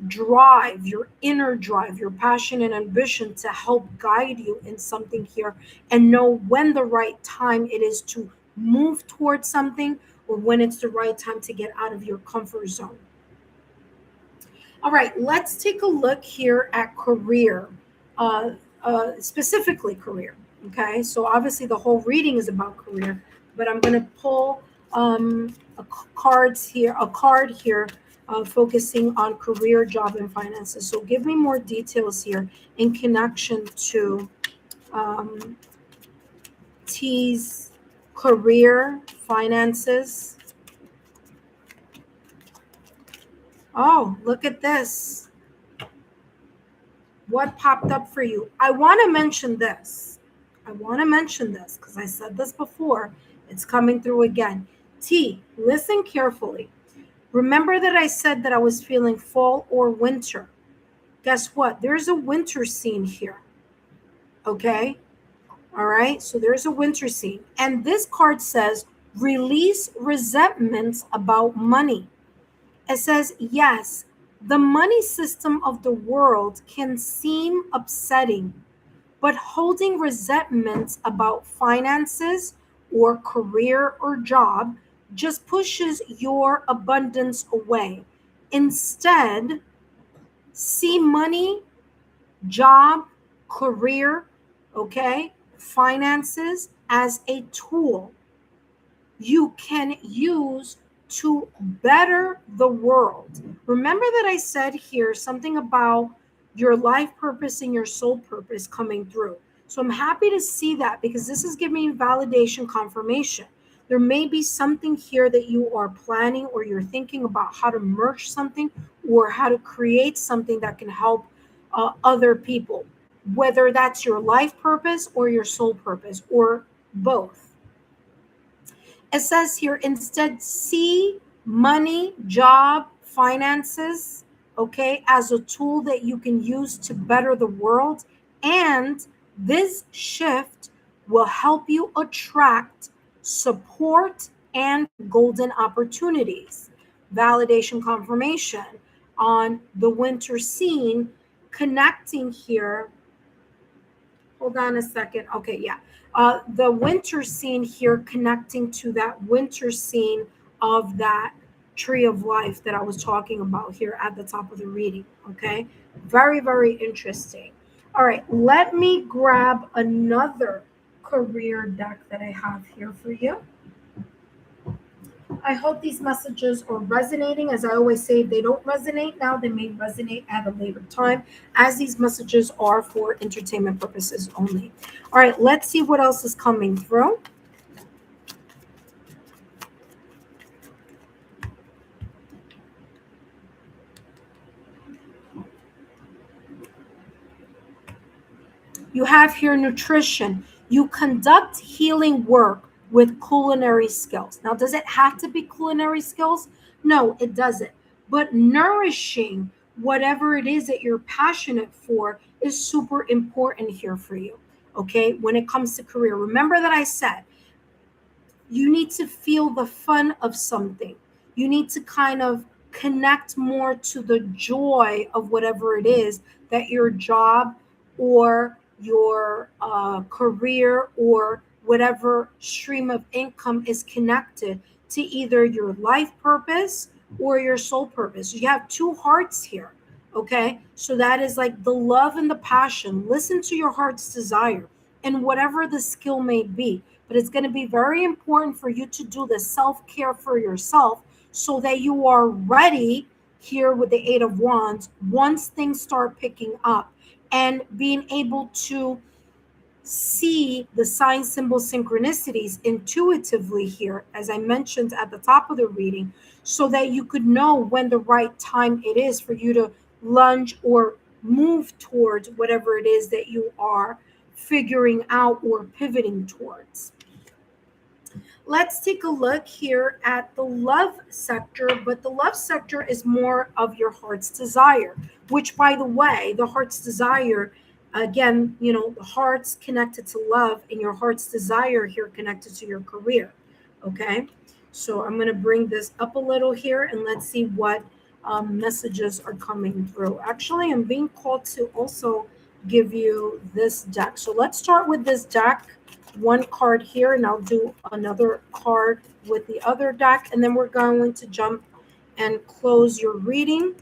drive, your inner drive, your passion and ambition to help guide you in something here, and know when the right time it is to move towards something, or when it's the right time to get out of your comfort zone. All right, let's take a look here at career, uh, specifically career. Okay, so obviously the whole reading is about career, but I'm going to pull a card here, focusing on career, job, and finances. So give me more details here in connection to um, T's career, finances. Oh, look at this. What popped up for you? I want to mention this. Because I said this before. It's coming through again. T, listen carefully. Remember that I said that I was feeling fall or winter. Guess what? There's a winter scene here. Okay? All right? So there's a winter scene. And this card says, release resentments about money. It says, yes, The money system of the world can seem upsetting, but holding resentments about finances or career or job just pushes your abundance away. Instead, see money, job, career, okay, finances as a tool you can use to better the world. Remember that I said here something about your life purpose and your soul purpose coming through. So I'm happy to see that because this is giving me validation confirmation. There may be something here that you are planning or you're thinking about how to merge something or how to create something that can help other people, whether that's your life purpose or your soul purpose or both. It says here instead, see money, job, finances, okay, as a tool that you can use to better the world. And this shift will help you attract support and golden opportunities. Validation confirmation on the winter scene, connecting here. Hold on a second. Okay, yeah. The winter scene here connecting to that winter scene of that tree of life that I was talking about here at the top of the reading. Okay, very, very interesting. All right, let me grab another career deck that I have here for you. I hope these messages are resonating. As I always say, if they don't resonate now, they may resonate at a later time, as these messages are for entertainment purposes only. All right, let's see what else is coming through. You have here nutrition. You conduct healing work with culinary skills. Now, does it have to be culinary skills? No, it doesn't. But nourishing whatever it is that you're passionate for is super important here for you. Okay, when it comes to career, remember that I said you need to feel the fun of something. You need to kind of connect more to the joy of whatever it is that your job or your career or whatever stream of income is connected to either your life purpose or your soul purpose. You have two hearts here. Okay. So that is like the love and the passion. Listen to your heart's desire and whatever the skill may be, but it's going to be very important for you to do the self-care for yourself so that you are ready here with the Eight of Wands once things start picking up and being able to see the sign symbol synchronicities intuitively here, as I mentioned at the top of the reading, so that you could know when the right time it is for you to lunge or move towards whatever it is that you are figuring out or pivoting towards. Let's take a look here at the love sector, but the love sector is more of your heart's desire, which, by the way, the heart's desire, again, you know, the heart's connected to love and your heart's desire here connected to your career. Okay, so I'm going to bring this up a little here and let's see what messages are coming through. Actually, I'm being called to also give you this deck. So let's start with this deck, one card here, and I'll do another card with the other deck, and then we're going to jump and close your reading.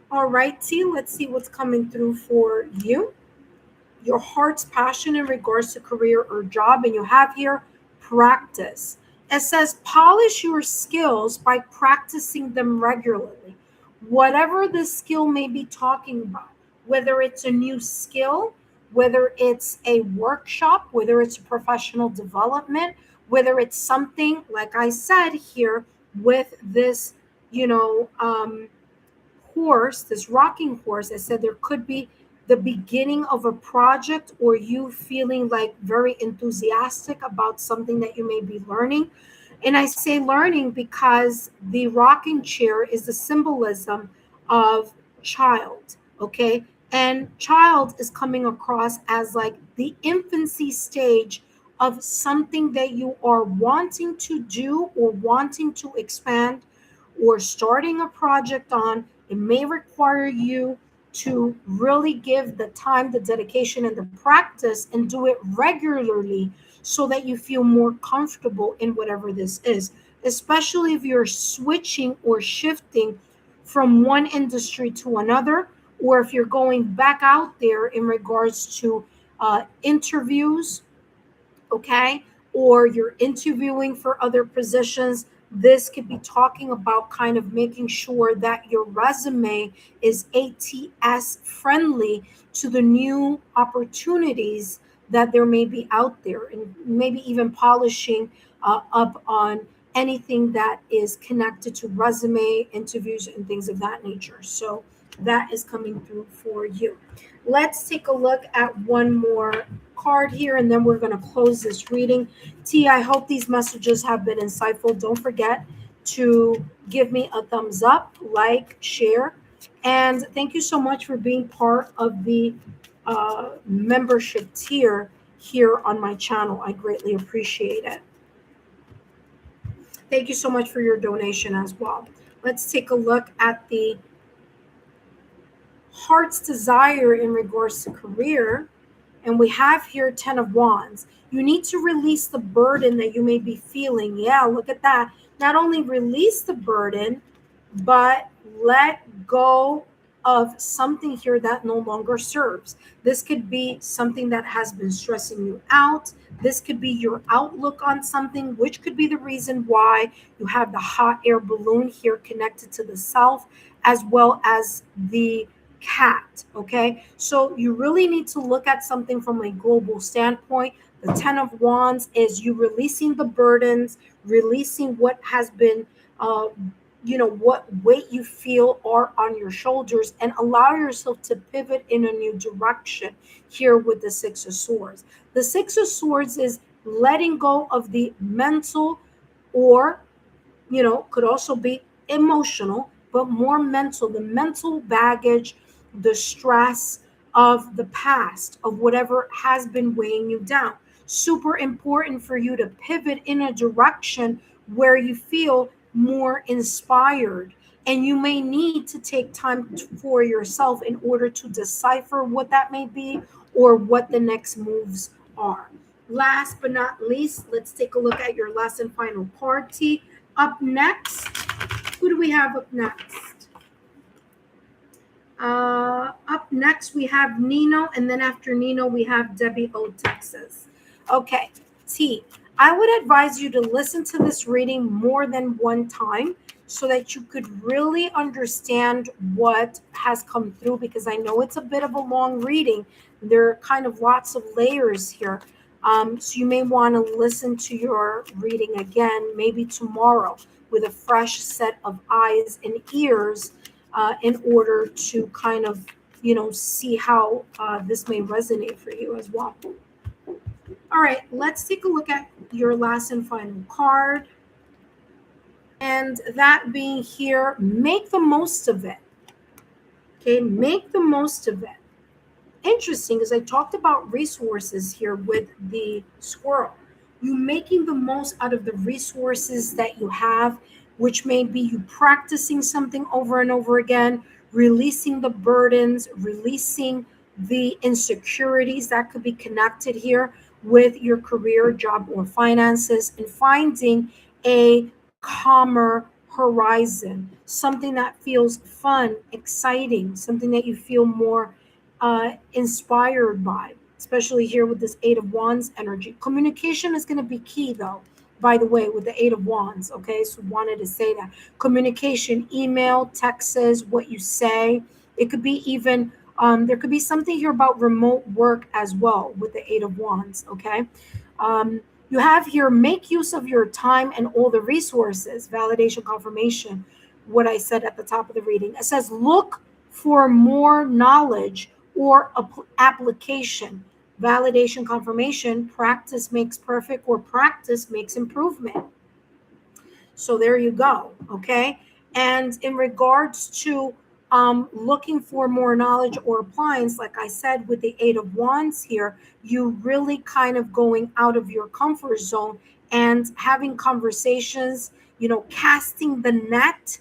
All right, T, let's see what's coming through for you. Your heart's passion in regards to career or job, and you have here practice. It says polish your skills by practicing them regularly. Whatever the skill may be talking about, whether it's a new skill, whether it's a workshop, whether it's a professional development, whether it's something like I said here with this, you know, horse, this rocking horse. I said there could be the beginning of a project or you feeling like very enthusiastic about something that you may be learning. And I say learning because the rocking chair is the symbolism of child, okay? And child is coming across as like the infancy stage of something that you are wanting to do or wanting to expand or starting a project on It may require you to really give the time, the dedication, and the practice and do it regularly so that you feel more comfortable in whatever this is, especially if you're switching or shifting from one industry to another, or if you're going back out there in regards to interviews, okay, or you're interviewing for other positions. This could be talking about kind of making sure that your resume is ATS friendly to the new opportunities that there may be out there, and maybe even polishing up on anything that is connected to resume interviews and things of that nature. So that is coming through for you. Let's take a look at one more card here, and then we're going to close this reading. T, I hope these messages have been insightful. Don't forget to give me a thumbs up, like, share, and thank you so much for being part of the membership tier here on my channel. I greatly appreciate it. Thank you so much for your donation as well. Let's take a look at the heart's desire in regards to career. And we have here 10 of Wands. You need to release the burden that you may be feeling. Yeah, look at that. Not only release the burden, but let go of something here that no longer serves. This could be something that has been stressing you out. This could be your outlook on something, which could be the reason why you have the hot air balloon here connected to the self, as well as the cat. Okay, so you really need to look at something from a global standpoint. The 10 of Wands is you releasing the burdens, releasing what has been what weight you feel are on your shoulders, and allow yourself to pivot in a new direction here with the 6 of Swords. The 6 of Swords is letting go of the mental, or could also be emotional, but more mental, the mental baggage, the stress of the past, of whatever has been weighing you down. Super important for you to pivot in a direction where you feel more inspired. And you may need to take time for yourself in order to decipher what that may be or what the next moves are. Last but not least, let's take a look at your last and final card, T. Up next, who do we have up next? Up next, we have Nino, and then after Nino, we have Debbie O, Texas. Okay, T, I would advise you to listen to this reading more than one time so that you could really understand what has come through, because I know it's a bit of a long reading. There are kind of lots of layers here. So you may want to listen to your reading again, maybe tomorrow, with a fresh set of eyes and ears in order to kind of, see how this may resonate for you as well. All right, let's take a look at your last and final card. And that being here, make the most of it. Okay, make the most of it. Interesting, because I talked about resources here with the squirrel. You making the most out of the resources that you have, which may be you practicing something over and over again, releasing the burdens, releasing the insecurities that could be connected here with your career, job, or finances, and finding a calmer horizon, something that feels fun, exciting, something that you feel more inspired by, especially here with this 8 of Wands energy. Communication is going to be key, though, by the way, with the 8 of Wands. Okay, so wanted to say that communication, email, texts, what you say. It could be even there could be something here about remote work as well with the 8 of Wands. Okay, you have here, make use of your time and all the resources. Validation, confirmation, what I said at the top of the reading. It says look for more knowledge or application. Validation, confirmation, practice makes perfect, or practice makes improvement. So there you go. Okay. And in regards to looking for more knowledge or appliance, like I said, with the 8 of Wands here, you really kind of going out of your comfort zone and having conversations, casting the net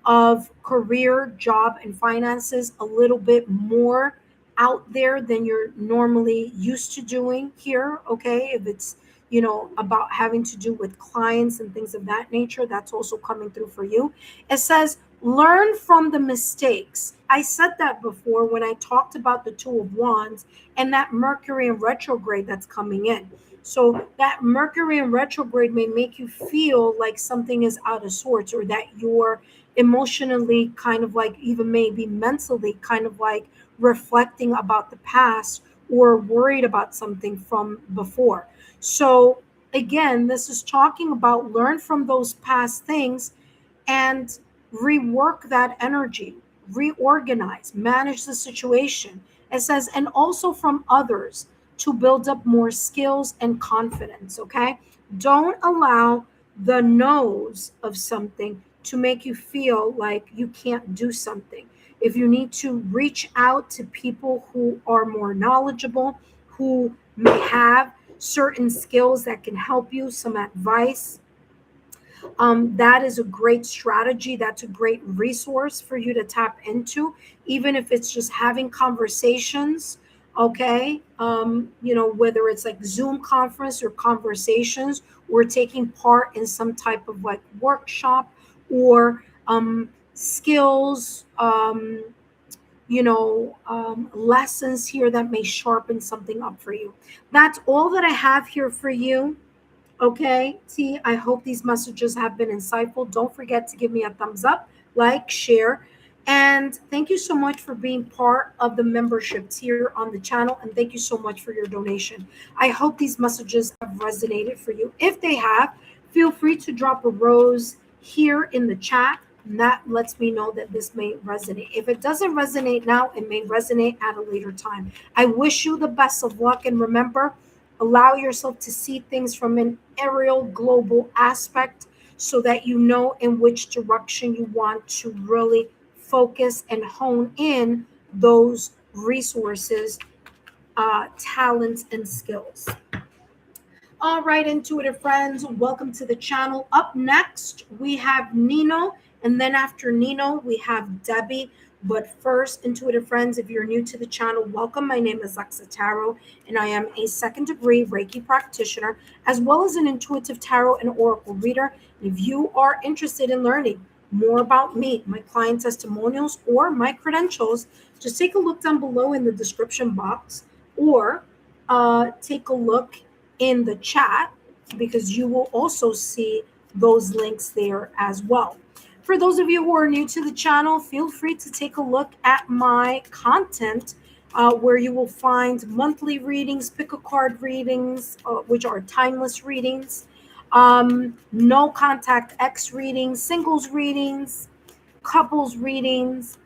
of career, job, and finances a little bit more out there than you're normally used to doing here. Okay. If it's, about having to do with clients and things of that nature, that's also coming through for you. It says, learn from the mistakes. I said that before when I talked about the Two of Wands and that Mercury in retrograde that's coming in. So that Mercury in retrograde may make you feel like something is out of sorts, or that you're emotionally kind of like, even maybe mentally kind of like reflecting about the past or worried about something from before. So again, this is talking about learn from those past things and rework that energy, reorganize, manage the situation. It says, and also from others to build up more skills and confidence. Okay. Don't allow the no's of something to make you feel like you can't do something. If you need to reach out to people who are more knowledgeable, who may have certain skills that can help you, some advice, that is a great strategy. That's a great resource for you to tap into, even if it's just having conversations. Okay. Whether it's like Zoom conference or conversations, or taking part in some type of like workshop, or skills, lessons here that may sharpen something up for you. That's all that I have here for you. Okay, T, I hope these messages have been insightful. Don't forget to give me a thumbs up, like, share, and thank you so much for being part of the memberships here on the channel. And thank you so much for your donation. I hope these messages have resonated for you. If they have, feel free to drop a rose here in the chat. And that lets me know that this may resonate. If it doesn't resonate now, it may resonate at a later time. I wish you the best of luck. And remember, allow yourself to see things from an aerial global aspect so that you know in which direction you want to really focus and hone in those resources, talents, and skills. All right, intuitive friends, welcome to the channel. Up next, we have Nino, and then after Nino, we have Debbie. But first, intuitive friends, if you're new to the channel, welcome. My name is Lexa Tarot, and I am a second degree Reiki practitioner, as well as an intuitive tarot and oracle reader. If you are interested in learning more about me, my client testimonials, or my credentials, just take a look down below in the description box, or take a look in the chat, because you will also see those links there as well. For those of you who are new to the channel, feel free to take a look at my content, where you will find monthly readings, pick a card readings, which are timeless readings, no contact X readings, singles readings, couples readings,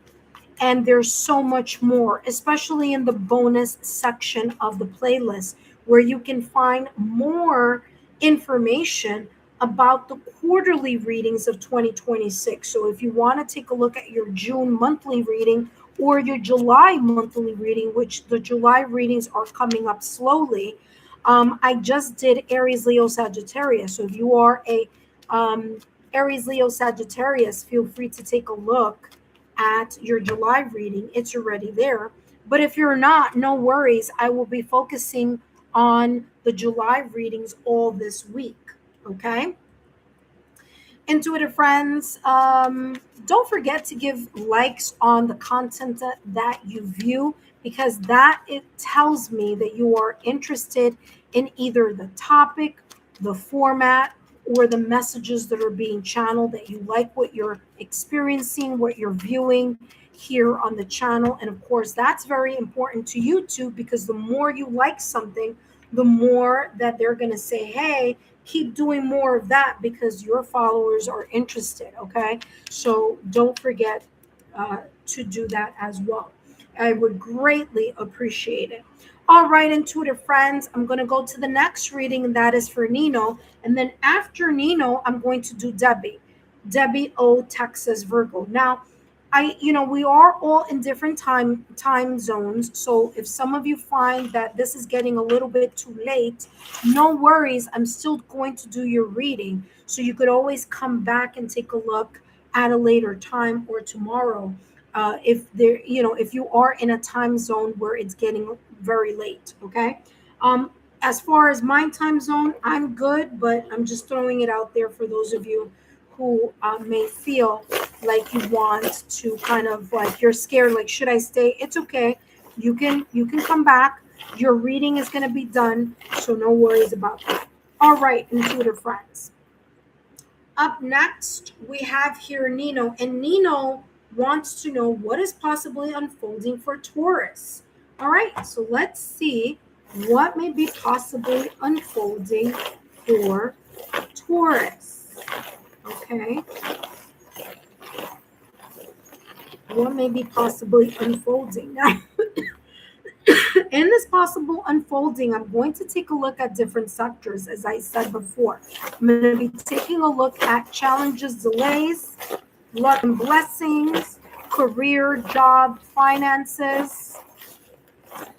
and there's so much more, especially in the bonus section of the playlist, where you can find more information about the quarterly readings of 2026. So if you want to take a look at your June monthly reading or your July monthly reading, which the July readings are coming up slowly, I just did Aries, Leo, Sagittarius. So if you are a Aries, Leo, Sagittarius, feel free to take a look at your July reading. It's already there. But if you're not, no worries. I will be focusing on the July readings all this week. Okay. Intuitive friends, don't forget to give likes on the content that you view, because that it tells me that you are interested in either the topic, the format, or the messages that are being channeled, that you like what you're experiencing, what you're viewing here on the channel. And of course, that's very important to YouTube, because the more you like something, the more that they're going to say, hey, keep doing more of that, because your followers are interested. Okay. So don't forget to do that as well. I would greatly appreciate it. All right, intuitive friends, I'm going to go to the next reading, and that is for Nino. And then after Nino, I'm going to do Debbie. Debbie O, Texas, Virgo. Now, we are all in different time zones. So if some of you find that this is getting a little bit too late, no worries. I'm still going to do your reading. So you could always come back and take a look at a later time or tomorrow, if there, if you are in a time zone where it's getting very late. Okay. As far as my time zone, I'm good, but I'm just throwing it out there for those of you who may feel like you want to kind of like you're scared, like should I stay? It's okay. You can come back. Your reading is going to be done, so no worries about that. All right, intuitive friends. Up next, we have here Nino, and Nino wants to know what is possibly unfolding for Taurus. All right, so let's see what may be possibly unfolding for Taurus. Okay, what may be possibly unfolding now? In this possible unfolding, I'm going to take a look at different sectors, as I said before. I'm going to be taking a look at challenges, delays, luck and blessings, career, job, finances,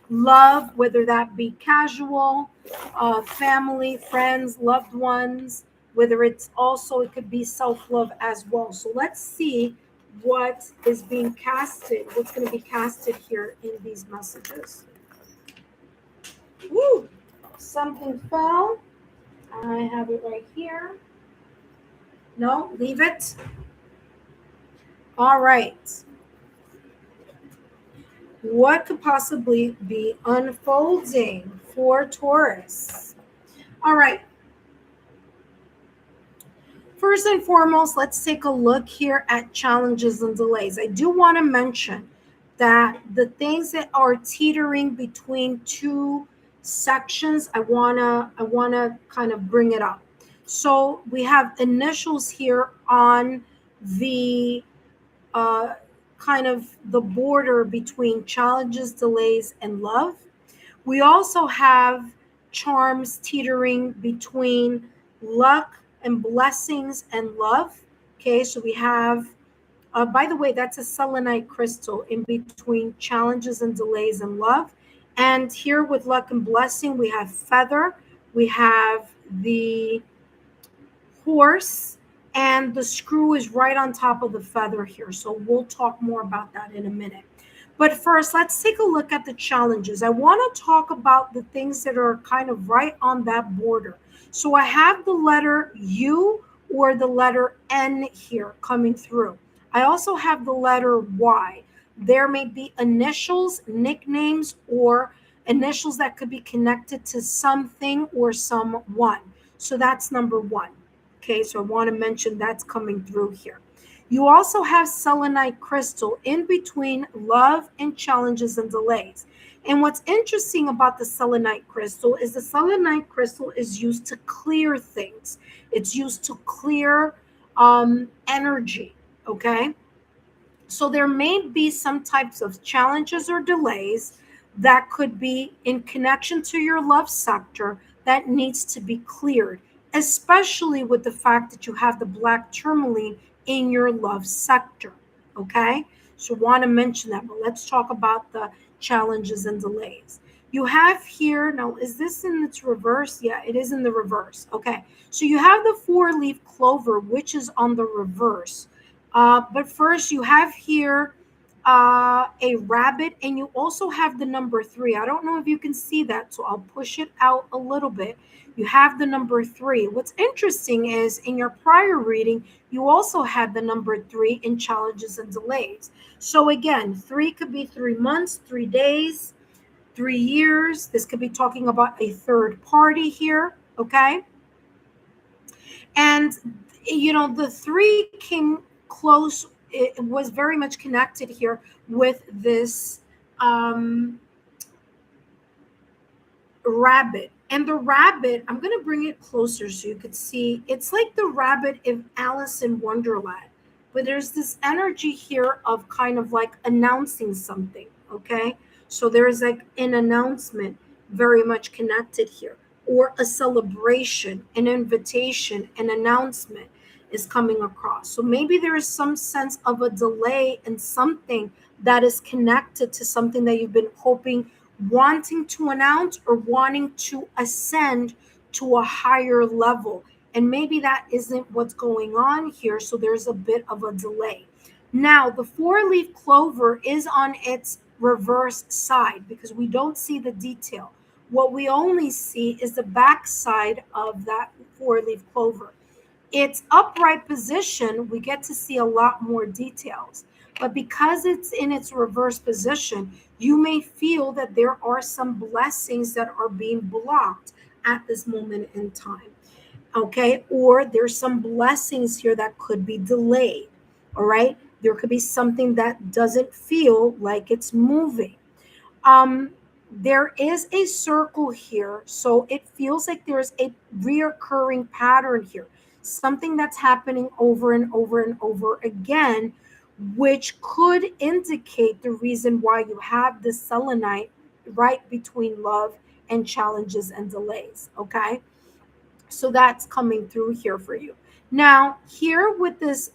love, whether that be casual, family, friends, loved ones, whether it's also, it could be self-love as well. So let's see what is being casted, what's going to be casted here in these messages. Woo! Something fell. I have it right here. No, leave it. All right. What could possibly be unfolding for Taurus? All right. First and foremost, let's take a look here at challenges and delays. I do want to mention that the things that are teetering between two sections, I wanna kind of bring it up. So we have initials here on the kind of the border between challenges, delays, and love. We also have charms teetering between luck and blessings and love. Okay, so we have, by the way, that's a selenite crystal in between challenges and delays and love. And here with luck and blessing, we have feather, we have the horse, and the screw is right on top of the feather here. So we'll talk more about that in a minute. But first, let's take a look at the challenges. I want to talk about the things that are kind of right on that border. So I have the letter U or the letter N here coming through. I also have the letter Y. There may be initials, nicknames, or initials that could be connected to something or someone. So that's number one. Okay, so I want to mention that's coming through here. You also have selenite crystal in between love and challenges and delays. And what's interesting about the selenite crystal is the selenite crystal is used to clear things. It's used to clear energy, okay? So there may be some types of challenges or delays that could be in connection to your love sector that needs to be cleared, especially with the fact that you have the black tourmaline in your love sector. Okay, so want to mention that, but let's talk about the challenges and delays. You have here, now is this in its reverse? Yeah, it is in the reverse. Okay, so you have the 4-leaf clover, which is on the reverse. But first you have here a rabbit, and you also have the number 3. I don't know if you can see that, so I'll push it out a little bit. You have the number 3. What's interesting is in your prior reading, you also had the number 3 in challenges and delays. So again, 3 could be 3 months, 3 days, 3 years. This could be talking about a third party here, okay? And, the 3 came close. It was very much connected here with this rabbit. And the rabbit, I'm going to bring it closer so you could see. It's like the rabbit in Alice in Wonderland. But there's this energy here of kind of like announcing something, okay? So there's like an announcement very much connected here, or a celebration, an invitation, an announcement is coming across. So maybe there is some sense of a delay in something that is connected to something that you've been hoping, wanting to announce, or wanting to ascend to a higher level And maybe that isn't what's going on here. So there's a bit of a delay. Now, the four-leaf clover is on its reverse side because we don't see the detail. What we only see is the back side of that four-leaf clover. Its upright position, we get to see a lot more details. But because it's in its reverse position, you may feel that there are some blessings that are being blocked at this moment in time. Okay. Or there's some blessings here that could be delayed. All right. There could be something that doesn't feel like it's moving. Um, there is a circle here, so it feels like there's a reoccurring pattern here, something that's happening over and over and over again, which could indicate the reason why you have the selenite right between love and challenges and delays. Okay. So that's coming through here for you. Now, here with this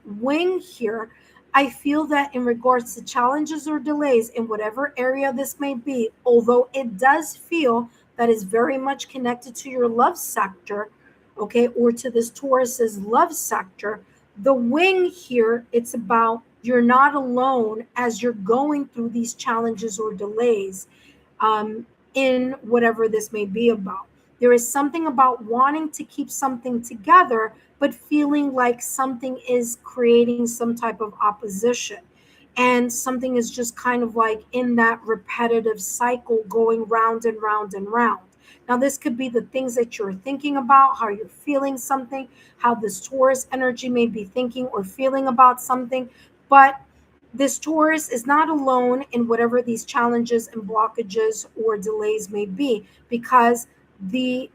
wing here, I feel that in regards to challenges or delays in whatever area this may be, although it does feel that is very much connected to your love sector, okay, or to this Taurus's love sector, the wing here, it's about you're not alone as you're going through these challenges or delays in whatever this may be about. There is something about wanting to keep something together, but feeling like something is creating some type of opposition. And something is just kind of like in that repetitive cycle going round and round and round. Now, this could be the things that you're thinking about, how you're feeling something, how this Taurus energy may be thinking or feeling about something. But this Taurus is not alone in whatever these challenges and blockages or delays may be, because the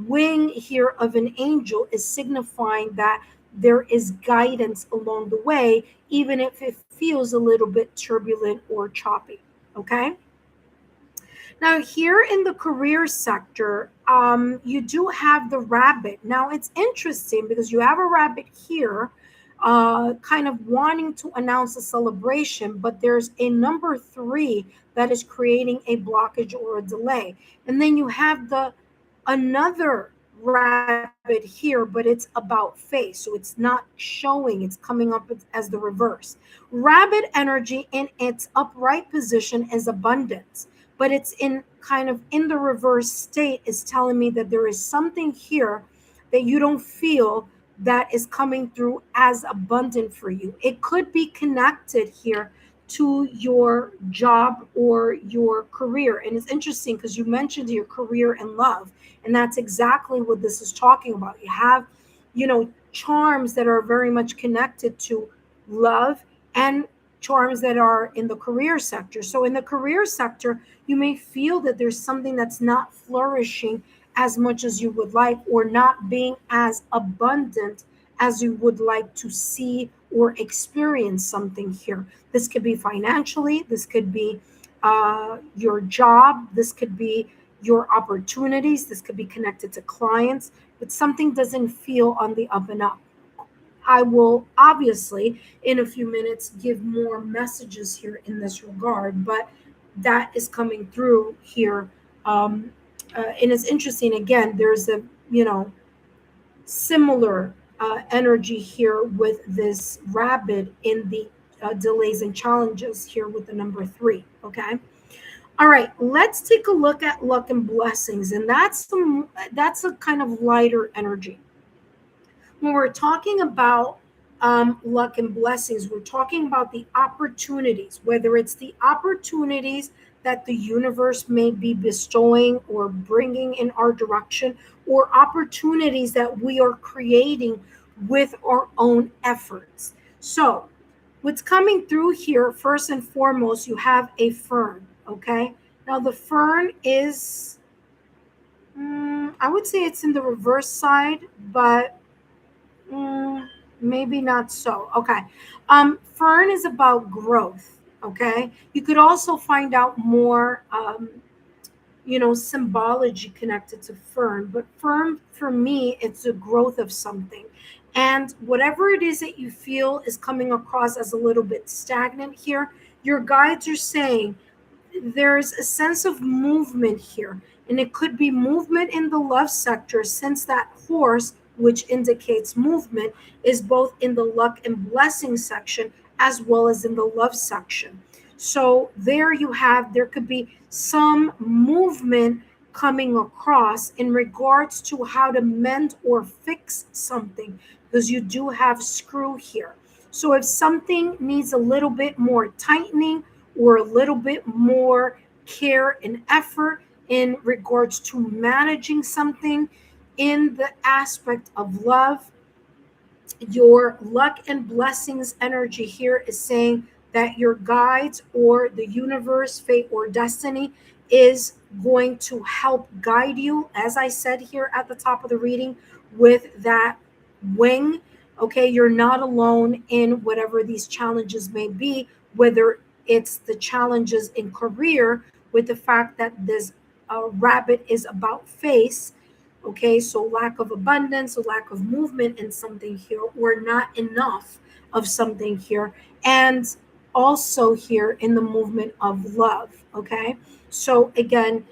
wing here of an angel is signifying that there is guidance along the way, even if it feels a little bit turbulent or choppy. Okay. Now, here in the career sector, you do have the rabbit. Now, it's interesting because you have a rabbit here, kind of wanting to announce a celebration, but there's a number three that is creating a blockage or a delay. And then you have the another rabbit here, but it's about face. So it's not showing, it's coming up as the reverse. Rabbit energy in its upright position is abundance, but it's in kind of in the reverse state is telling me that there is something here that you don't feel that is coming through as abundant for you. It could be connected here to your job or your career. And it's interesting because you mentioned your career and love, and that's exactly what this is talking about. You have, charms that are very much connected to love and charms that are in the career sector. So in the career sector, you may feel that there's something that's not flourishing as much as you would like, or not being as abundant as you would like to see or experience something here. This could be financially, this could be your job, this could be your opportunities, this could be connected to clients, but something doesn't feel on the up and up. I will obviously, in a few minutes, give more messages here in this regard, but that is coming through here. And it's interesting, again, there's a, similar energy here with this rabbit in the delays and challenges here with the number three. Okay. All right, let's take a look at luck and blessings, and that's a kind of lighter energy. When we're talking about luck and blessings, we're talking about the opportunities, whether it's the opportunities that the universe may be bestowing or bringing in our direction, or opportunities that we are creating with our own efforts. So, what's coming through here, first and foremost, you have a fern. Okay. Now, the fern is, I would say it's in the reverse side, but maybe not so. Okay. Fern is about growth. Okay. You could also find out more, symbology connected to fern, but fern for me, it's the growth of something. And whatever it is that you feel is coming across as a little bit stagnant here, your guides are saying, there's a sense of movement here, and it could be movement in the love sector, since that horse, which indicates movement, is both in the luck and blessing section as well as in the love section. So there could be some movement coming across in regards to how to mend or fix something, because you do have screw here. So if something needs a little bit more tightening or a little bit more care and effort in regards to managing something in the aspect of love, your luck and blessings energy here is saying that your guides or the universe, fate, or destiny is going to help guide you, as I said here at the top of the reading, with that wing. Okay, you're not alone in whatever these challenges may be, whether it's the challenges in career with the fact that this rabbit is about face. Okay, so lack of abundance, a lack of movement in something here, or not enough of something here, and also here in the movement of love. Okay, so again,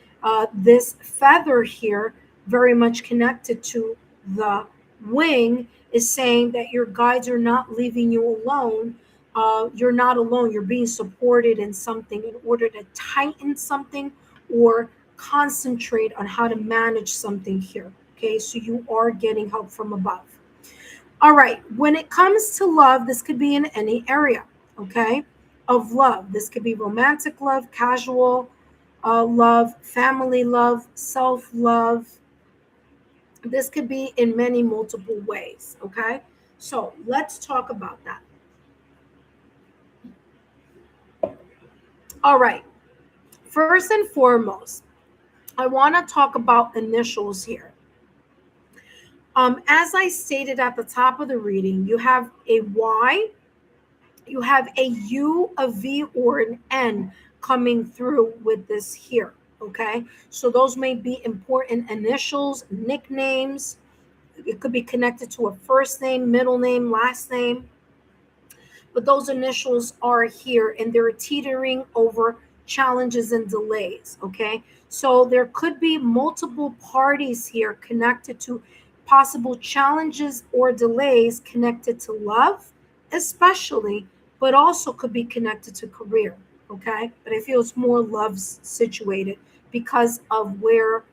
this feather here, very much connected to the wing, is saying that your guides are not leaving you alone. You're not alone. You're being supported in something in order to tighten something or concentrate on how to manage something here. Okay, so you are getting help from above. All right, when it comes to love, this could be in any area, okay, of love. This could be romantic love, casual love, family love, self love. This could be in many multiple ways, okay? So let's talk about that. All right, first and foremost, I want to talk about initials here. As I stated at the top of the reading, you have a Y, you have a U, a V, or an N coming through with this here. Okay, so those may be important initials, nicknames. It could be connected to a first name, middle name, last name. But those initials are here and they're teetering over challenges and delays. Okay, so there could be multiple parties here connected to possible challenges or delays connected to love, especially, but also could be connected to career. Okay, but I feel it's more love situated because of where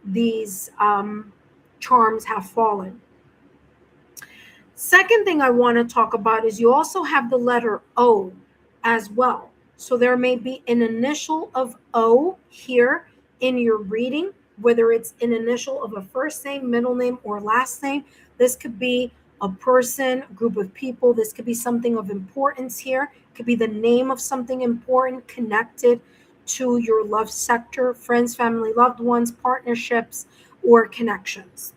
these charms have fallen. Second thing I want to talk about is you also have the letter O as well. So there may be an initial of O here in your reading, whether it's an initial of a first name, middle name, or last name. This could be a person, a group of people. This could be something of importance here. It could be the name of something important connected to your love sector, friends, family, loved ones, partnerships, or connections.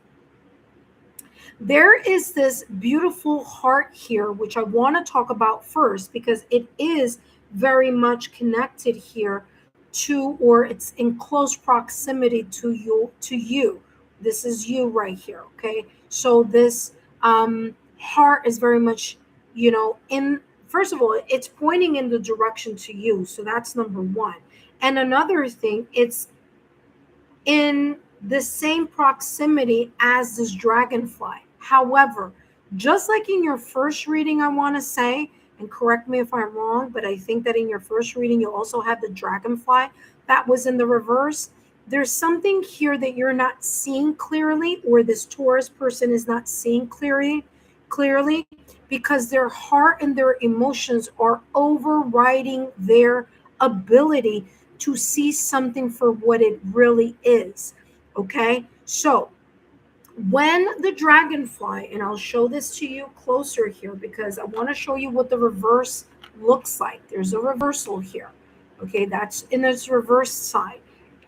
There is this beautiful heart here, which I want to talk about first because it is very much connected here to, or it's in close proximity to you. This is you right here. Okay. So this heart is very much, in, first of all, it's pointing in the direction to you. So that's number one. And another thing, it's in the same proximity as this dragonfly. However, just like in your first reading, I want to say, and correct me if I'm wrong, but I think that in your first reading, you also had the dragonfly that was in the reverse. There's something here that you're not seeing clearly, or this Taurus person is not seeing clearly, because their heart and their emotions are overriding their ability to see something for what it really is. Okay, so when the dragonfly, and I'll show this to you closer here because I want to show you what the reverse looks like. There's a reversal here. Okay, that's in its reverse side.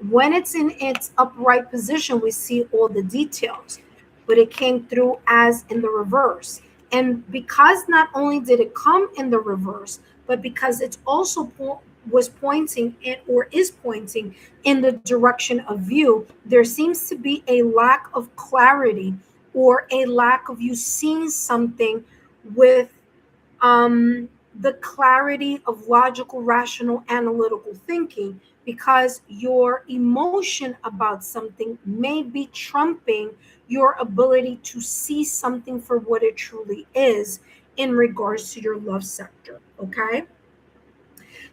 When it's in its upright position, we see all the details, but it came through as in the reverse. And because not only did it come in the reverse, but because it's also was pointing in, or is pointing in the direction of you, there seems to be a lack of clarity or a lack of you seeing something with the clarity of logical, rational, analytical thinking, because your emotion about something may be trumping your ability to see something for what it truly is in regards to your love sector. Okay.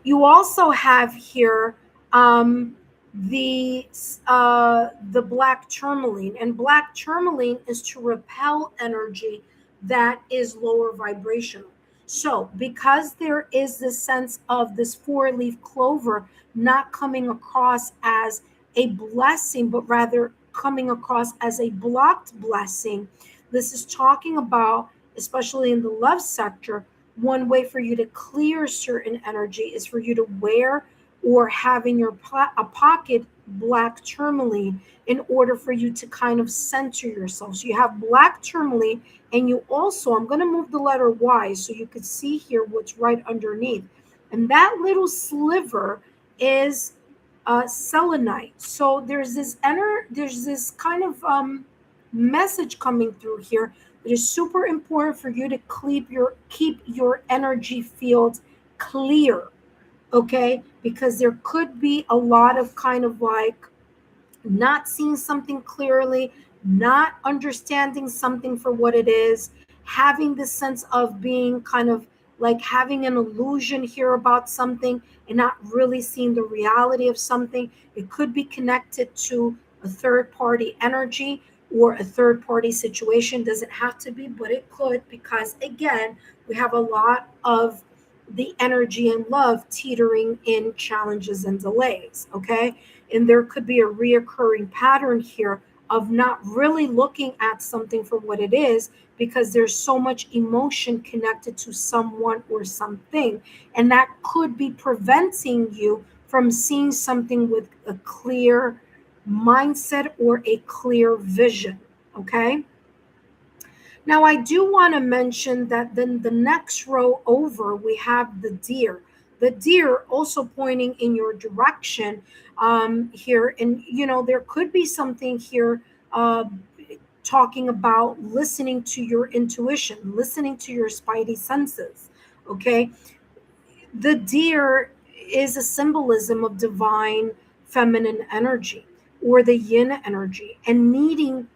You also have here um, the the black tourmaline, and black tourmaline is to repel energy that is lower vibrational. So, because there is this sense of this four-leaf clover not coming across as a blessing, but rather coming across as a blocked blessing, this is talking about, especially in the love sector, one way for you to clear certain energy is for you to wear or have in your a pocket black tourmaline in order for you to kind of center yourself. So you have black tourmaline, and you also, I'm going to move the letter Y so you could see here what's right underneath. And that little sliver is selenite. So there's this kind of message coming through here. It is super important for you to keep your energy field clear, okay? Because there could be a lot of kind of like not seeing something clearly, not understanding something for what it is, having this sense of being kind of like having an illusion here about something and not really seeing the reality of something. It could be connected to a third party energy or a third party situation. Doesn't have to be, but it could, because again, we have a lot of the energy and love teetering in challenges and delays. Okay. And there could be a reoccurring pattern here of not really looking at something for what it is, because there's so much emotion connected to someone or something. And that could be preventing you from seeing something with a clear mindset or a clear vision. Okay. Now, I do want to mention that then the next row over, we have the deer. The deer also pointing in your direction here. And, there could be something here talking about listening to your intuition, listening to your spidey senses. Okay. The deer is a symbolism of divine feminine energy or the yin energy, and needing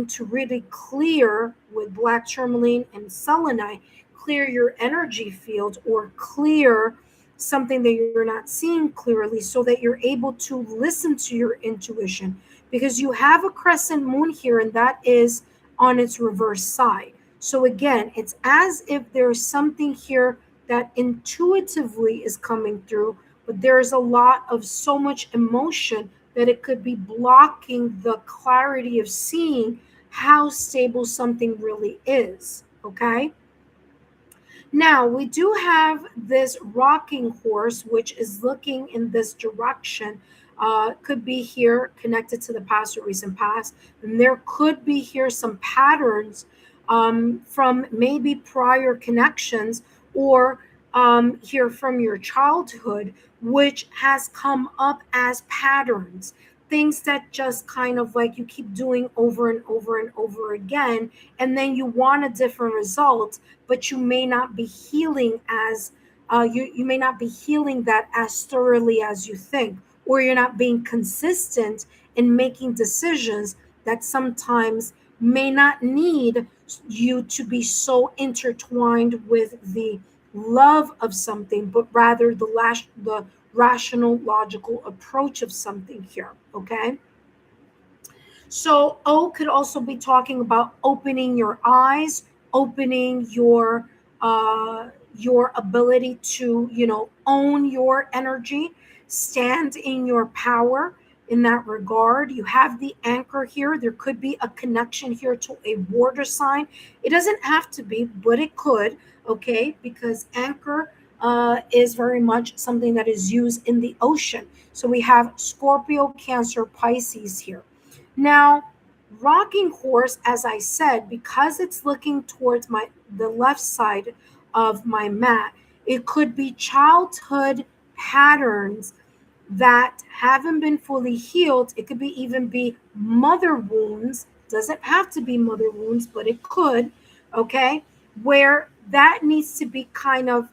to really clear with black tourmaline and selenite, clear your energy field or clear something that you're not seeing clearly so that you're able to listen to your intuition, because you have a crescent moon here and that is on its reverse side. So again, it's as if there's something here that intuitively is coming through, but there's a lot of so much emotion that it could be blocking the clarity of seeing how stable something really is. Okay. Now, we do have this rocking horse, which is looking in this direction. Could be here connected to the past or recent past. And there could be here some patterns from maybe prior connections or here from your childhood, which has come up as patterns. Things that just kind of like you keep doing over and over and over again, and then you want a different result, but you may not be healing as you may not be healing that as thoroughly as you think, or you're not being consistent in making decisions that sometimes may not need you to be so intertwined with the love of something, but rather the rational, logical approach of something here. Okay. So O could also be talking about opening your eyes, opening your ability to, own your energy, stand in your power in that regard. You have the anchor here. There could be a connection here to a water sign. It doesn't have to be, but it could, okay, because anchor is very much something that is used in the ocean. So we have Scorpio, Cancer, Pisces here. Now, rocking horse, as I said, because it's looking towards the left side of my mat, it could be childhood patterns that haven't been fully healed. It could even be mother wounds. Doesn't have to be mother wounds, but it could, okay, where that needs to be kind of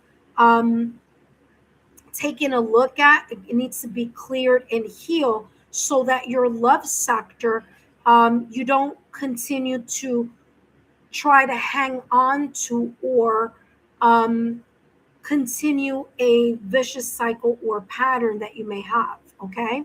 taken a look at. It needs to be cleared and healed so that your love sector, you don't continue to try to hang on to or um, continue a vicious cycle or pattern that you may have. Okay.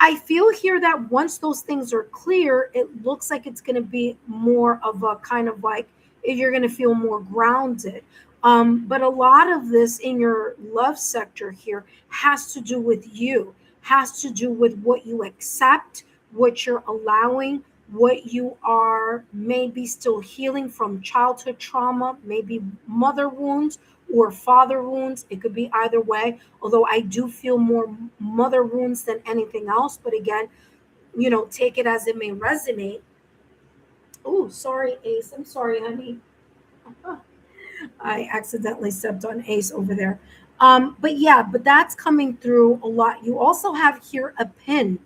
I feel here that once those things are clear, it looks like it's going to be more of a kind of like you're going to feel more grounded. But a lot of this in your love sector here has to do with you, has to do with what you accept, what you're allowing, what you are maybe still healing from childhood trauma, maybe mother wounds or father wounds. It could be either way, although I do feel more mother wounds than anything else. But again, take it as it may resonate. Oh, sorry, Ace. I'm sorry, honey. I accidentally stepped on Ace over there. But yeah, but that's coming through a lot. You also have here a pin.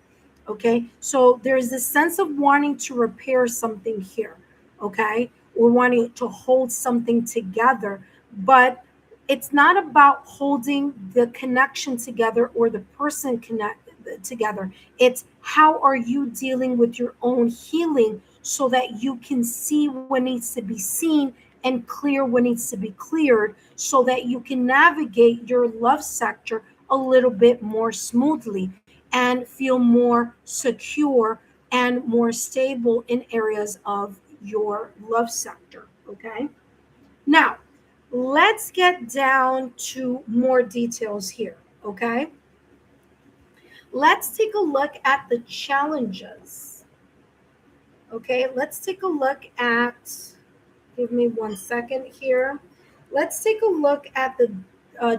Okay. So there's this sense of wanting to repair something here. Okay. Or wanting to hold something together. But it's not about holding the connection together or the person connect together. It's how are you dealing with your own healing so that you can see what needs to be seen and clear what needs to be cleared so that you can navigate your love sector a little bit more smoothly and feel more secure and more stable in areas of your love sector. Okay. Now, let's get down to more details here. Okay. Let's take a look at the challenges. Okay. Let's take a look at, give me 1 second here. Let's take a look at the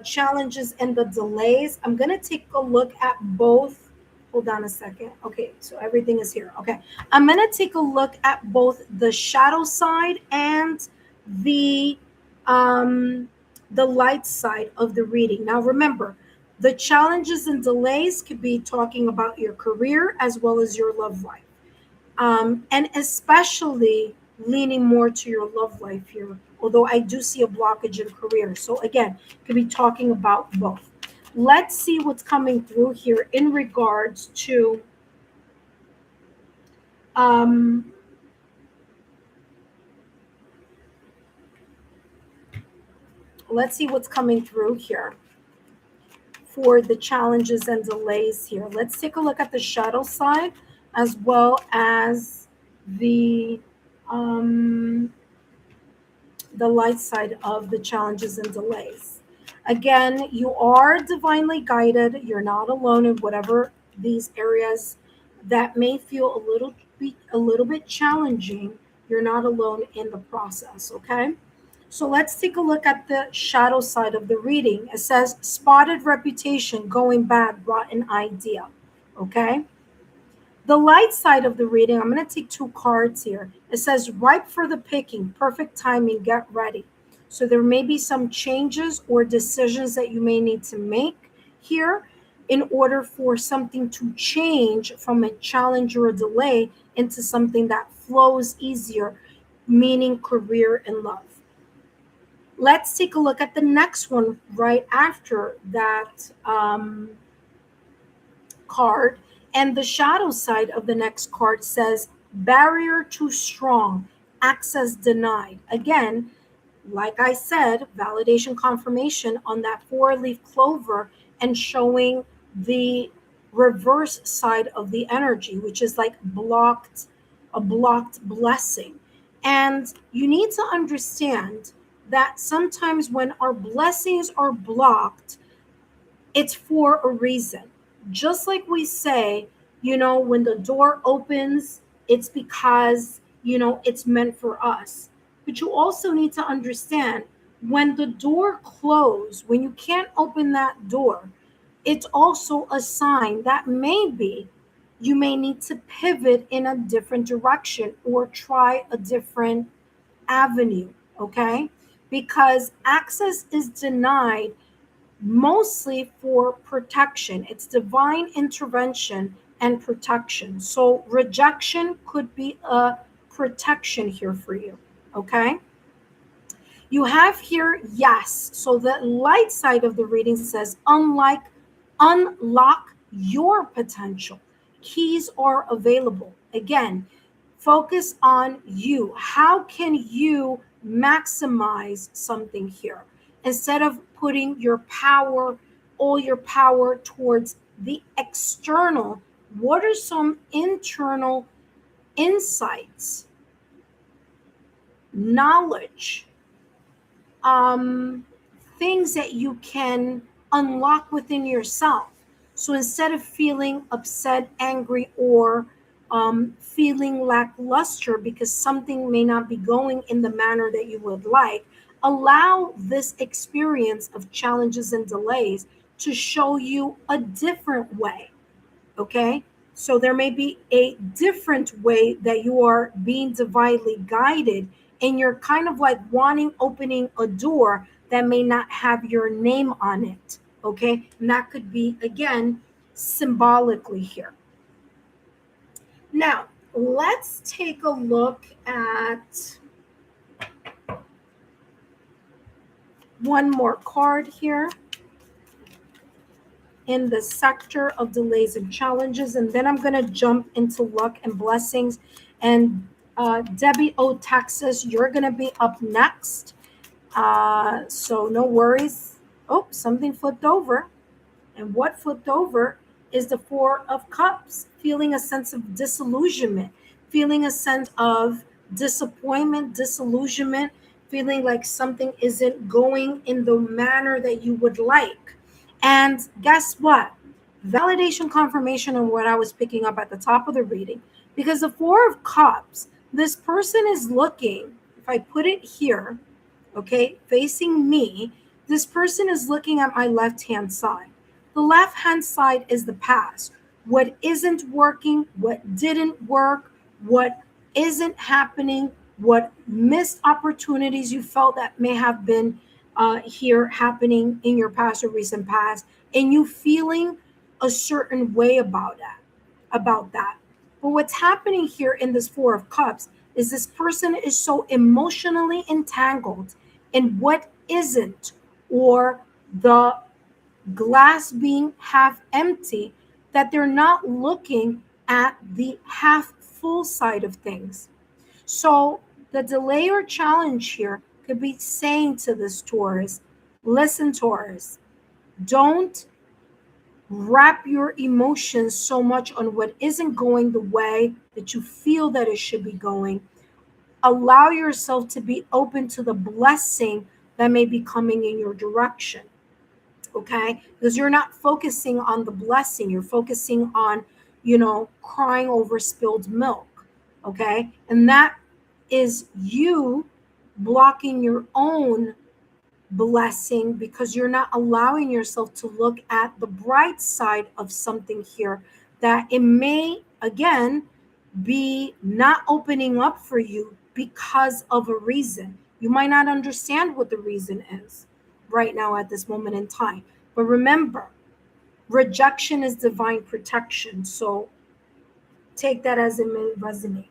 challenges and the delays. I'm going to take a look at both. Hold on a second. Okay, so everything is here. Okay, I'm going to take a look at both the shadow side and the um, the light side of the reading. Now, remember, the challenges and delays could be talking about your career as well as your love life, and especially leaning more to your love life here. Although I do see a blockage in career, so again, could be talking about both. Let's see what's coming through here in regards to um, let's see what's coming through here for the challenges and delays here. Let's take a look at the shadow side as well as the um, the light side of the challenges and delays. Again, you are divinely guided. You're not alone in whatever these areas that may feel a little bit challenging. You're not alone in the process, okay? So let's take a look at the shadow side of the reading. It says spotted reputation, going bad, rotten idea. Okay? The light side of the reading, I'm going to take two cards here. It says ripe for the picking, perfect timing, get ready. So there may be some changes or decisions that you may need to make here in order for something to change from a challenge or a delay into something that flows easier, meaning career and love. Let's take a look at the next one right after that card. And the shadow side of the next card says barrier too strong, access denied. Again, like I said, validation confirmation on that four-leaf clover and showing the reverse side of the energy, which is like a blocked blessing. And you need to understand that sometimes when our blessings are blocked, it's for a reason. Just like we say, when the door opens, it's because, it's meant for us. But you also need to understand when the door closed, when you can't open that door, it's also a sign that maybe you may need to pivot in a different direction or try a different avenue, okay? Because access is denied mostly for protection. It's divine intervention and protection. So rejection could be a protection here for you, okay? You have here, yes. So the light side of the reading says, unlock your potential. Keys are available. Again, focus on you. How can you maximize something here? Instead of putting your power, all your power towards the external, what are some internal insights, knowledge, um, things that you can unlock within yourself? So instead of feeling upset, angry, or feeling lackluster because something may not be going in the manner that you would like, allow this experience of challenges and delays to show you a different way. Okay, so there may be a different way that you are being divinely guided, and you're kind of like wanting opening a door that may not have your name on it. Okay, and that could be again symbolically here. Now let's take a look at one more card here in the sector of delays and challenges, and then I'm going to jump into luck and blessings. And Debbie O, Texas, you're going to be up next. So no worries. Oh, something flipped over. And what flipped over is the Four of Cups, feeling a sense of disillusionment, feeling a sense of disappointment, disillusionment, feeling like something isn't going in the manner that you would like. And guess what? Validation, confirmation of what I was picking up at the top of the reading. Because the Four of Cups, this person is looking, if I put it here, okay, facing me, this person is looking at my left hand side. The left hand side is the past. What isn't working, what didn't work, what isn't happening, what missed opportunities you felt that may have been here happening in your past or recent past, and you feeling a certain way about that. But what's happening here in this Four of Cups is this person is so emotionally entangled in what isn't, or the glass being half empty, that they're not looking at the half full side of things. So the delay or challenge here could be saying to this Taurus, listen, Taurus, don't wrap your emotions so much on what isn't going the way that you feel that it should be going. Allow yourself to be open to the blessing that may be coming in your direction. Okay, because you're not focusing on the blessing, you're focusing on, crying over spilled milk. Okay, and that is you blocking your own blessing because you're not allowing yourself to look at the bright side of something here, that it may again be not opening up for you because of a reason. You might not understand what the reason is right now at this moment in time. But remember, rejection is divine protection. So take that as it may resonate.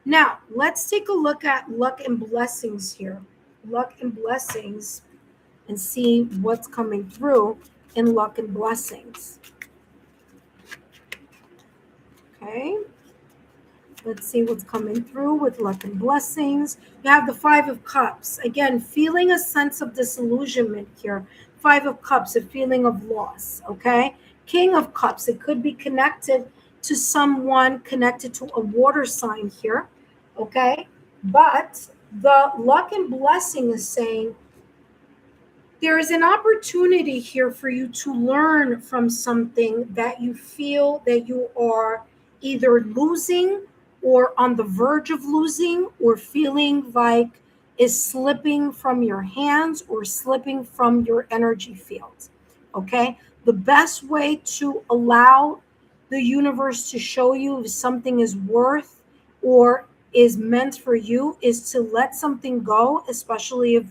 Now, let's take a look at luck and blessings here. Luck and blessings, and see what's coming through in luck and blessings. Okay. Let's see what's coming through with luck and blessings. You have the Five of Cups. Again, feeling a sense of disillusionment here. Five of Cups, a feeling of loss. Okay. King of Cups, it could be connected to someone connected to a water sign here. Okay. But the luck and blessing is saying there is an opportunity here for you to learn from something that you feel that you are either losing or on the verge of losing, or feeling like is slipping from your hands or slipping from your energy field. Okay. The best way to allow the universe to show you if something is worth or is meant for you is to let something go, especially if,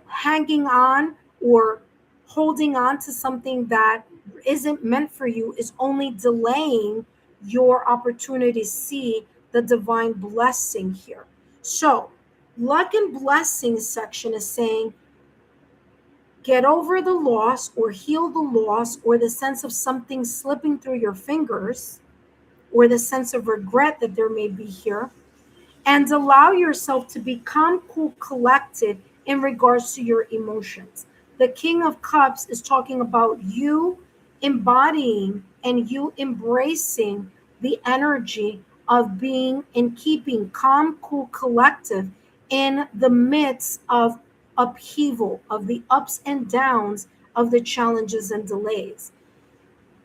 hanging on or holding on to something that isn't meant for you is only delaying your opportunity to see the divine blessing here. So Luck and blessings section is saying get over the loss or heal the loss or the sense of something slipping through your fingers or the sense of regret that there may be here, and allow yourself to become cool, collected in regards to your emotions. The King of Cups is talking about you embodying and you embracing the energy of being and keeping calm, cool, collective in the midst of upheaval, of the ups and downs, of the challenges and delays.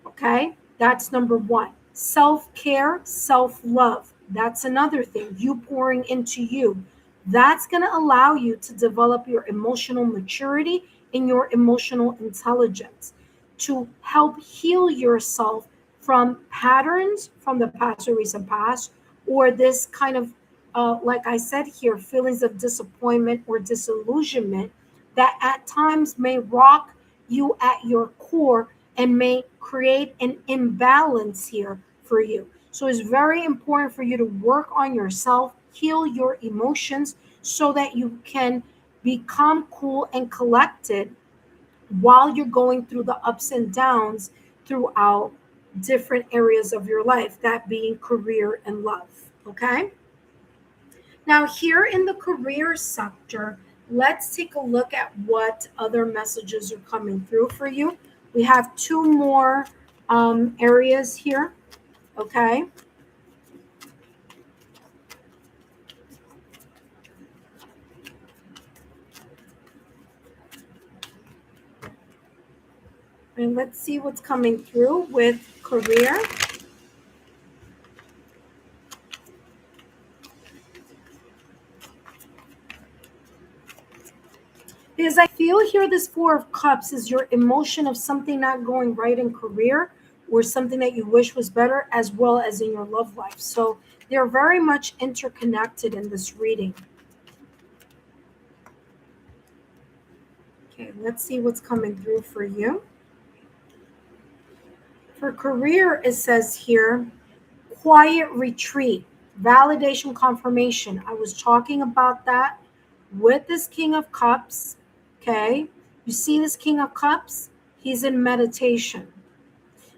Okay, that's number one. Self care, self love. That's another thing. You pouring into you. That's going to allow you to develop your emotional maturity and your emotional intelligence to help heal yourself from patterns from the past or recent past, or this kind of, like I said here, feelings of disappointment or disillusionment that at times may rock you at your core and may create an imbalance here for you. So it's very important for you to work on yourself, heal your emotions so that you can become cool and collected while you're going through the ups and downs throughout different areas of your life, that being career and love. Okay? Now, here in the career sector, let's take a look at what other messages are coming through for you. We have two more areas here. Okay. And let's see what's coming through with career. Because I feel here this Four of Cups is your emotion of something not going right in career or something that you wish was better, as well as in your love life. So they're very much interconnected in this reading. Okay, let's see what's coming through for you. For career, it says here, quiet retreat, validation, confirmation. I was talking about that with this King of Cups. Okay, you see this King of Cups? He's in meditation.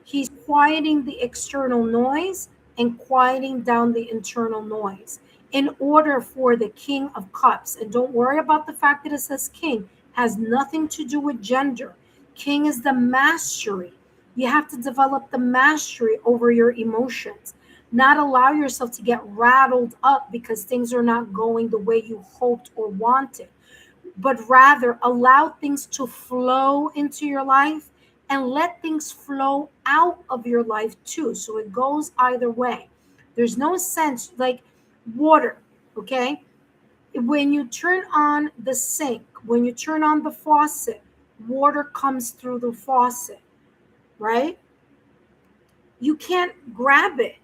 He's quieting the external noise and quieting down the internal noise in order for the King of Cups. And don't worry about the fact that it says king, has nothing to do with gender. King is the mastery. You have to develop the mastery over your emotions, not allow yourself to get rattled up because things are not going the way you hoped or wanted, but rather allow things to flow into your life and let things flow out of your life too. So it goes either way. There's no sense like water, okay? When you turn on the sink, when you turn on the faucet, water comes through the faucet, right? You can't grab it.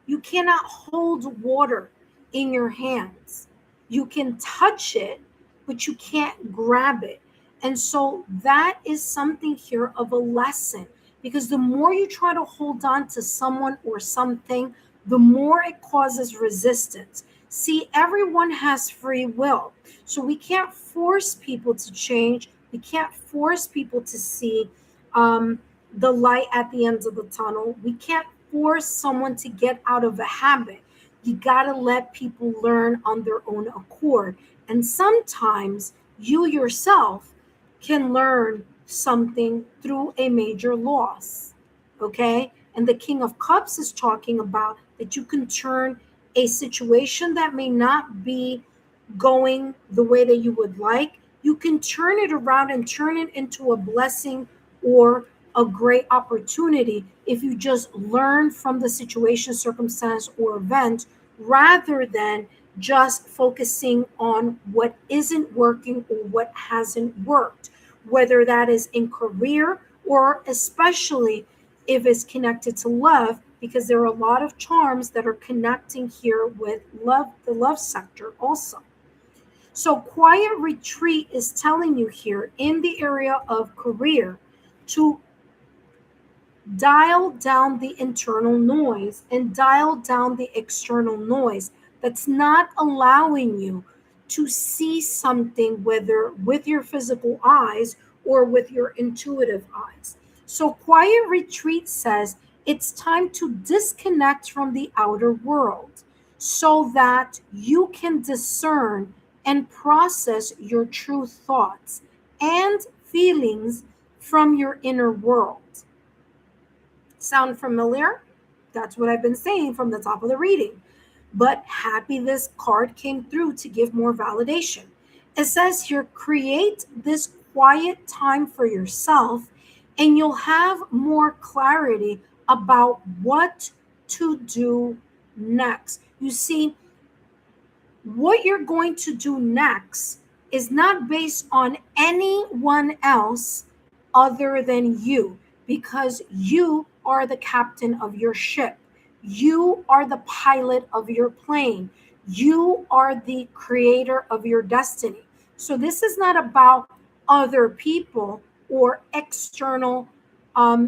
You cannot hold water in your hands. You can touch it, but you can't grab it. And so that is something here of a lesson, because the more you try to hold on to someone or something, the more it causes resistance. See, everyone has free will. So we can't force people to change. We can't force people to see the light at the end of the tunnel. We can't force someone to get out of a habit. You got to let people learn on their own accord. And sometimes you yourself can learn something through a major loss. Okay? And the King of Cups is talking about that you can turn a situation that may not be going the way that you would like, you can turn it around and turn it into a blessing or a great opportunity if you just learn from the situation, circumstance, or event rather than just focusing on what isn't working or what hasn't worked, whether that is in career or especially if it's connected to love, because there are a lot of charms that are connecting here with love, the love sector also. So quiet retreat is telling you here in the area of career to dial down the internal noise and dial down the external noise that's not allowing you to see something, whether with your physical eyes or with your intuitive eyes. So, quiet retreat says it's time to disconnect from the outer world so that you can discern and process your true thoughts and feelings from your inner world. Sound familiar? That's what I've been saying from the top of the reading. But happy this card came through to give more validation. It says here, create this quiet time for yourself, and you'll have more clarity about what to do next. You see, what you're going to do next is not based on anyone else other than you, because you are the captain of your ship. You are the pilot of your plane. You are the creator of your destiny. So this is not about other people or external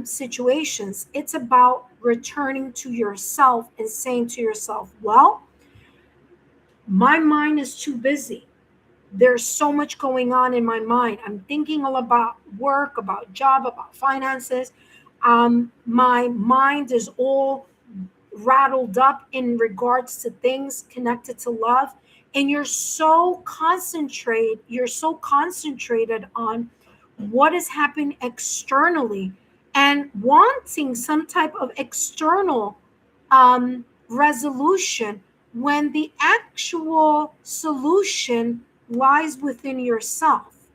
situations. It's about returning to yourself and saying to yourself, well, my mind is too busy. There's so much going on in my mind. I'm thinking all about work, about job, about finances. My mind is all rattled up in regards to things connected to love. And you're so concentrated on what is happening externally and wanting some type of external resolution when the actual solution lies within yourself.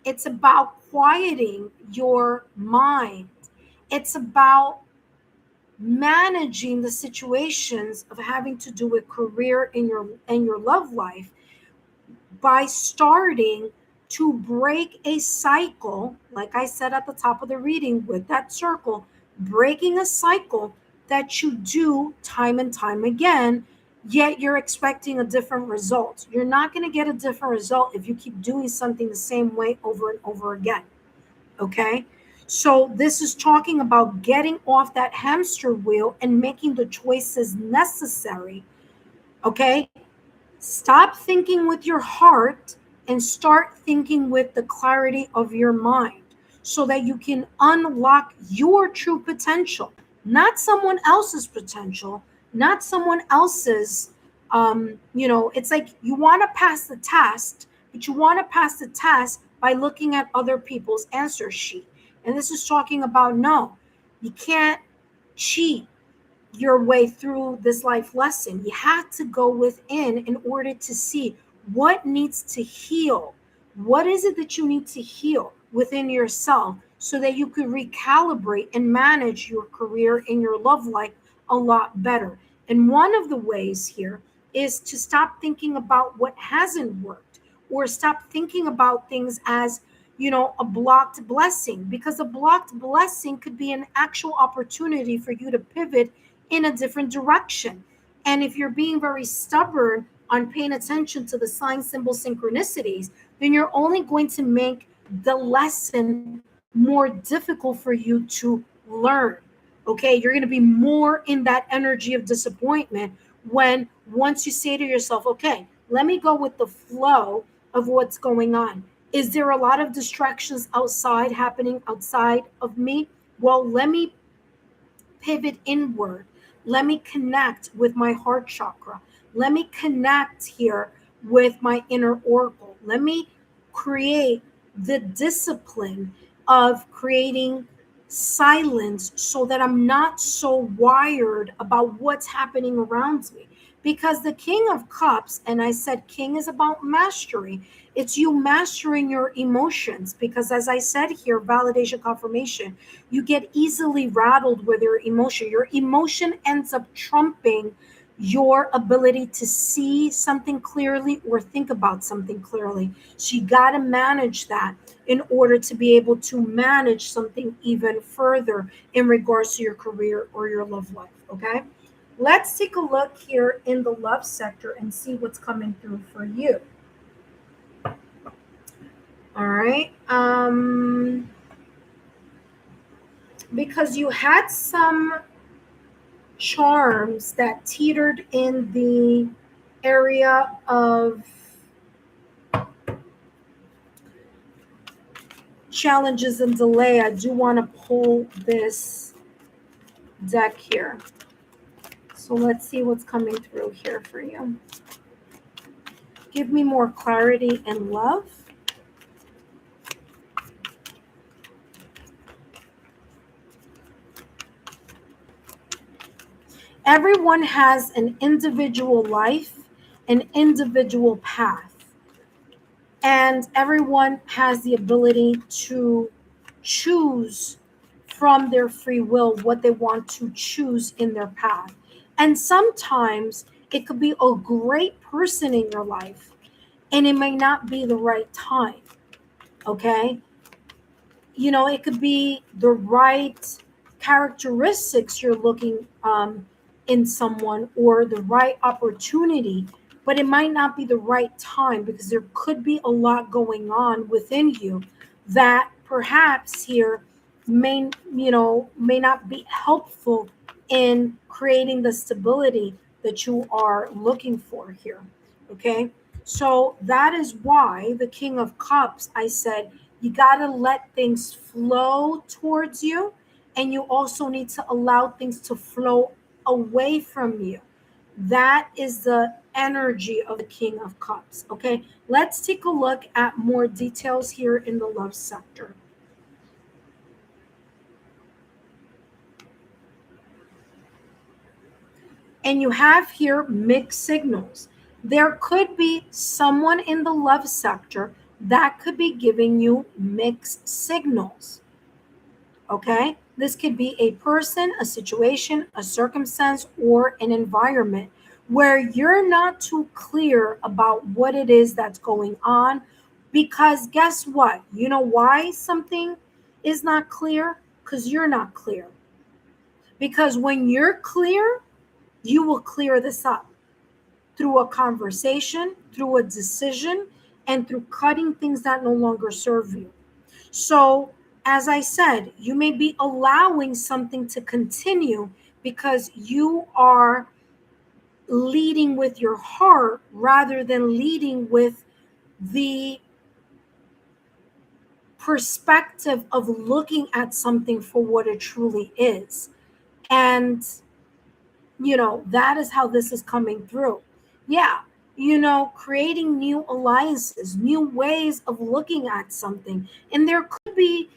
It's about quieting your mind. It's about managing the situations of having to do with career in your love life by starting to break a cycle, like I said at the top of the reading with that circle, breaking a cycle that you do time and time again, yet you're expecting a different result. You're not going to get a different result if you keep doing something the same way over and over again. Okay? So this is talking about getting off that hamster wheel and making the choices necessary. Okay? Stop thinking with your heart and start thinking with the clarity of your mind so that you can unlock your true potential, not someone else's potential, not someone else's. It's like you want to pass the test, but you want to pass the test by looking at other people's answer sheet. And this is talking about no, you can't cheat your way through this life lesson. You have to go within in order to see what needs to heal. What is it that you need to heal within yourself so that you can recalibrate and manage your career and your love life a lot better? And one of the ways here is to stop thinking about what hasn't worked, or stop thinking about things as a blocked blessing, because a blocked blessing could be an actual opportunity for you to pivot in a different direction. And if you're being very stubborn on paying attention to the sign, symbol, synchronicities, then you're only going to make the lesson more difficult for you to learn. Okay, you're going to be more in that energy of disappointment when once you say to yourself, okay, let me go with the flow of what's going on. Is there a lot of distractions happening outside of me? Well, let me pivot inward. Let me connect with my heart chakra. Let me connect here with my inner oracle. Let me create the discipline of creating silence so that I'm not so wired about what's happening around me. Because the King of Cups, and I said king is about mastery, it's you mastering your emotions. Because as I said here, validation, confirmation, you get easily rattled with your emotion. Your emotion ends up trumping your ability to see something clearly or think about something clearly. So you got to manage that in order to be able to manage something even further in regards to your career or your love life. Okay, let's take a look here in the love sector and see what's coming through for you. All right. Because you had some charms that teetered in the area of challenges and delay, I do want to pull this deck here. So let's see what's coming through here for you. Give me more clarity and love. Everyone has an individual life, an individual path, and everyone has the ability to choose from their free will what they want to choose in their path. And sometimes it could be a great person in your life, and it may not be the right time. Okay? You know, it could be the right characteristics you're looking in someone, or the right opportunity, but it might not be the right time, because there could be a lot going on within you that perhaps here may not be helpful in creating the stability that you are looking for here. Okay, so that is why the King of Cups, I said, you got to let things flow towards you, and you also need to allow things to flow away from you. That is the energy of the King of Cups. Okay, let's take a look at more details here in the love sector. And you have here mixed signals. There could be someone in the love sector that could be giving you mixed signals. Okay, this could be a person, a situation, a circumstance, or an environment where you're not too clear about what it is that's going on. Because guess what? You know why something is not clear? Because you're not clear. Because when you're clear, you will clear this up through a conversation, through a decision, and through cutting things that no longer serve you. So, as I said, you may be allowing something to continue because you are leading with your heart rather than leading with the perspective of looking at something for what it truly is. And that is how this is coming through. Yeah, creating new alliances, new ways of looking at something. And there could be,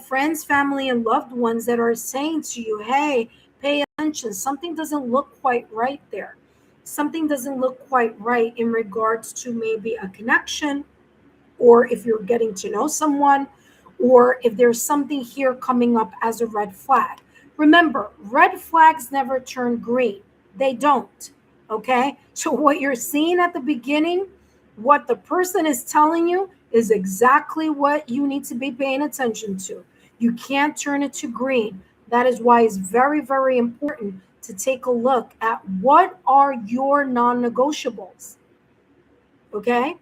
friends, family, and loved ones that are saying to you, hey, pay attention. Something doesn't look quite right there. Something doesn't look quite right in regards to maybe a connection, or if you're getting to know someone, or if there's something here coming up as a red flag. Remember, red flags never turn green. They don't. Okay? So, what you're seeing at the beginning, what the person is telling you, is exactly what you need to be paying attention to. You can't turn it to green. That is why it's very, very important to take a look at what are your non negotiables. Okay?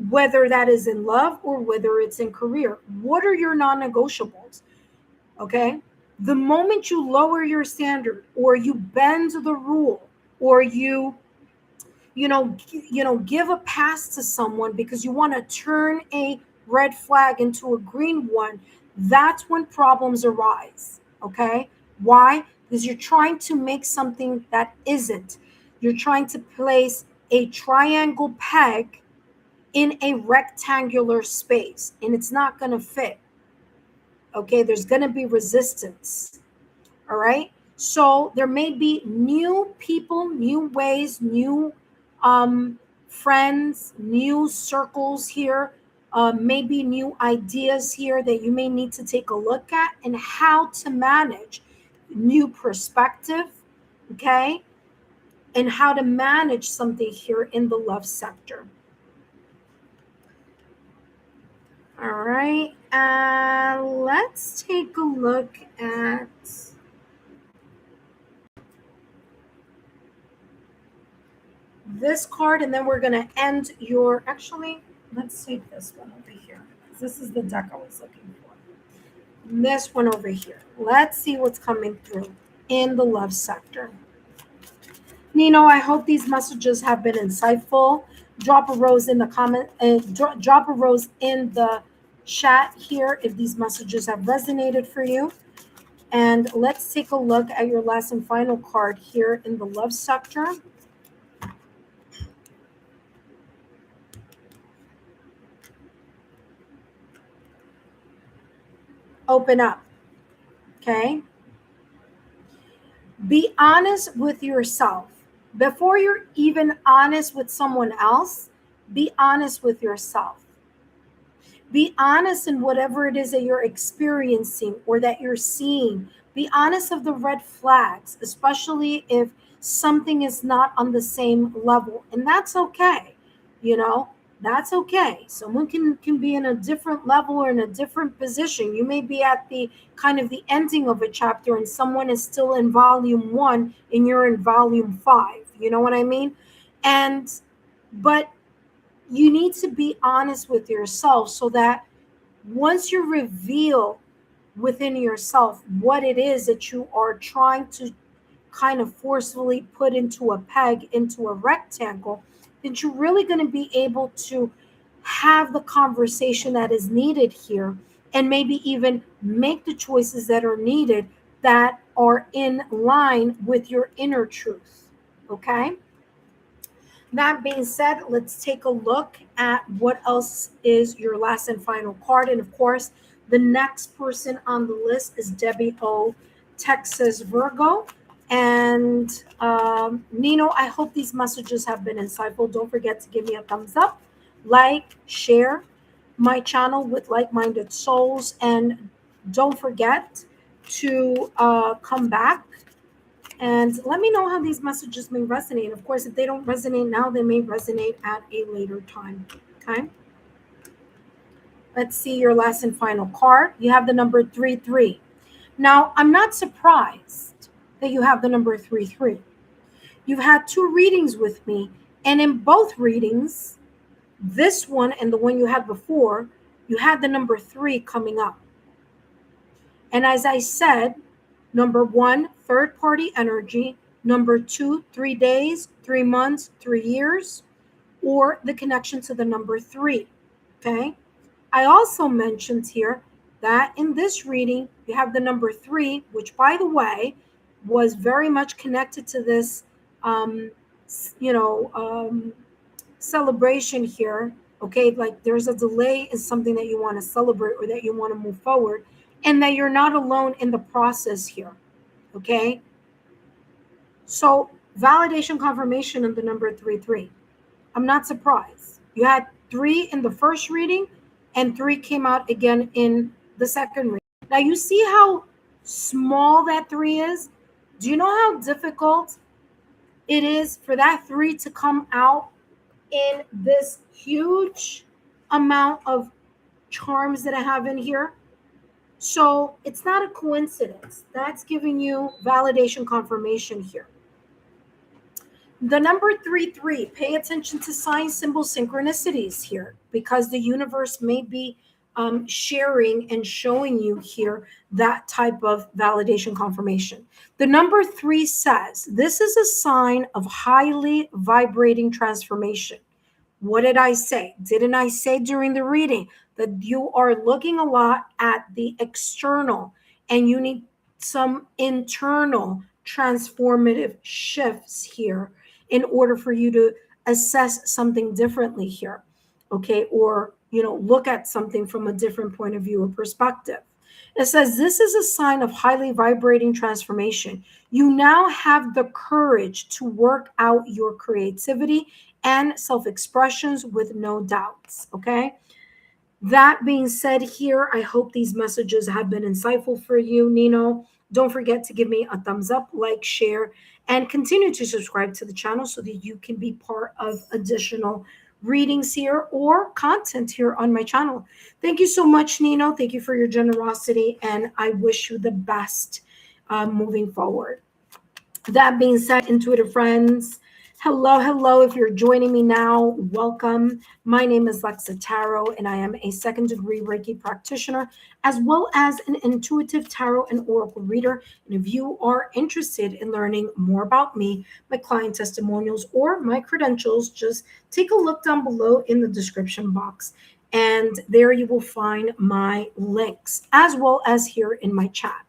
Whether that is in love or whether it's in career. What are your non negotiables? Okay. The moment you lower your standard, or you bend the rule, or give a pass to someone because you want to turn a red flag into a green one, that's when problems arise. Okay. Why? Because you're trying to make something that isn't. You're trying to place a triangle peg in a rectangular space, and it's not going to fit. Okay, there's going to be resistance. All right, so there may be new people, new ways, new friends, new circles here, maybe new ideas here that you may need to take a look at, and how to manage new perspective. Okay, and how to manage something here in the love sector. All right, let's take a look at this card, and then we're going to end your. Actually, let's take this one over here. This is the deck I was looking for. This one over here. Let's see what's coming through in the love sector. Nino, I hope these messages have been insightful. Drop a rose in the comment, drop a rose in the chat here if these messages have resonated for you. And let's take a look at your last and final card here in the love sector. Open up, okay? Be honest with yourself. Before you're even honest with someone else, be honest with yourself. Be honest in whatever it is that you're experiencing or that you're seeing. Be honest of the red flags, especially if something is not on the same level. And that's okay. You know, that's okay. Someone can be in a different level or in a different position. You may be at the kind of the ending of a chapter and someone is still in volume 1 and you're in volume 5. You know what I mean? And but you need to be honest with yourself so that once you reveal within yourself what it is that you are trying to kind of forcefully put into a peg, into a rectangle, then you're really going to be able to have the conversation that is needed here and maybe even make the choices that are needed that are in line with your inner truth. Okay? That being said, let's take a look at what else is your last and final card. And of course, the next person on the list is Debbie O, Texas Virgo. And Nino, I hope these messages have been insightful. Don't forget to give me a thumbs up, like, share my channel with like-minded souls. And don't forget to come back and let me know how these messages may resonate. Of course, if they don't resonate now, they may resonate at a later time. Okay. Let's see your last and final card. You have the number 33. Now, I'm not surprised that you have the number 33. You've had 2 readings with me, and in both readings, this one and the one you had before, you had the number 3 coming up. And as I said, number 1, third party energy. Number 2, 3 days, 3 months, 3 years, or the connection to the number 3. Okay. I also mentioned here that in this reading, you have the number 3, which, by the way, was very much connected to this, celebration here. Okay. Like there's a delay in something that you want to celebrate or that you want to move forward, and that you're not alone in the process here. Okay. So validation confirmation of the number 33. I'm not surprised. You had 3 in the first reading and 3 came out again in the second reading. Now you see how small that 3 is? Do you know how difficult it is for that 3 to come out in this huge amount of charms that I have in here? So it's not a coincidence. That's giving you validation confirmation here. The number 33, pay attention to sign symbol synchronicities here because the universe may be sharing and showing you here that type of validation confirmation. The number 3 says, this is a sign of highly vibrating transformation. What did I say? Didn't I say during the reading that you are looking a lot at the external and you need some internal transformative shifts here in order for you to assess something differently here, okay? Or, look at something from a different point of view or perspective. It says, this is a sign of highly vibrating transformation. You now have the courage to work out your creativity and self-expressions with no doubts, okay? That being said here, I hope these messages have been insightful for you, Nino. Don't forget to give me a thumbs up, like, share, and continue to subscribe to the channel so that you can be part of additional readings here or content here on my channel. Thank you so much, Nino. Thank you for your generosity, and I wish you the best moving forward. That being said, intuitive friends, Hello, hello. If you're joining me now, welcome. My name is Lexa Tarot, and I am a second degree Reiki practitioner, as well as an intuitive tarot and oracle reader. And if you are interested in learning more about me, my client testimonials, or my credentials, just take a look down below in the description box. And there you will find my links, as well as here in my chat.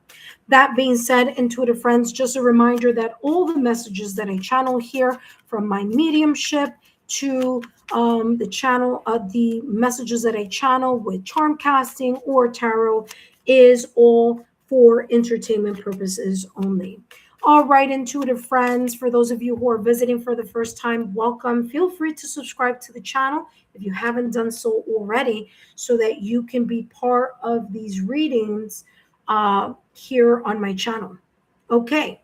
That being said, intuitive friends, just a reminder that all the messages that I channel here, from my mediumship to the messages that I channel with charm casting or tarot, is all for entertainment purposes only. All right, intuitive friends, for those of you who are visiting for the first time, welcome. Feel free to subscribe to the channel if you haven't done so already, so that you can be part of these readings here on my channel. Okay,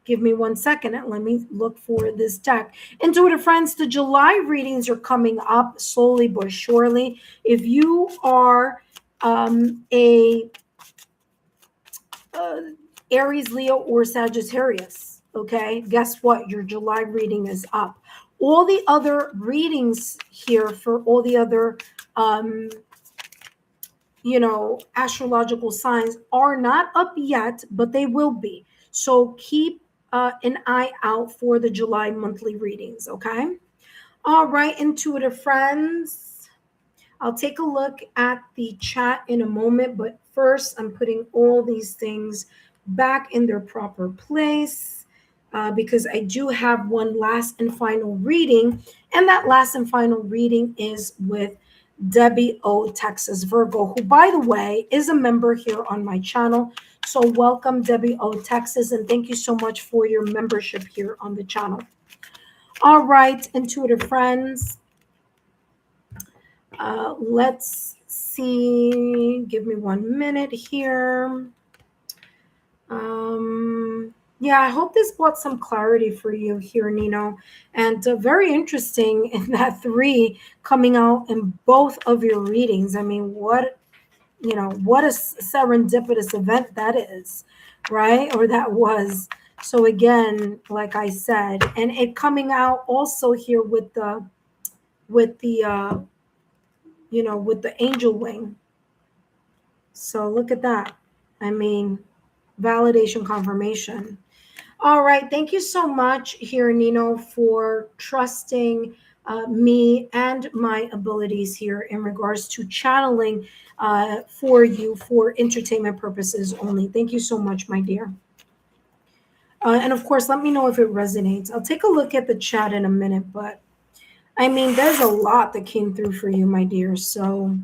give me 1 second and let me look for this deck. Intuitive friends, the July readings are coming up slowly but surely. If you are a Aries, Leo, or Sagittarius, okay, guess what? Your July reading is up. All the other readings here for all the other astrological signs are not up yet, but they will be. So keep an eye out for the July monthly readings, okay? All right, intuitive friends. I'll take a look at the chat in a moment, but first I'm putting all these things back in their proper place because I do have one last and final reading, and that last and final reading is with Debbie O. Texas Virgo, who, by the way, is a member here on my channel. So welcome, Debbie O. Texas, and thank you so much for your membership here on the channel. All right, intuitive friends. Let's see. Give me 1 minute here. Yeah, I hope this brought some clarity for you here, Nino. And very interesting in that 3 coming out in both of your readings. I mean, what a serendipitous event that is, right? Or that was. So again, like I said, and it coming out also here with the with the angel wing. So look at that. I mean, validation, confirmation. All right. Thank you so much here, Nino, for trusting me and my abilities here in regards to channeling for you for entertainment purposes only. Thank you so much, my dear. And of course, let me know if it resonates. I'll take a look at the chat in a minute, but I mean, there's a lot that came through for you, my dear. So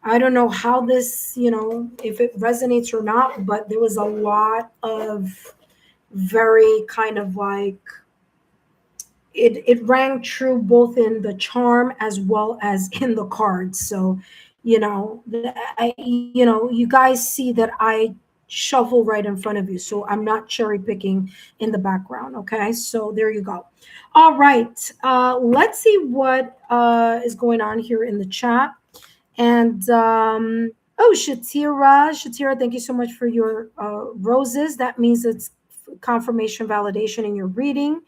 I don't know how this, if it resonates or not, but there was a lot of very kind of like it rang true both in the charm as well as in the cards. So, you guys see that I shuffle right in front of you. So I'm not cherry picking in the background. Okay. So there you go. All right. Let's see what is going on here in the chat. And Shatira, thank you so much for your roses. That means it's confirmation, validation in your reading.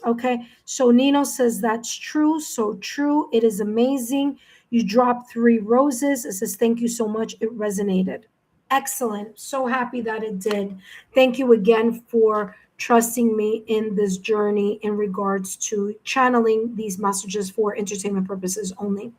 Okay, so Nino says that's true, so true. It is amazing. You dropped 3 roses. It says thank you so much. It resonated. Excellent. So happy that it did. Thank you again for trusting me in this journey in regards to channeling these messages for entertainment purposes only.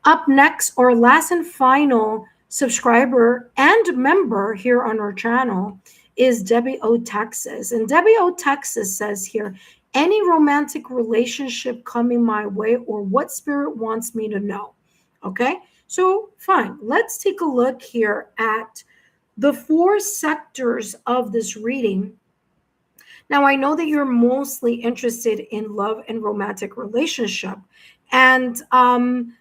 Up next, our last and final subscriber and member here on our channel is Debbie O. Texas. And Debbie O. Texas says here, any romantic relationship coming my way or what spirit wants me to know. Okay, so fine. Let's take a look here at the 4 sectors of this reading. Now, I know that you're mostly interested in love and romantic relationship. And I'm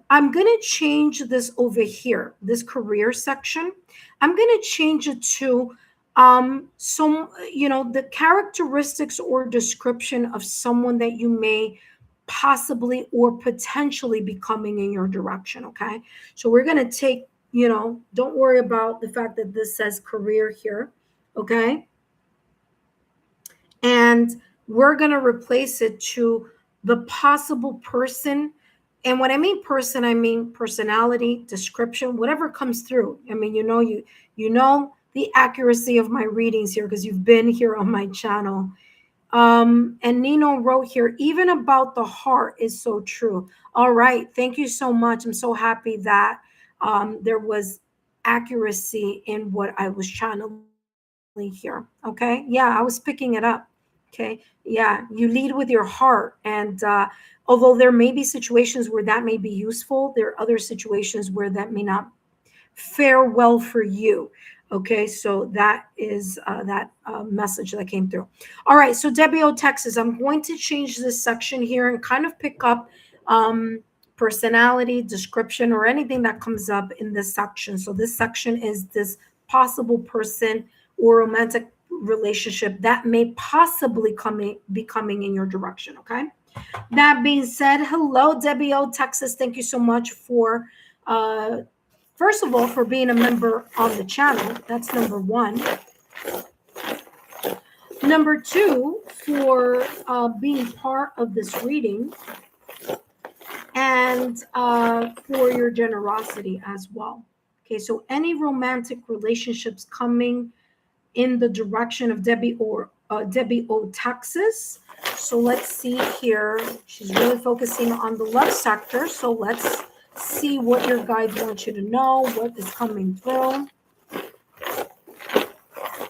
going to change this over here, this career section. I'm going to change it to the characteristics or description of someone that you may possibly or potentially be coming in your direction. Okay. So we're going to take, don't worry about the fact that this says career here. Okay. And we're going to replace it to the possible person. And when I mean person, I mean personality, description, whatever comes through. I mean, you know the accuracy of my readings here because you've been here on my channel. And Nino wrote here, even about the heart is so true. All right. Thank you so much. I'm so happy that there was accuracy in what I was channeling here. Okay. Yeah, I was picking it up. Okay. Yeah. You lead with your heart. And although there may be situations where that may be useful, there are other situations where that may not fare well for you. Okay, so that is that message that came through. All right, so Debbie O, Texas, I'm going to change this section here and kind of pick up personality, description, or anything that comes up in this section. So this section is this possible person or romantic relationship that may possibly be coming in your direction. Okay. That being said, hello, Debbie O, Texas. Thank you so much for first of all, for being a member on the channel. That's number one. Number two, for being part of this reading and for your generosity as well. Okay, so any romantic relationships coming in the direction of Debbie O, Texas. So let's see here. She's really focusing on the love sector. So let's see what your guides want you to know, what is coming through.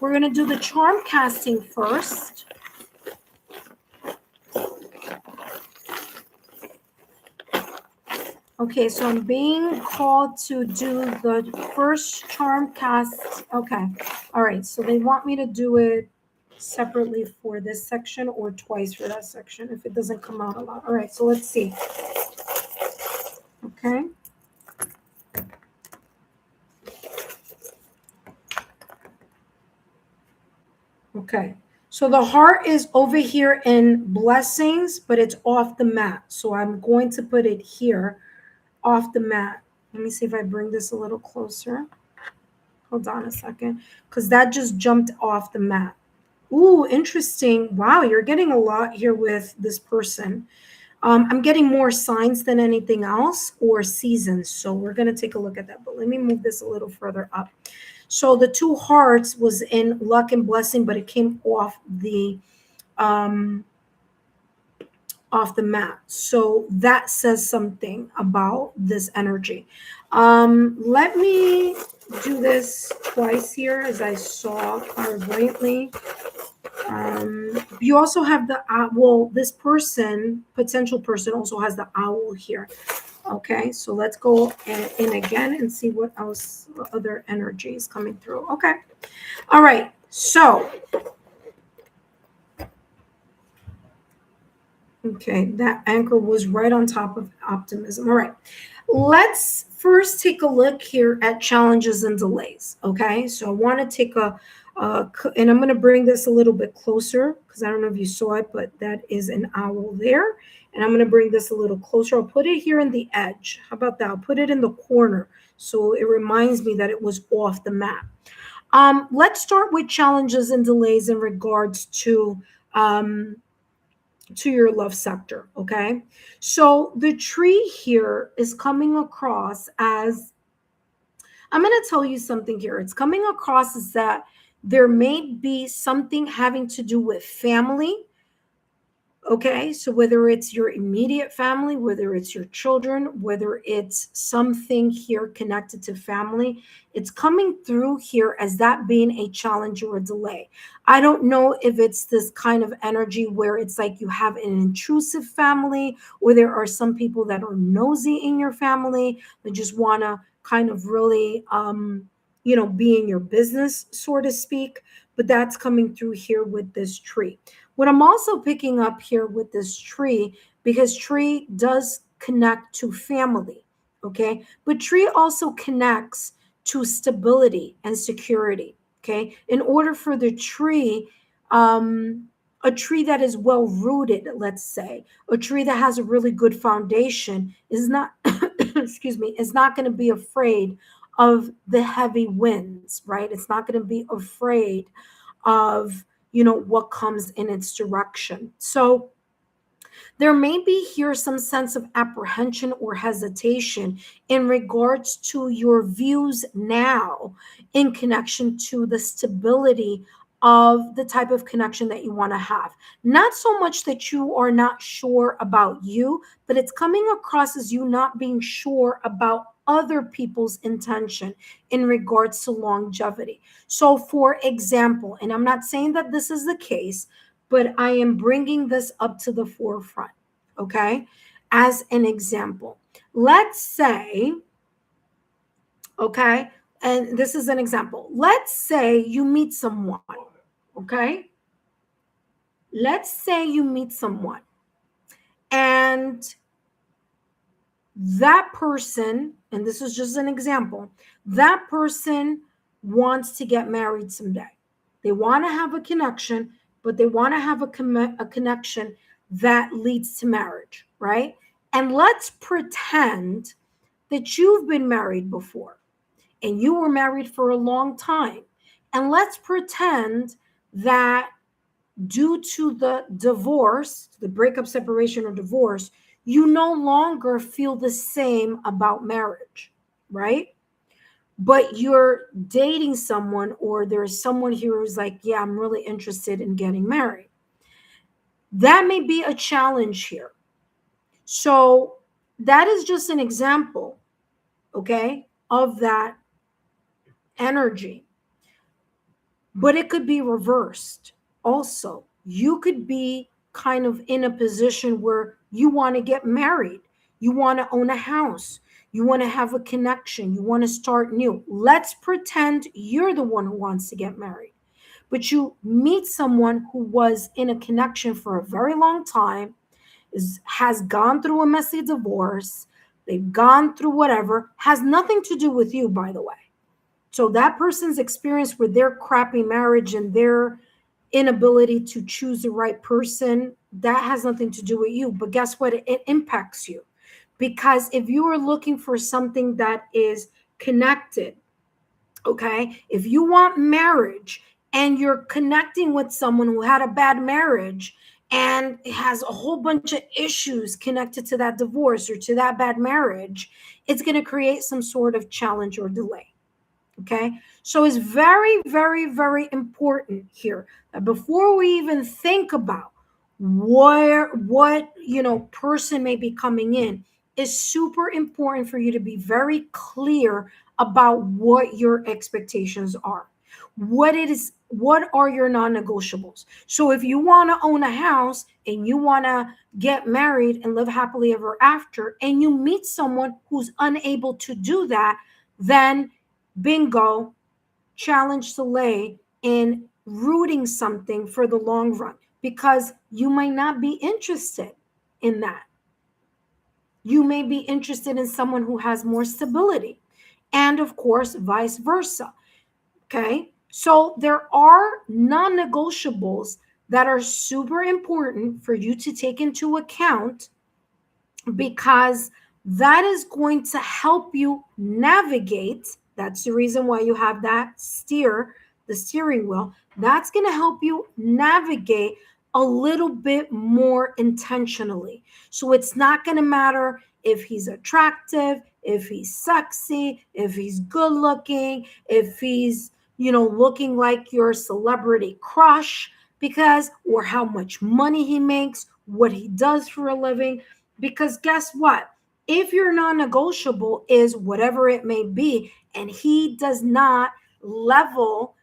We're going to do the charm casting first. Okay, so I'm being called to do the first charm cast. Okay, all right, so they want me to do it separately for this section or twice for that section if it doesn't come out a lot. All right, so let's see. Okay. Okay, so the heart is over here in blessings, but it's off the mat. So I'm going to put it here off the mat. Let me see if I bring this a little closer. Hold on a second, because that just jumped off the mat. Ooh, interesting. Wow, you're getting a lot here with this person. I'm getting more signs than anything else or seasons. So we're going to take a look at that. But let me move this a little further up. So the two hearts was in luck and blessing, but it came off the mat. So that says something about this energy. Let me do this twice here as I saw clairvoyantly. You also have the well, this person, potential person, also has the owl here. Okay, so let's go in again and see what else, what other energy is coming through. Okay, all right, so okay, that anchor was right on top of optimism. All right, let's first take a look here at challenges and delays. Okay, so I want to take and I'm going to bring this a little bit closer because I don't know if you saw it, but that is an owl there. And I'm going to bring this a little closer. I'll put it here in the edge. How about that? I'll put it in the corner so it reminds me that it was off the map. Let's start with challenges and delays in regards to your love sector. Okay, so the tree here is coming across as, I'm going to tell you something here. It's coming across as that there may be something having to do with family. Okay, so whether it's your immediate family, whether it's your children, whether it's something here connected to family, it's coming through here as that being a challenge or a delay. I don't know if it's this kind of energy where it's like you have an intrusive family, or there are some people that are nosy in your family that just want to kind of really, be in your business, so to speak. But that's coming through here with this tree. What I'm also picking up here with this tree, because tree does connect to family, okay? But tree also connects to stability and security, okay? In order for the tree, a tree that is well rooted, let's say, a tree that has a really good foundation is not, excuse me, is not going to be afraid of the heavy winds, right? It's not going to be afraid of what comes in its direction. So there may be here some sense of apprehension or hesitation in regards to your views now in connection to the stability of the type of connection that you want to have. Not so much that you are not sure about you, but it's coming across as you not being sure about other people's intention in regards to longevity. So, for example, and I'm not saying that this is the case, but I am bringing this up to the forefront, okay? As an example, let's say, okay, and this is an example. Let's say you meet someone, okay? Let's say you meet someone and that person, and this is just an example, that person wants to get married someday. They want to have a connection, but they want to have a connection that leads to marriage, right? And let's pretend that you've been married before and you were married for a long time. And let's pretend that due to the divorce, the breakup, separation, or divorce, you no longer feel the same about marriage, right? But you're dating someone, or there's someone here who's like, yeah, I'm really interested in getting married. That may be a challenge here. So that is just an example, okay, of that energy. But it could be reversed also. You could be kind of in a position where you want to get married, you want to own a house, you want to have a connection, you want to start new. Let's pretend you're the one who wants to get married, but you meet someone who was in a connection for a very long time, has gone through a messy divorce, they've gone through whatever, has nothing to do with you, by the way. So that person's experience with their crappy marriage and their inability to choose the right person, that has nothing to do with you. But guess what? It impacts you. Because if you are looking for something that is connected, okay, if you want marriage and you're connecting with someone who had a bad marriage and has a whole bunch of issues connected to that divorce or to that bad marriage, it's going to create some sort of challenge or delay. Okay, so it's very, very, very important here that before we even think about what person may be coming in, is super important for you to be very clear about what your expectations are. What are your non-negotiables? So if you want to own a house and you want to get married and live happily ever after, and you meet someone who's unable to do that, then bingo, challenge delay in rooting something for the long run, because you might not be interested in that. You may be interested in someone who has more stability, and of course, vice versa. Okay, so there are non negotiables that are super important for you to take into account, because that is going to help you navigate. That's the reason why you have that the steering wheel. That's going to help you navigate a little bit more intentionally. So it's not going to matter if he's attractive, if he's sexy, if he's good looking, if he's, looking like your celebrity crush, because, or how much money he makes, what he does for a living. Because guess what? If your non negotiable is whatever it may be, and he does not level,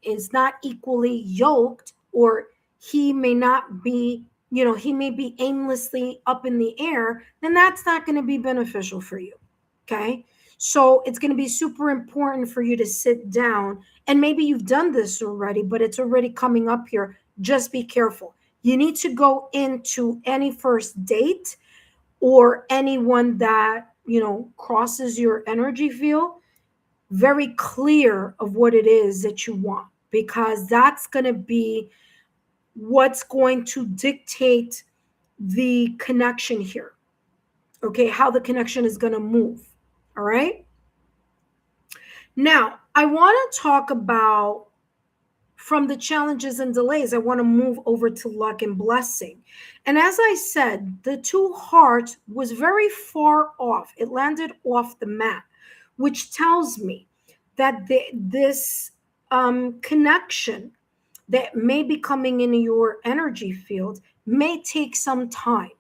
is not equally yoked, or he may not be, he may be aimlessly up in the air, then that's not going to be beneficial for you. Okay. So it's going to be super important for you to sit down, and maybe you've done this already, but it's already coming up here. Just be careful. You need to go into any first date or anyone that crosses your energy field very clear of what it is that you want, because that's going to be what's going to dictate the connection here. Okay, how the connection is going to move. All right, now I want to talk about from the challenges and delays, I want to move over to luck and blessing. And as I said, the two hearts was very far off. It landed off the mat, which tells me that this connection that may be coming into your energy field may take some time.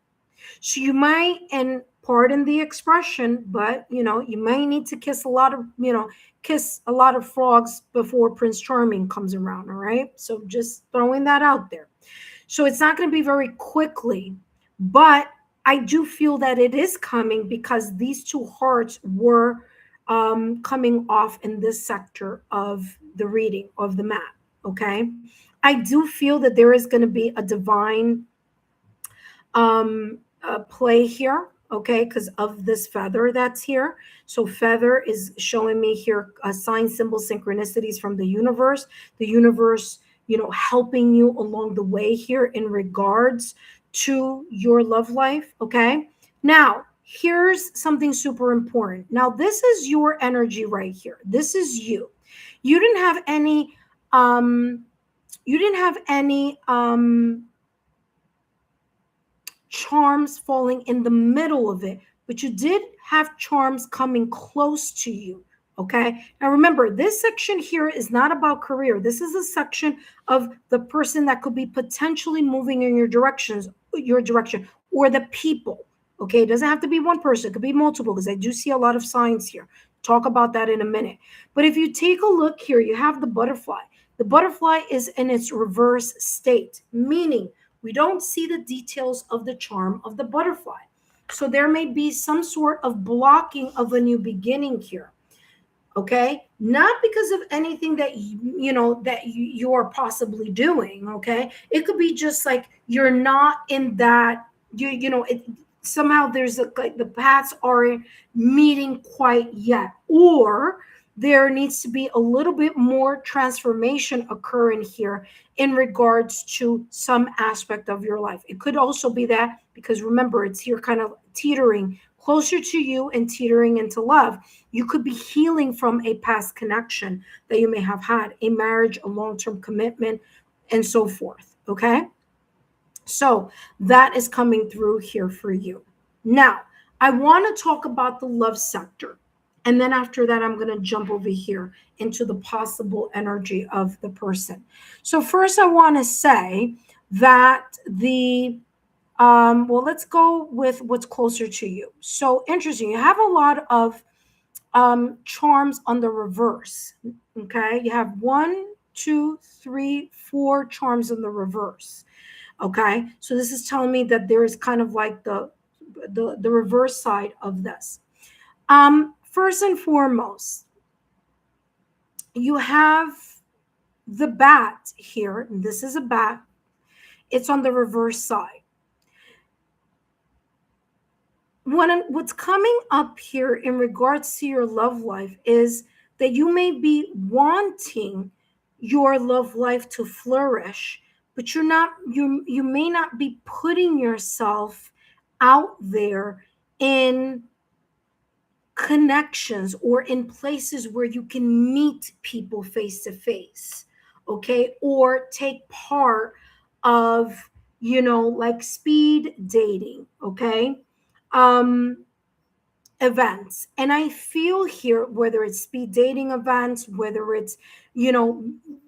So you might, and pardon the expression, but you might need to kiss a lot of frogs before Prince Charming comes around. All right. So just throwing that out there. So it's not going to be very quickly, but I do feel that it is coming because these two hearts were coming off in this sector of the reading of the map. Okay. I do feel that there is going to be a divine play here, okay, because of this feather that's here. So feather is showing me here sign, symbol, synchronicities from the universe, helping you along the way here in regards to your love life, okay? Now, here's something super important. Now, this is your energy right here. This is you. You didn't have any charms falling in the middle of it, but you did have charms coming close to you. Okay. Now remember, this section here is not about career. This is a section of the person that could be potentially moving in your direction, or the people. Okay. It doesn't have to be one person, it could be multiple, because I do see a lot of signs here. Talk about that in a minute. But if you take a look here, you have the butterfly. The butterfly is in its reverse state, meaning we don't see the details of the charm of the butterfly. So there may be some sort of blocking of a new beginning here. Okay, not because of anything that you're possibly doing. Okay, it could be just like you're not in that somehow there's like the paths aren't meeting quite yet, or there needs to be a little bit more transformation occurring here in regards to some aspect of your life. It could also be that, because remember, it's here kind of teetering closer to you and teetering into love. You could be healing from a past connection that you may have had, a marriage, a long-term commitment, and so forth. Okay. So that is coming through here for you. Now, I want to talk about the love sector. And then after that, I'm going to jump over here into the possible energy of the person. So first, I want to say that let's go with what's closer to you. So interesting. You have a lot of charms on the reverse. Okay. You have 1, 2, 3, 4 charms on the reverse. Okay. So this is telling me that there is kind of like the reverse side of this. First and foremost, you have the bat here. This is a bat. It's on the reverse side. What's coming up here in regards to your love life is that you may be wanting your love life to flourish, but you may not be putting yourself out there in connections or in places where you can meet people face to face, okay, or take part of like speed dating, okay, events. And I feel here, whether it's speed dating events, whether it's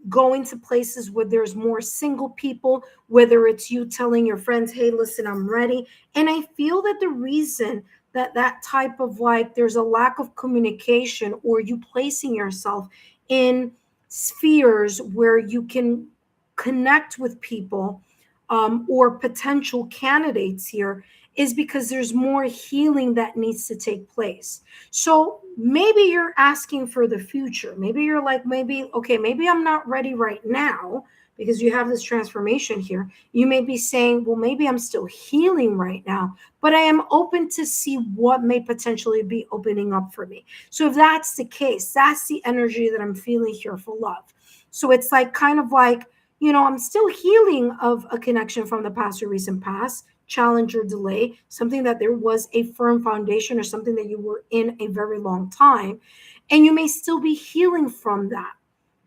going to places where there's more single people, whether it's you telling your friends, hey, listen, I'm ready. And I feel that the reason that type of like there's a lack of communication, or you placing yourself in spheres where you can connect with people, or potential candidates here, is because there's more healing that needs to take place. So maybe you're asking for the future. Maybe you're like, maybe I'm not ready right now, because you have this transformation here. You may be saying, well, maybe I'm still healing right now, but I am open to see what may potentially be opening up for me. So if that's the case, that's the energy that I'm feeling here for love. So it's like kind of like, I'm still healing of a connection from the past or recent past, challenge or delay, something that there was a firm foundation or something that you were in a very long time. And you may still be healing from that.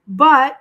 But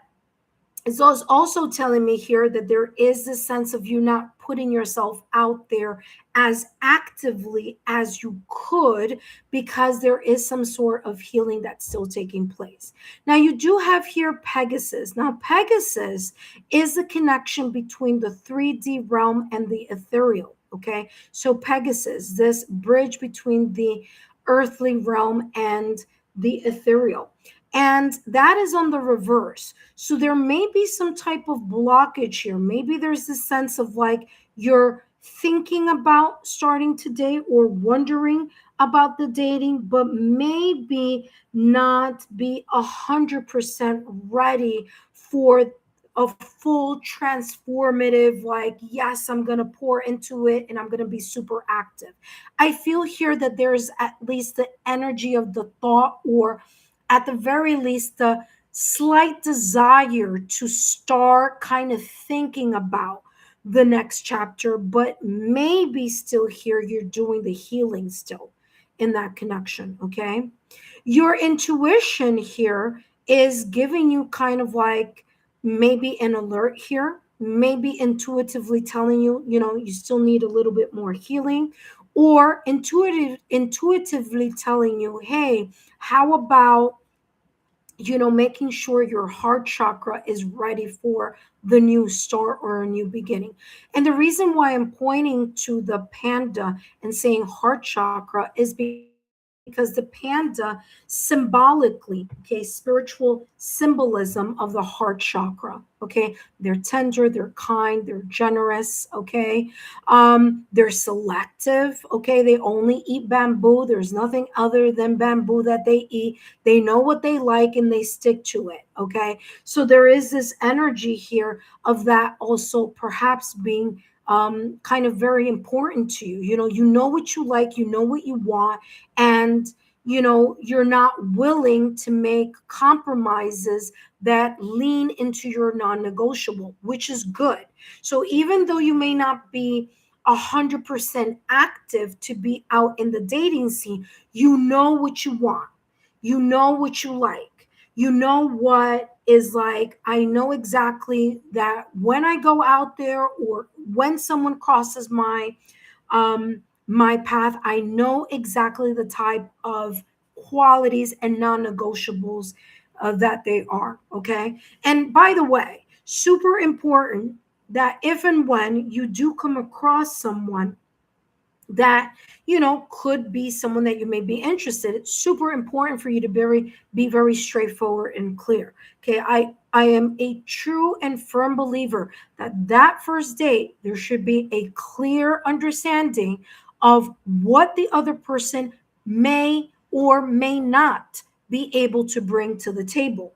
It's also telling me here that there is this sense of you not putting yourself out there as actively as you could, because there is some sort of healing that's still taking place. Now, you do have here Pegasus. Now, Pegasus is the connection between the 3D realm and the ethereal. Okay. So, Pegasus, this bridge between the earthly realm and the ethereal. And that is on the reverse. So there may be some type of blockage here. Maybe there's this sense of like you're thinking about starting to date or wondering about the dating, but maybe not be 100% ready for a full transformative, like, yes, I'm going to pour into it and I'm going to be super active. I feel here that there's at least the energy of the thought, or at the very least, the slight desire to start kind of thinking about the next chapter, but maybe still here you're doing the healing still in that connection. Okay. Your intuition here is giving you kind of like maybe an alert here, maybe intuitively telling you, you still need a little bit more healing, or intuitively telling you, hey, how about making sure your heart chakra is ready for the new start or a new beginning. And the reason why I'm pointing to the panda and saying heart chakra is because the panda symbolically, okay, spiritual symbolism of the heart chakra, okay, they're tender, they're kind, they're generous, okay, they're selective, okay, they only eat bamboo. There's nothing other than bamboo that they eat. They know what they like and they stick to it. Okay. So there is this energy here of that also perhaps being kind of very important to you. You know what you like, you know what you want, and you're not willing to make compromises that lean into your non-negotiable, which is good. So even though you may not be 100% active to be out in the dating scene, you know what you want, you know what you like, you know what is like. I know exactly that when I go out there or when someone crosses my path, I know exactly the type of qualities and non-negotiables that they are. Okay. And by the way, super important that if and when you do come across someone that could be someone that you may be interested, it's super important for you to be very straightforward and clear. Okay. I am a true and firm believer that first date there should be a clear understanding of what the other person may or may not be able to bring to the table.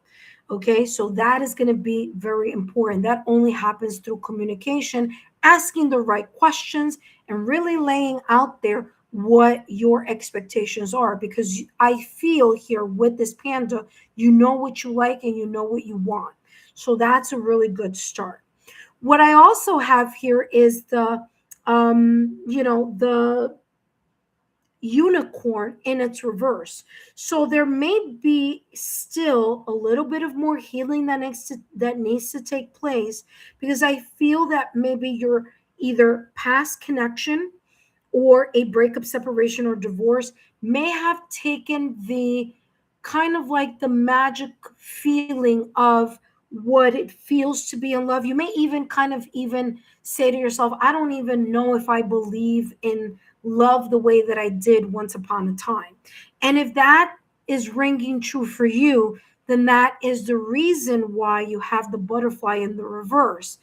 Okay, so that is going to be very important. That only happens through communication, asking the right questions, and really laying out there what your expectations are. Because I feel here with this panda, you know what you like and you know what you want. So that's a really good start. What I also have here is the unicorn in its reverse. So there may be still a little bit of more healing that needs to take place, because I feel that maybe your either past connection or a breakup, separation, or divorce may have taken the kind of like the magic feeling of what it feels to be in love. You may even kind of even say to yourself, I don't even know if I believe in love the way that I did once upon a time. And if that is ringing true for you, then that is the reason why you have the butterfly in the reverse,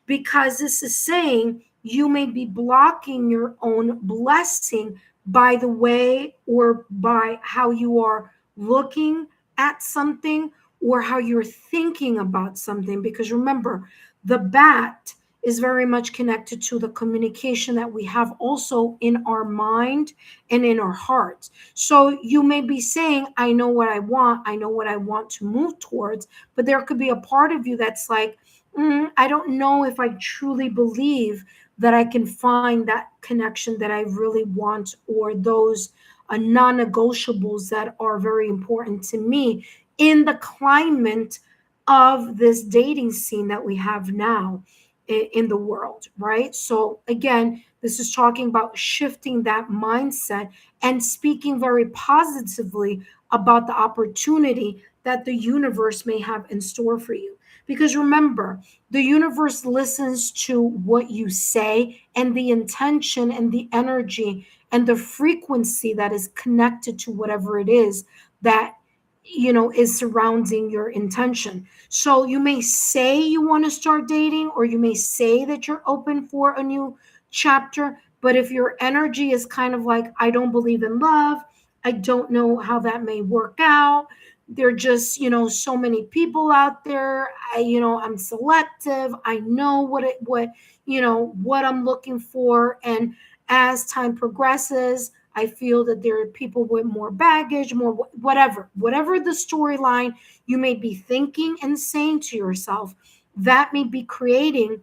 because this is saying you may be blocking your own blessing by the way or by how you are looking at something or how you're thinking about something. Because remember, the bat is very much connected to the communication that we have also in our mind and in our hearts. So you may be saying, I know what I want, I know what I want to move towards, but there could be a part of you that's like, I don't know if I truly believe that I can find that connection that I really want, or those non negotiables that are very important to me in the climate of this dating scene that we have now in the world, right? So again, this is talking about shifting that mindset and speaking very positively about the opportunity that the universe may have in store for you. Because remember, the universe listens to what you say and the intention and the energy and the frequency that is connected to whatever it is that is surrounding your intention. So you may say you want to start dating, or you may say that you're open for a new chapter, but if your energy is kind of like, I don't believe in love, I don't know how that may work out, there are just so many people out there, I'm selective, I know what I'm looking for, and as time progresses, I feel that there are people with more baggage, more whatever the storyline you may be thinking and saying to yourself, that may be creating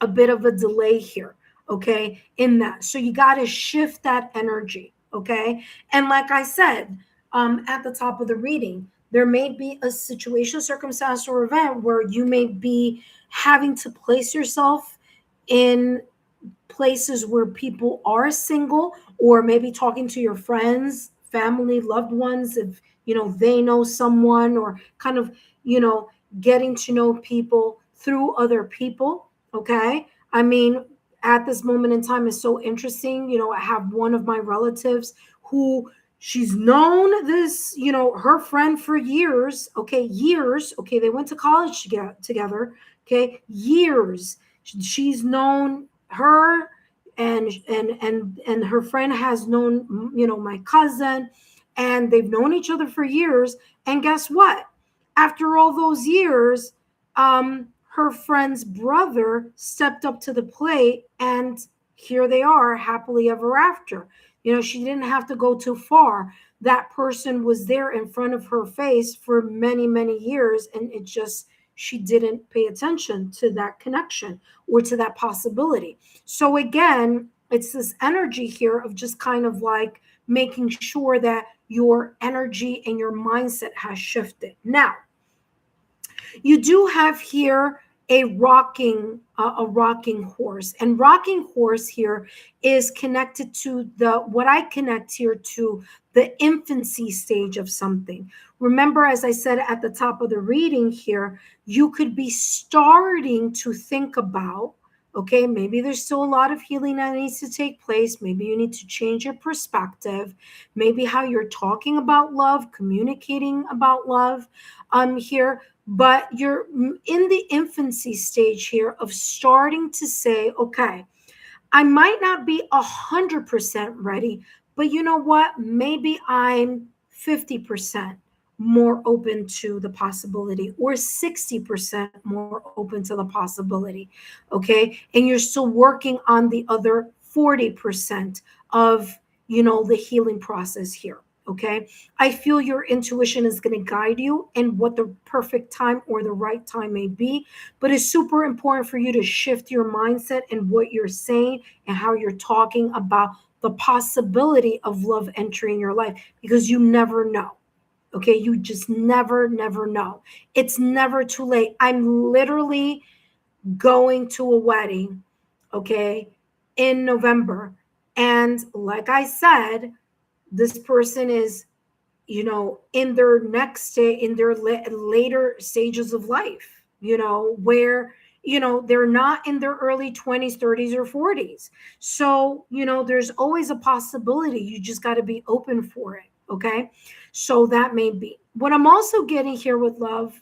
a bit of a delay here, okay, in that. So you got to shift that energy, okay? And like I said, at the top of the reading, there may be a situation, circumstance, or event where you may be having to place yourself in places where people are single, or maybe talking to your friends, family, loved ones, if they know someone, or kind of you know getting to know people through other people. Okay, I mean, at this moment in time is so interesting. I have one of my relatives who, she's known this, her friend for years. Okay, years. Okay, they went to college together. Okay, years. She's known her, and her friend has known my cousin, and they've known each other for years. And guess what, after all those years, her friend's brother stepped up to the plate, and here they are, happily ever after. She didn't have to go too far. That person was there in front of her face for many, many years, and it just, she didn't pay attention to that connection or to that possibility. So again, it's this energy here of just kind of like making sure that your energy and your mindset has shifted. Now, you do have here a rocking horse, and rocking horse here is connected to the, what I connect here to, the infancy stage of something. Remember, as I said at the top of the reading here, you could be starting to think about, okay, maybe there's still a lot of healing that needs to take place, maybe you need to change your perspective, maybe how you're talking about love, communicating about love here, but you're in the infancy stage here of starting to say, okay, I might not be 100% ready, but you know what, maybe I'm 50% more open to the possibility, or 60% more open to the possibility. Okay, and you're still working on the other 40% of the healing process here. Okay, I feel your intuition is going to guide you in what the perfect time or the right time may be, but it's super important for you to shift your mindset and what you're saying and how you're talking about the possibility of love entering your life, because you never know. Okay, you just never know. It's never too late. I'm literally going to a wedding, okay, in November. And like I said, this person is in their next day, in their later stages of life, where they're not in their early 20s, 30s, or 40s. So there's always a possibility, you just got to be open for it. Okay, so that may be what I'm also getting here with love,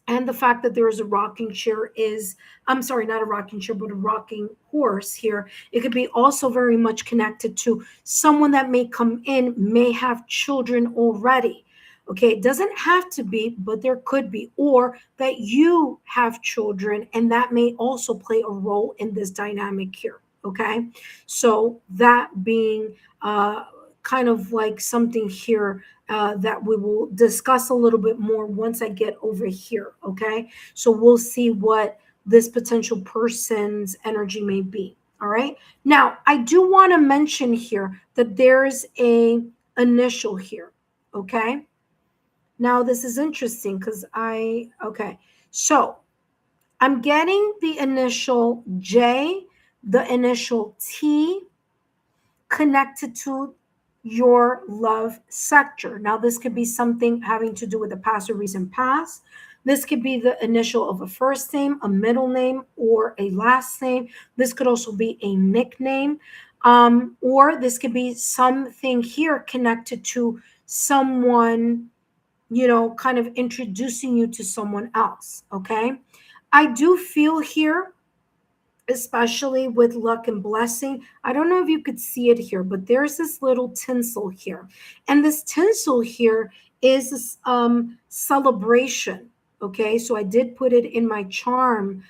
and the fact that there is a rocking chair is, I'm sorry, not a rocking chair, but a rocking horse here. It could be also very much connected to someone that may come in, may have children already. Okay, it doesn't have to be, but there could be, or that you have children, and that may also play a role in this dynamic here. Okay, so that being kind of like something here that we will discuss a little bit more once I get over here. Okay, so we'll see what this potential person's energy may be. All right, now I do want to mention here that there's a initial here. Okay, Now this is interesting because okay. So I'm getting the initial J, the initial T connected to your love sector. Now, this could be something having to do with the past or recent past. This could be the initial of a first name, a middle name, or a last name. This could also be a nickname. Or this could be something here connected to someone, kind of introducing you to someone else. Okay. I do feel here, especially with luck and blessing. I don't know if you could see it here, but there's this little tinsel here. And this tinsel here is this celebration. Okay, so I did put it in my charm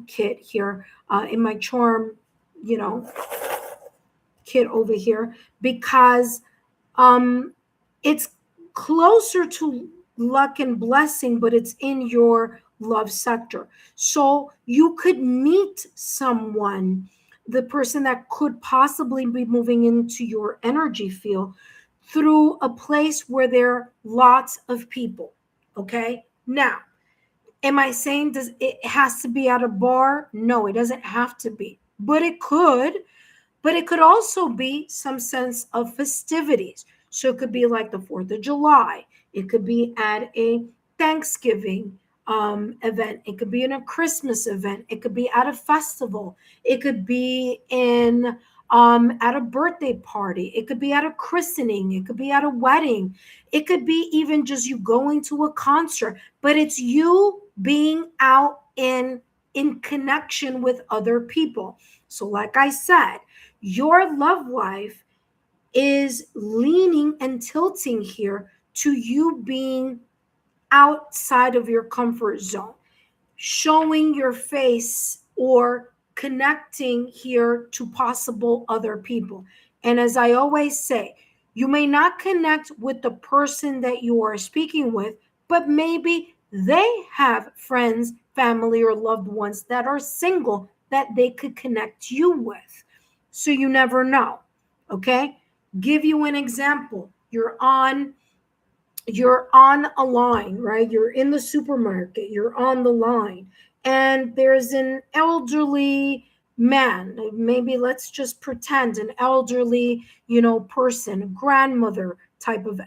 kit here, in my charm, you know, kit over here, because um it's closer to luck and blessing, but it's in your love sector. So you could meet someone, the person that could possibly be moving into your energy field, through a place where there are lots of people. Okay, now, am I saying does it has to be at a bar? No, it doesn't have to be, but it could. But it could also be some sense of festivities. So it could be like the 4th of July. It could be at a Thanksgiving event. It could be in a Christmas event. It could be at a festival. It could be in at a birthday party. It could be at a christening. It could be at a wedding. It could be even just you going to a concert. But it's you being out in connection with other people. So, like I said, your love life is leaning and tilting here to you being outside of your comfort zone, showing your face or connecting here to possible other people. And as I always say, you may not connect with the person that you are speaking with, but maybe they have friends, family, or loved ones that are single that they could connect you with. So you never know. Okay? Give you an example. You're on a line, right? You're in the supermarket, you're on the line, and there's an elderly man. Maybe let's just pretend an elderly, person, grandmother type of,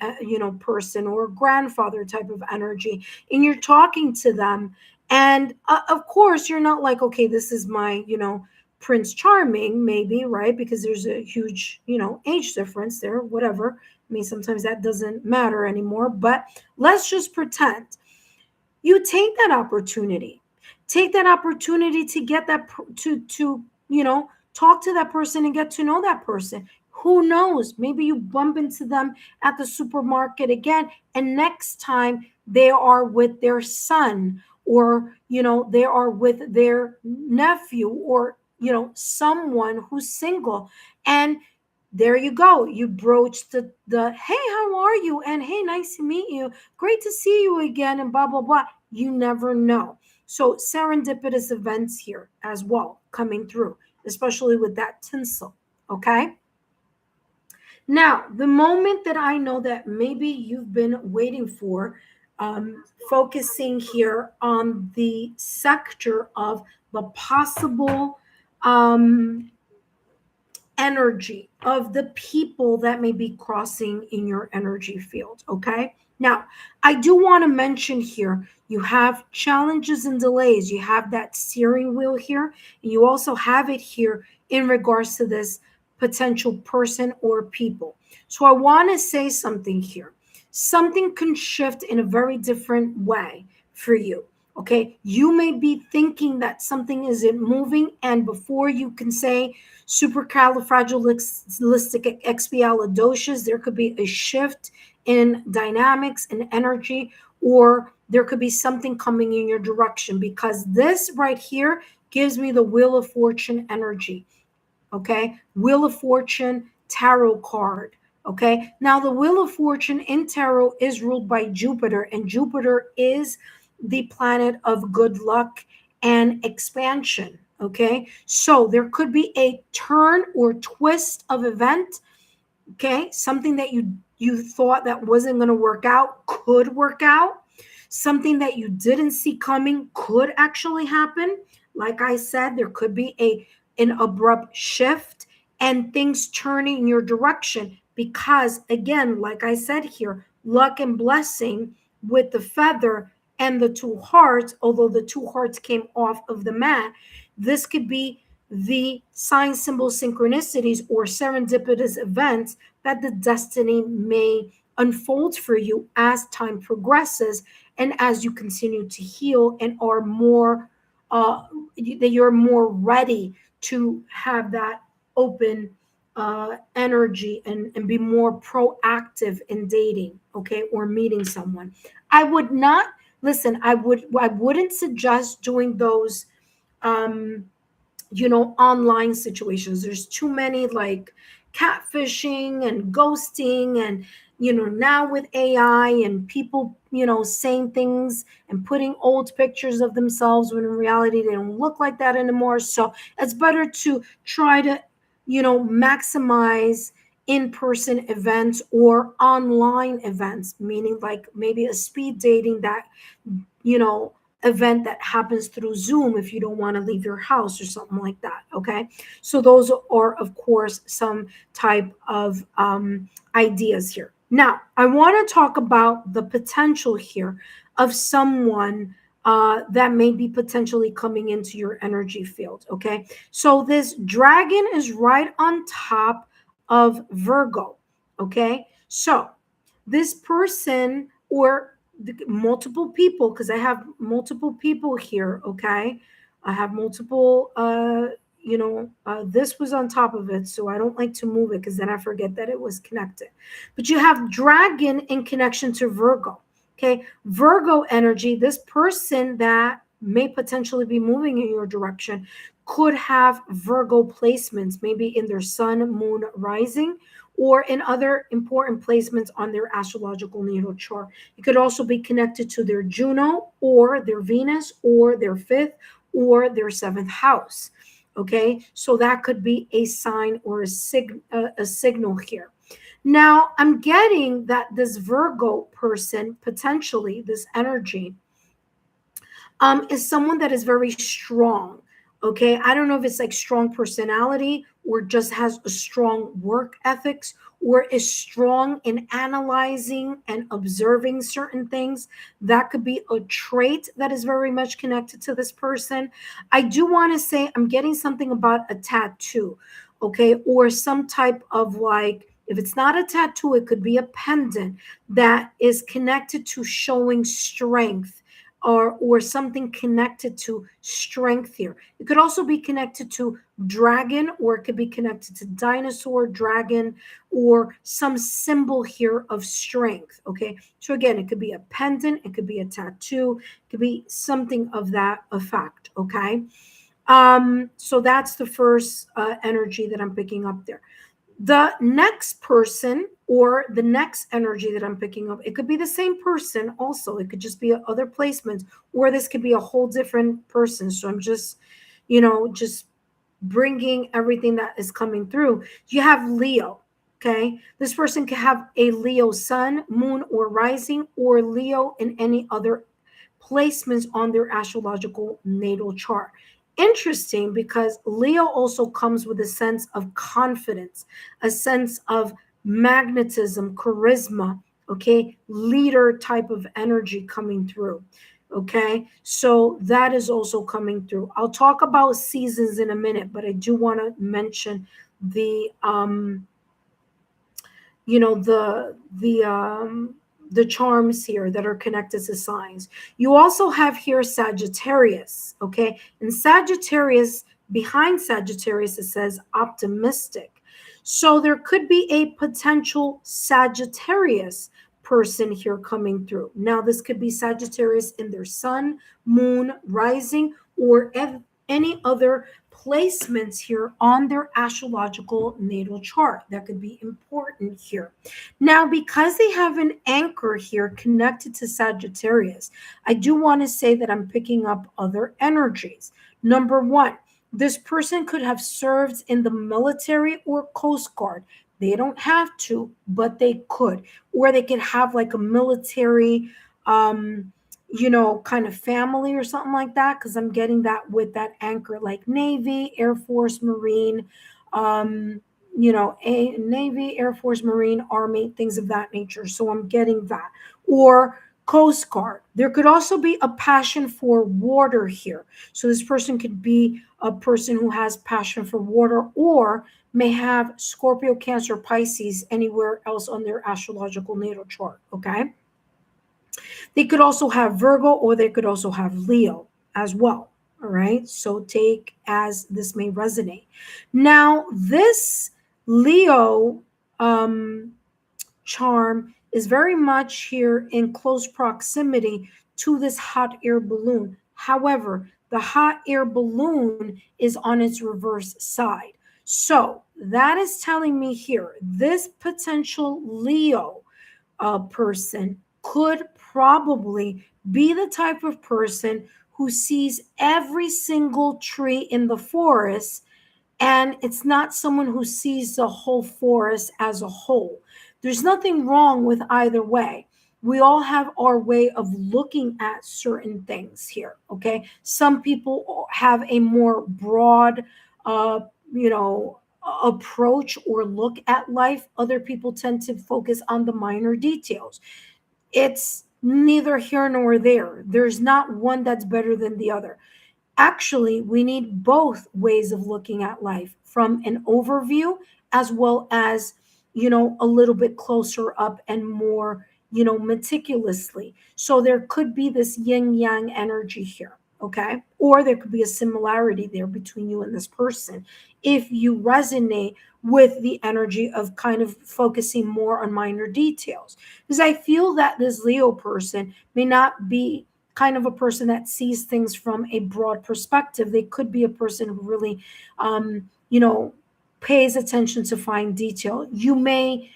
person, or grandfather type of energy. And you're talking to them. And of course, you're not like, okay, this is my, Prince Charming, maybe, right? Because there's a huge, age difference there, whatever. I mean, sometimes that doesn't matter anymore, but let's just pretend you take that opportunity. Take that opportunity to get that to talk to that person and get to know that person. Who knows? Maybe you bump into them at the supermarket again, and next time they are with their son, or they are with their nephew, or someone who's single. And there you go. You broach the hey, how are you? And hey, nice to meet you. Great to see you again, and blah blah blah. You never know. So serendipitous events here as well coming through, especially with that tinsel. Okay. Now, the moment that I know that maybe you've been waiting for, focusing here on the sector of the possible energy of the people that may be crossing in your energy field. Okay. Now, I do want to mention here you have challenges and delays. You have that steering wheel here, and you also have it here in regards to this potential person or people. So, I want to say something here. Something can shift in a very different way for you. Okay. You may be thinking that something isn't moving, and before you can say, supercalifragilisticexpialidocious, there could be a shift in dynamics and energy, or there could be something coming in your direction, because this right here gives me the Wheel of Fortune energy. Okay, Wheel of Fortune tarot card. Okay, now the Wheel of Fortune in tarot is ruled by Jupiter, and Jupiter is the planet of good luck and expansion. Okay, so there could be a turn or twist of event. Okay, something that you you thought that wasn't going to work out could work out. Something that you didn't see coming could actually happen. Like I said, there could be an abrupt shift and things turning in your direction because, again, like I said here, luck and blessing with the feather and the two hearts, although the two hearts came off of the mat, this could be the sign, symbol, synchronicities or serendipitous events that the destiny may unfold for you as time progresses and as you continue to heal and are more that you're more ready to have that open energy and be more proactive in dating, okay, or meeting someone. I would not listen. I wouldn't suggest doing those um online situations. There's too many like catfishing and ghosting and now with AI and people saying things and putting old pictures of themselves when in reality they don't look like that anymore. So it's better to try to maximize in-person events or online events, meaning like maybe a speed dating that you know event that happens through Zoom if you don't want to leave your house or something like that. Okay. So those are, of course, some type of ideas here. Now, I want to talk about the potential here of someone that may be potentially coming into your energy field. Okay. So this dragon is right on top of Virgo. Okay. So this person or multiple people, because I have multiple people here. Okay, I have multiple this was on top of it, so I don't like to move it because then I forget that it was connected. But you have dragon in connection to Virgo. Okay, Virgo energy, this person that may potentially be moving in your direction could have Virgo placements, maybe in their sun, moon, rising, or in other important placements on their astrological natal chart. It could also be connected to their Juno or their Venus or their fifth or their seventh house. Okay, so that could be a sign or a signal here. Now, I'm getting that this Virgo person, potentially this energy, is someone that is very strong. Okay, I don't know if it's like strong personality or just has a strong work ethics or is strong in analyzing and observing certain things. That could be a trait that is very much connected to this person. I do want to say I'm getting something about a tattoo, okay, or some type of like, if it's not a tattoo, it could be a pendant that is connected to showing strength or something connected to strength here. It could also be connected to dragon, or it could be connected to dinosaur, dragon, or some symbol here of strength. Okay. So again, it could be a pendant, it could be a tattoo, it could be something of that effect. Okay. So that's the first energy that I'm picking up there. The next person or the next energy that I'm picking up, it could be the same person also. It could just be other placements, or this could be a whole different person. So I'm just bringing everything that is coming through. You have Leo. Okay. This person could have a Leo sun, moon, or rising, or Leo in any other placements on their astrological natal chart. Interesting, because Leo also comes with a sense of confidence, a sense of magnetism, charisma, okay, leader type of energy coming through. Okay, so that is also coming through. I'll talk about seasons in a minute, but I do want to mention the you know the charms here that are connected to signs. You also have here Sagittarius, okay? And Sagittarius, behind Sagittarius, it says optimistic. So there could be a potential Sagittarius person here coming through. Now, this could be Sagittarius in their sun, moon, rising, or any other placements here on their astrological natal chart that could be important here. Now, because they have an anchor here connected to Sagittarius, I do want to say that I'm picking up other energies. Number one, this person could have served in the military or Coast Guard, They don't have to, but they could. Or they could have like a military, kind of family or something like that. Because I'm getting that with that anchor, like Navy, Air Force, Marine, um, a Navy, Air Force, Marine, Army, things of that nature. So I'm getting that. Or Coast Guard. There could also be a passion for water here. So this person could be a person who has passion for water, or may have Scorpio, Cancer, Pisces anywhere else on their astrological natal chart. Okay. They could also have Virgo, or they could also have Leo as well. All right. So take as this may resonate. Now, this Leo um, charm is very much here in close proximity to this hot air balloon. However, the hot air balloon is on its reverse side. So that is telling me here this potential Leo person could probably be the type of person who sees every single tree in the forest, and it's not someone who sees the whole forest as a whole. There's nothing wrong with either way. We all have our way of looking at certain things here. Okay. Some people have a more broad, uh, you know, approach or look at life. Other people tend to focus on the minor details. It's neither here nor there. There's not one that's better than the other. Actually, we need both ways of looking at life, from an overview as well as, a little bit closer up and more, meticulously. So there could be this yin yang energy here. Okay. Or there could be a similarity there between you and this person if you resonate with the energy of kind of focusing more on minor details. Because I feel that this Leo person may not be kind of a person that sees things from a broad perspective. They could be a person who really, um, you know, pays attention to fine detail. You may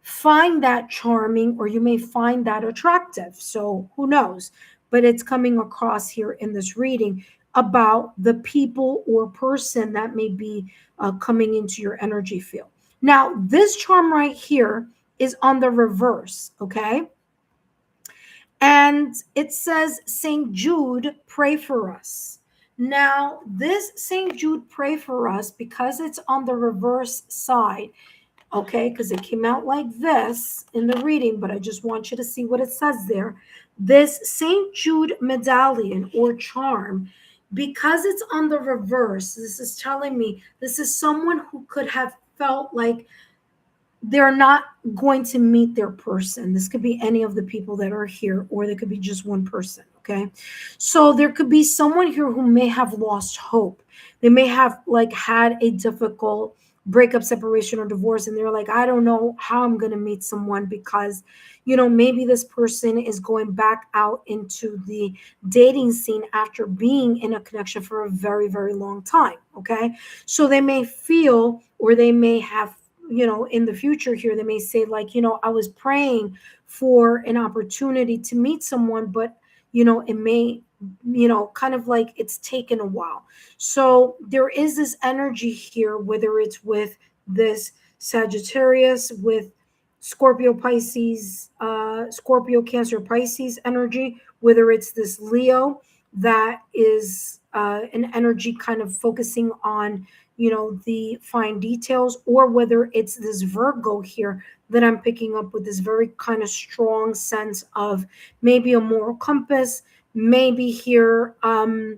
find that charming, or you may find that attractive. So who knows? But it's coming across here in this reading about the people or person that may be coming into your energy field. Now, this charm right here is on the reverse, okay? And it says, St. Jude, pray for us. Now, this St. Jude, pray for us, because it's on the reverse side, okay, because it came out like this in the reading, but I just want you to see what it says there. This St. Jude medallion or charm, because it's on the reverse, this is telling me this is someone who could have felt like they're not going to meet their person. This could be any of the people that are here, or there could be just one person. Okay. So there could be someone here who may have lost hope. They may have like had a difficult breakup, separation, or divorce, and they're like, I don't know how I'm going to meet someone, because, maybe this person is going back out into the dating scene after being in a connection for a very, very long time. Okay. So they may feel, or they may have, in the future here, they may say like, I was praying for an opportunity to meet someone, but, it may, kind of like it's taken a while. So there is this energy here, whether it's with this Sagittarius, with Scorpio, Pisces, Scorpio, Cancer, Pisces energy, whether it's this Leo that is an energy kind of focusing on, the fine details, or whether it's this Virgo here that I'm picking up with this very kind of strong sense of maybe a moral compass, maybe here, a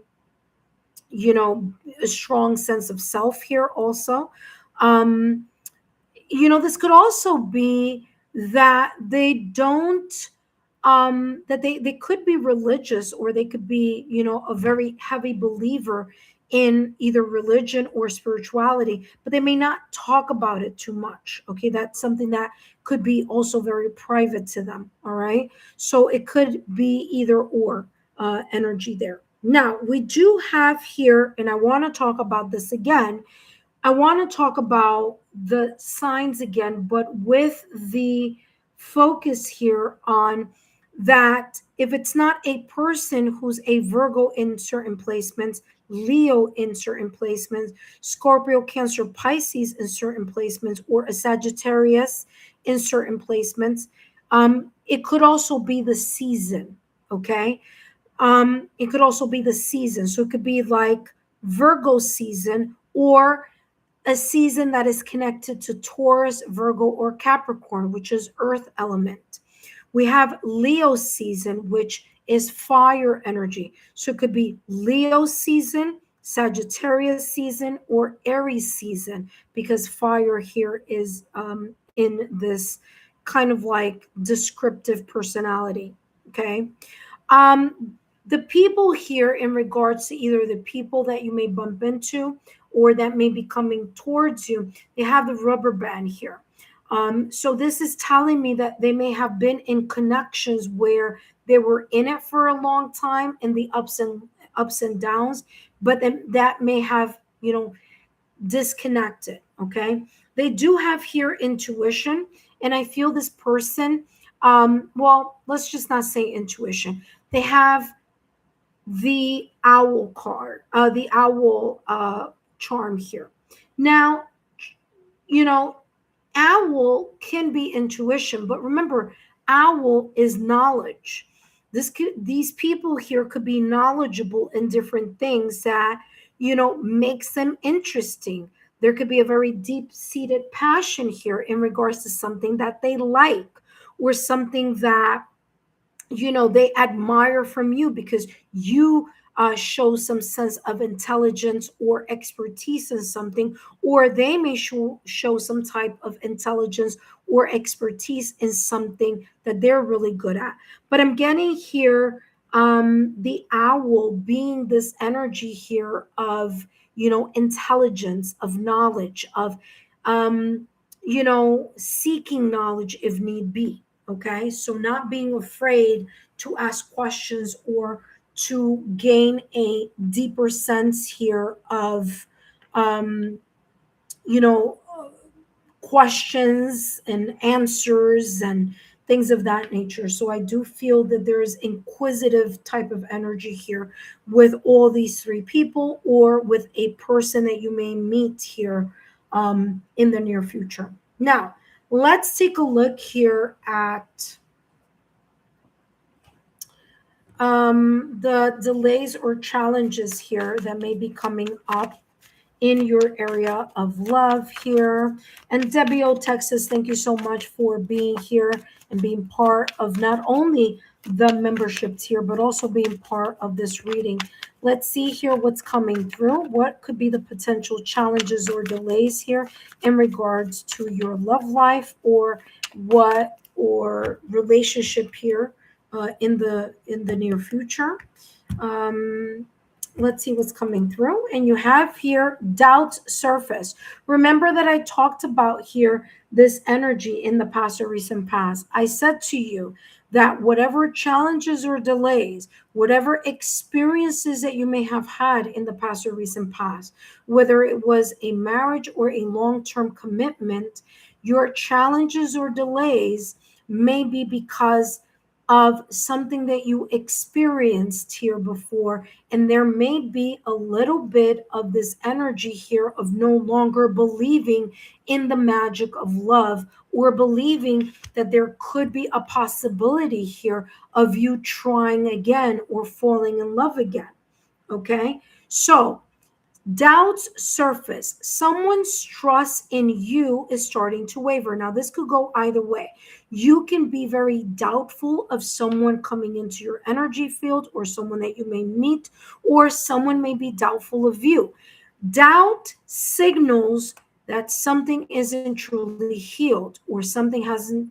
strong sense of self here also. Um, this could also be that they don't that they could be religious, or they could be, a very heavy believer in either religion or spirituality, but they may not talk about it too much. Okay, that's something that could be also very private to them. All right, so it could be either or energy there. Now we do have here, and I want to talk about this again, I want to talk about the signs again, but with the focus here on that if it's not a person who's a Virgo in certain placements, Leo in certain placements, Scorpio, Cancer, Pisces in certain placements, or a Sagittarius in certain placements. It could also be the season, okay? It could also be the season. So it could be like Virgo season, or a season that is connected to Taurus, Virgo, or Capricorn, which is earth element. We have Leo season, which is fire energy. So it could be Leo season, Sagittarius season, or Aries season, because fire here is in this kind of like descriptive personality. Okay. The people here, in regards to either the people that you may bump into or that may be coming towards you, they have the rubber band here. So this is telling me that they may have been in connections where they were in it for a long time, in the ups and downs, but then that may have, disconnected. Okay, they do have here intuition, and I feel this person. Well, let's just not say intuition. They have the owl card, the owl charm here. Now, you know, owl can be intuition, but remember, owl is knowledge. These people here could be knowledgeable in different things that makes them interesting. There could be a very deep-seated passion here in regards to something that they like, or something that they admire from you, because you show some sense of intelligence or expertise in something, or they may show some type of intelligence or expertise in something that they're really good at. But I'm getting here the owl being this energy here of intelligence, of knowledge, of seeking knowledge if need be. Okay, so not being afraid to ask questions, or to gain a deeper sense here of, um, you know, questions and answers and things of that nature. So I do feel that there's inquisitive type of energy here with all these three people, or with a person that you may meet here in the near future. Now, let's take a look here at the delays or challenges here that may be coming up in your area of love here. And Debbie O, Texas, thank you so much for being here and being part of not only the membership tier, but also being part of this reading. Let's see here what's coming through. What could be the potential challenges or delays here in regards to your love life, or relationship here in the near future. Um, let's see what's coming through. And you have here doubts surface. Remember that I talked about here this energy in the past or recent past. I said to you that whatever challenges or delays, whatever experiences that you may have had in the past or recent past, whether it was a marriage or a long-term commitment, your challenges or delays may be because of something that you experienced here before. And there may be a little bit of this energy here of no longer believing in the magic of love, or believing that there could be a possibility here of you trying again or falling in love again. Okay. So doubts surface. Someone's trust in you is starting to waver. Now, this could go either way. You can be very doubtful of someone coming into your energy field, or someone that you may meet, or someone may be doubtful of you. Doubt signals that something isn't truly healed, or something hasn't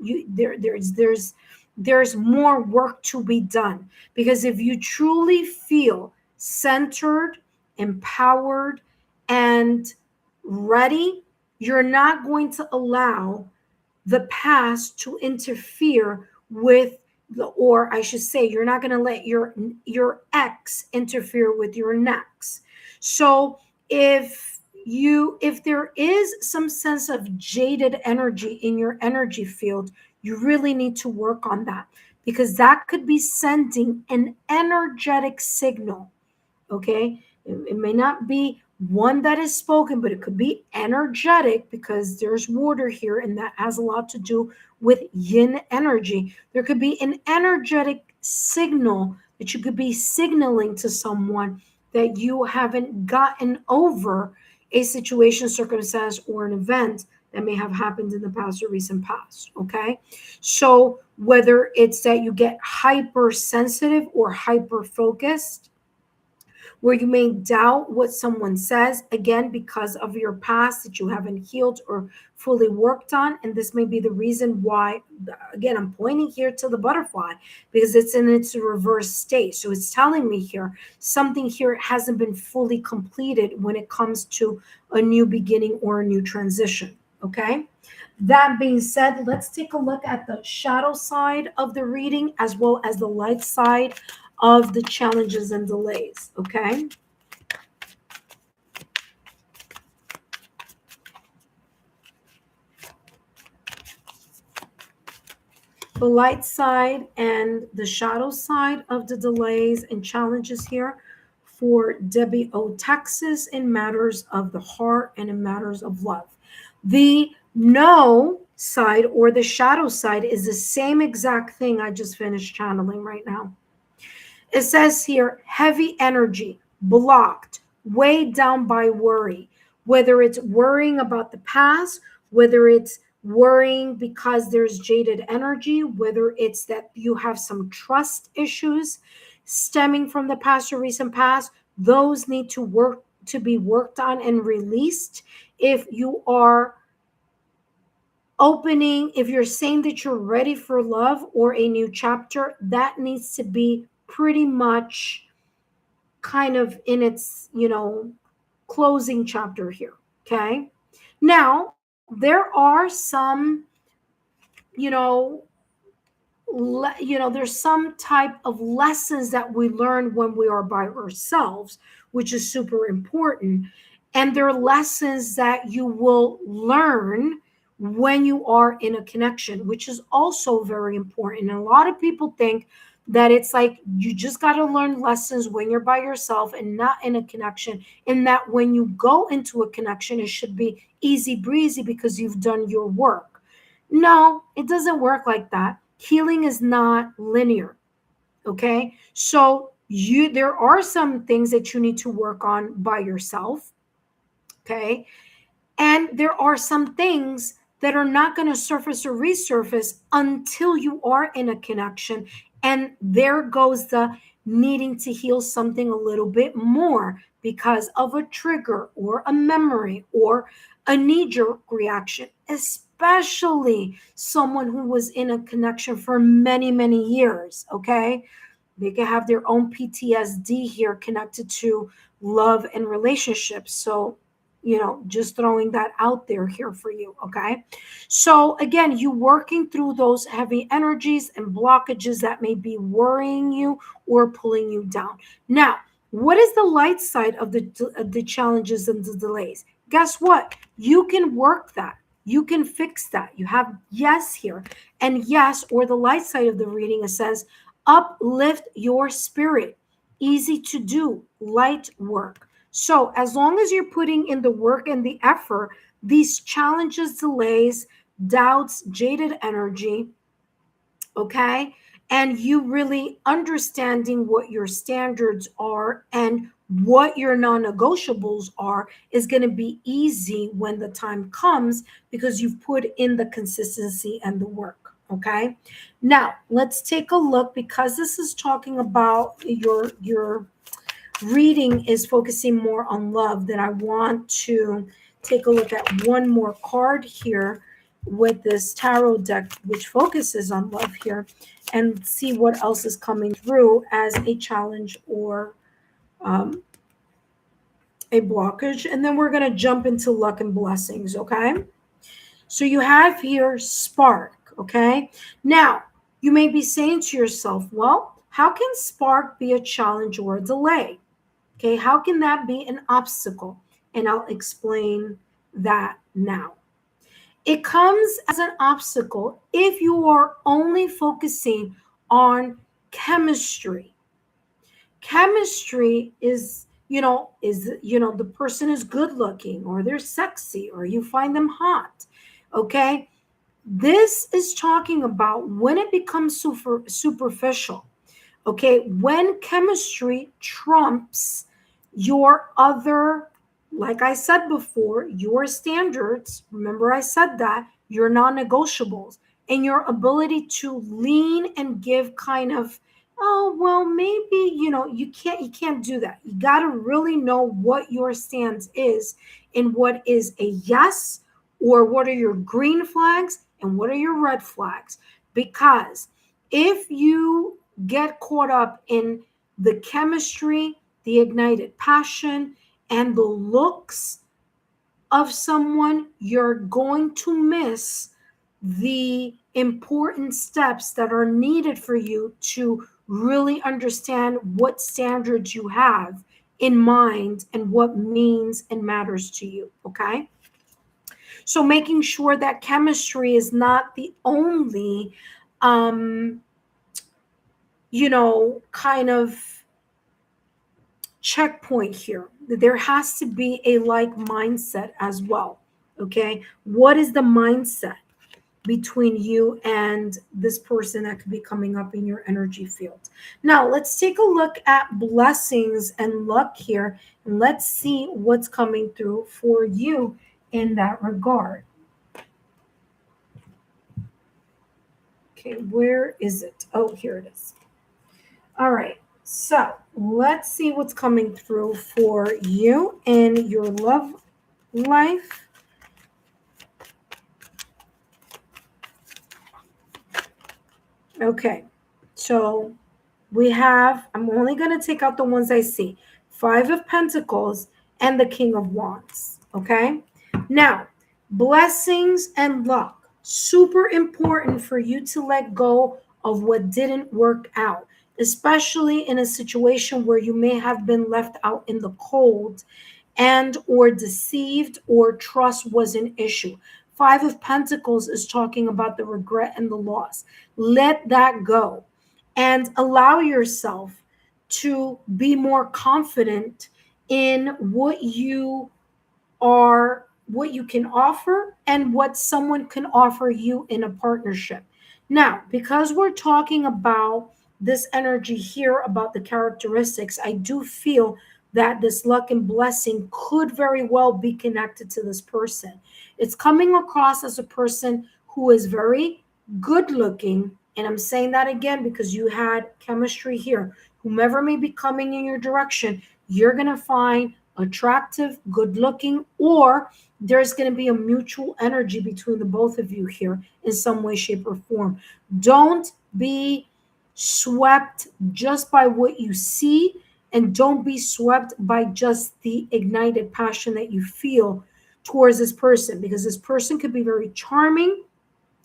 there's more work to be done. Because if you truly feel centered, empowered, and ready, you're not going to allow the past to interfere with or I should say, you're not going to let your ex interfere with your next. So if there is some sense of jaded energy in your energy field, you really need to work on that, because that could be sending an energetic signal. Okay, It may not be one that is spoken, but it could be energetic because there's water here, and that has a lot to do with yin energy. There could be an energetic signal that you could be signaling to someone that you haven't gotten over a situation, circumstance, or an event that may have happened in the past or recent past. Okay. So whether it's that you get hypersensitive or hyper focused, where you may doubt what someone says, again, because of your past that you haven't healed or fully worked on. And this may be the reason why, again, I'm pointing here to the butterfly because it's in its reverse state. So it's telling me here something here hasn't been fully completed when it comes to a new beginning or a new transition. Okay. That being said, let's take a look at the shadow side of the reading as well as the light side of the challenges and delays. Okay. The light side and the shadow side of the delays and challenges here for Debbie O. Texas in matters of the heart and in matters of love. The no side or the shadow side is the same exact thing I just finished channeling right now. It says here heavy energy, blocked, weighed down by worry, whether it's worrying about the past, whether it's worrying because there's jaded energy, whether it's that you have some trust issues stemming from the past or recent past, those need to be worked on and released. If you are opening, if you're saying that you're ready for love or a new chapter, that needs to be pretty much kind of in its, closing chapter here. Okay. Now, there are some, you know, there's some type of lessons that we learn when we are by ourselves, which is super important. And there are lessons that you will learn when you are in a connection, which is also very important. And a lot of people think that it's like you just got to learn lessons when you're by yourself and not in a connection, and that when you go into a connection, it should be easy breezy because you've done your work. No, it doesn't work like that. Healing is not linear. Okay. So there are some things that you need to work on by yourself. Okay. And there are some things that are not going to surface or resurface until you are in a connection. And there goes the needing to heal something a little bit more because of a trigger or a memory or a knee-jerk reaction, especially someone who was in a connection for many, many years. Okay. They can have their own PTSD here connected to love and relationships. So, just throwing that out there here for you. Okay. So, again, you working through those heavy energies and blockages that may be worrying you or pulling you down. Now, what is the light side of the challenges and the delays? Guess what? You can work that. You can fix that. You have yes here. And yes, or the light side of the reading, it says, uplift your spirit. Easy to do, light work. So, as long as you're putting in the work and the effort, these challenges, delays, doubts, jaded energy, okay, and you really understanding what your standards are and what your non-negotiables are is going to be easy when the time comes because you've put in the consistency and the work. Okay. Now let's take a look, because this is talking about your reading is focusing more on love. Then I want to take a look at one more card here with this tarot deck, which focuses on love here, and see what else is coming through as a challenge or a blockage. And then we're going to jump into luck and blessings. Okay. So you have here spark. Okay. Now you may be saying to yourself, well, how can spark be a challenge or a delay? Okay. How can that be an obstacle? And I'll explain that now. It comes as an obstacle if you are only focusing on chemistry. Chemistry is is, the person is good looking, or they're sexy, or you find them hot. Okay. This is talking about when it becomes superficial. Okay, when chemistry trumps your other, like I said before, your standards, remember I said that, your non-negotiables, and your ability to lean and give kind of, oh, well, maybe, you can't do that. You got to really know what your stance is, and what is a yes, or what are your green flags and what are your red flags. Because if you get caught up in the chemistry, the ignited passion, and the looks of someone, you're going to miss the important steps that are needed for you to really understand what standards you have in mind and what means and matters to you. Okay. So making sure that chemistry is not the only, um, kind of checkpoint here. There has to be a like mindset as well. Okay. What is the mindset between you and this person that could be coming up in your energy field? Now, let's take a look at blessings and luck here, and let's see what's coming through for you in that regard. Okay, where is it? Oh, here it is. All right. So let's see what's coming through for you in your love life. Okay. So we have, I'm only going to take out the ones I see: Five of Pentacles and the King of Wands. Okay. Now, blessings and luck. Super important for you to let go of what didn't work out, especially in a situation where you may have been left out in the cold and or deceived, or trust was an issue. Five of Pentacles is talking about the regret and the loss. Let that go and allow yourself to be more confident in what you can offer and what someone can offer you in a partnership. Now, because we're talking about this energy here, about the characteristics, I do feel that this luck and blessing could very well be connected to this person. It's coming across as a person who is very good looking. And I'm saying that again because you had chemistry here. Whomever may be coming in your direction, you're going to find attractive, good looking, or there's going to be a mutual energy between the both of you here in some way, shape, or form. Don't be swept just by what you see, and don't be swept by just the ignited passion that you feel towards this person, because this person could be very charming.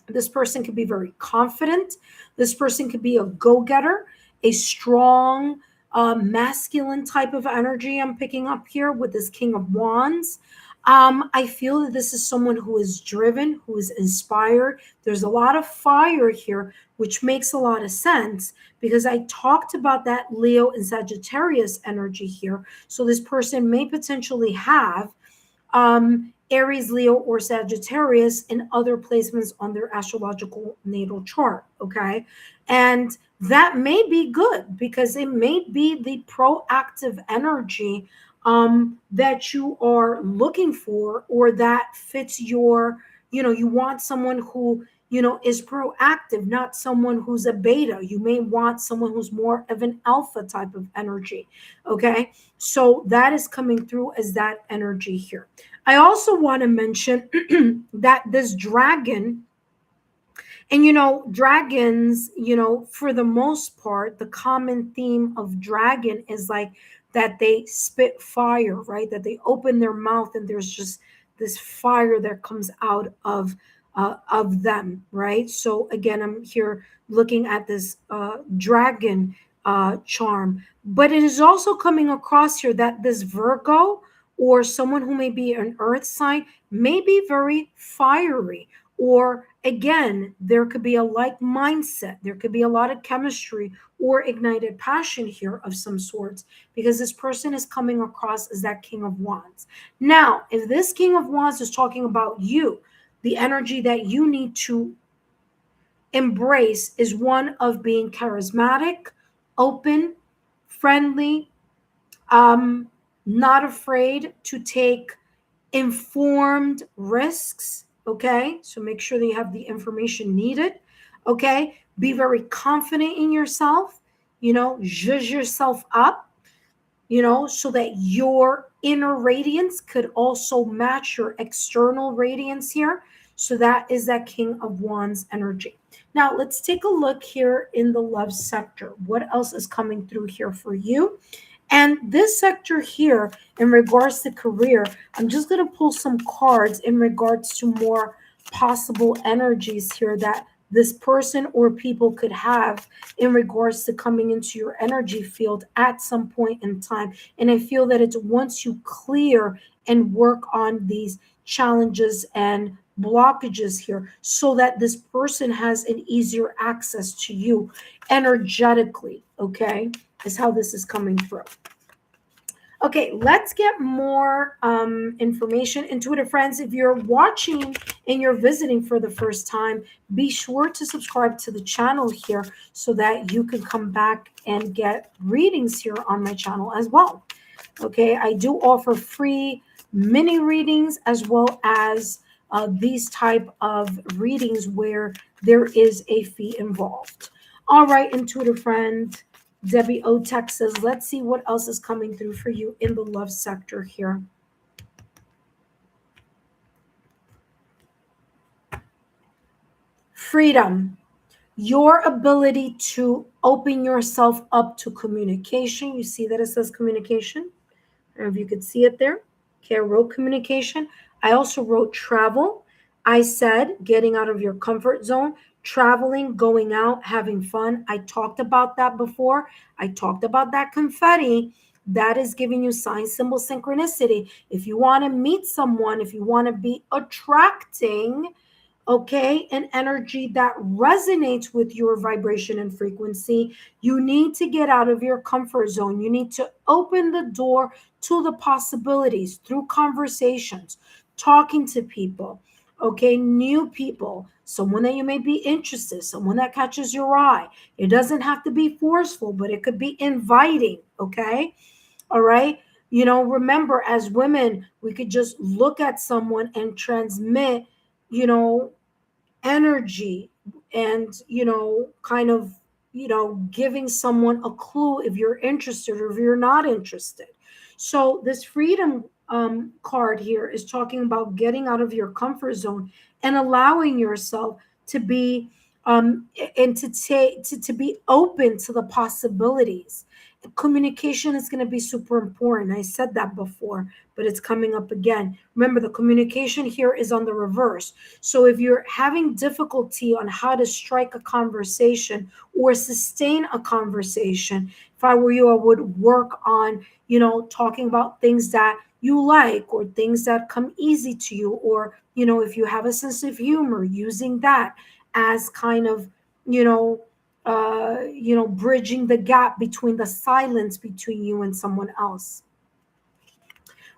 This person could be very confident. This person could be a go-getter, a strong, masculine type of energy I'm picking up here with this King of Wands. I feel that this is someone who is driven, who is inspired. There's a lot of fire here, which makes a lot of sense because I talked about that Leo and Sagittarius energy here. So this person may potentially have Aries, Leo, or Sagittarius in other placements on their astrological natal chart. Okay. And that may be good because it may be the proactive energy that you are looking for, or that fits your, you want someone who, is proactive, not someone who's a beta. You may want someone who's more of an alpha type of energy. Okay. So that is coming through as that energy here. I also want to mention that this dragon, and dragons, for the most part, the common theme of dragon is like that they spit fire, right? That they open their mouth and there's just this fire that comes out of them, right? So again, I'm here looking at this dragon charm, but it is also coming across here that this Virgo, or someone who may be an earth sign, may be very fiery, or again, there could be a like mindset. There could be a lot of chemistry or ignited passion here of some sorts, because this person is coming across as that King of Wands. Now, if this King of Wands is talking about you, the energy that you need to embrace is one of being charismatic, open, friendly, not afraid to take informed risks. Okay, so make sure that you have the information needed. Okay, be very confident in yourself, zhuzh yourself up, so that your inner radiance could also match your external radiance here. So that is that King of Wands energy. Now let's take a look here in the love sector. What else is coming through here for you? And this sector here, in regards to career, I'm just going to pull some cards in regards to more possible energies here that this person or people could have in regards to coming into your energy field at some point in time. And I feel that it's once you clear and work on these challenges and blockages here, so that this person has an easier access to you energetically, okay, is how this is coming through. Okay, let's get more information. Intuitive friends, if you're watching and you're visiting for the first time, be sure to subscribe to the channel here so that you can come back and get readings here on my channel as well. Okay, I do offer free mini readings as well as these type of readings where there is a fee involved. All right, intuitive friend, Debbie O Texas, let's see what else is coming through for you in the love sector here. Freedom, your ability to open yourself up to communication. You see that it says communication? I don't know if you could see it there. Okay, I wrote communication. I also wrote travel. I said getting out of your comfort zone, traveling, going out, having fun. I talked about that before. I talked about that confetti. That is giving you sign, symbol, synchronicity. If you want to meet someone, if you want to be attracting, okay, an energy that resonates with your vibration and frequency, you need to get out of your comfort zone. You need to open the door to the possibilities through conversations, talking to people, okay, new people, someone that you may be interested, someone that catches your eye. It doesn't have to be forceful, but it could be inviting, okay? All right. Remember, as women, we could just look at someone and transmit, you know, energy and kind of giving someone a clue if you're interested or if you're not interested. So this freedom card here is talking about getting out of your comfort zone and allowing yourself to be and to take to be open to the possibilities. Communication is going to be super important. I said that before, but it's coming up again. Remember, the communication here is on the reverse. So if you're having difficulty on how to strike a conversation or sustain a conversation, if I were you, I would work on, talking about things that you like or things that come easy to you, or, if you have a sense of humor, using that as kind of, bridging the gap between the silence between you and someone else.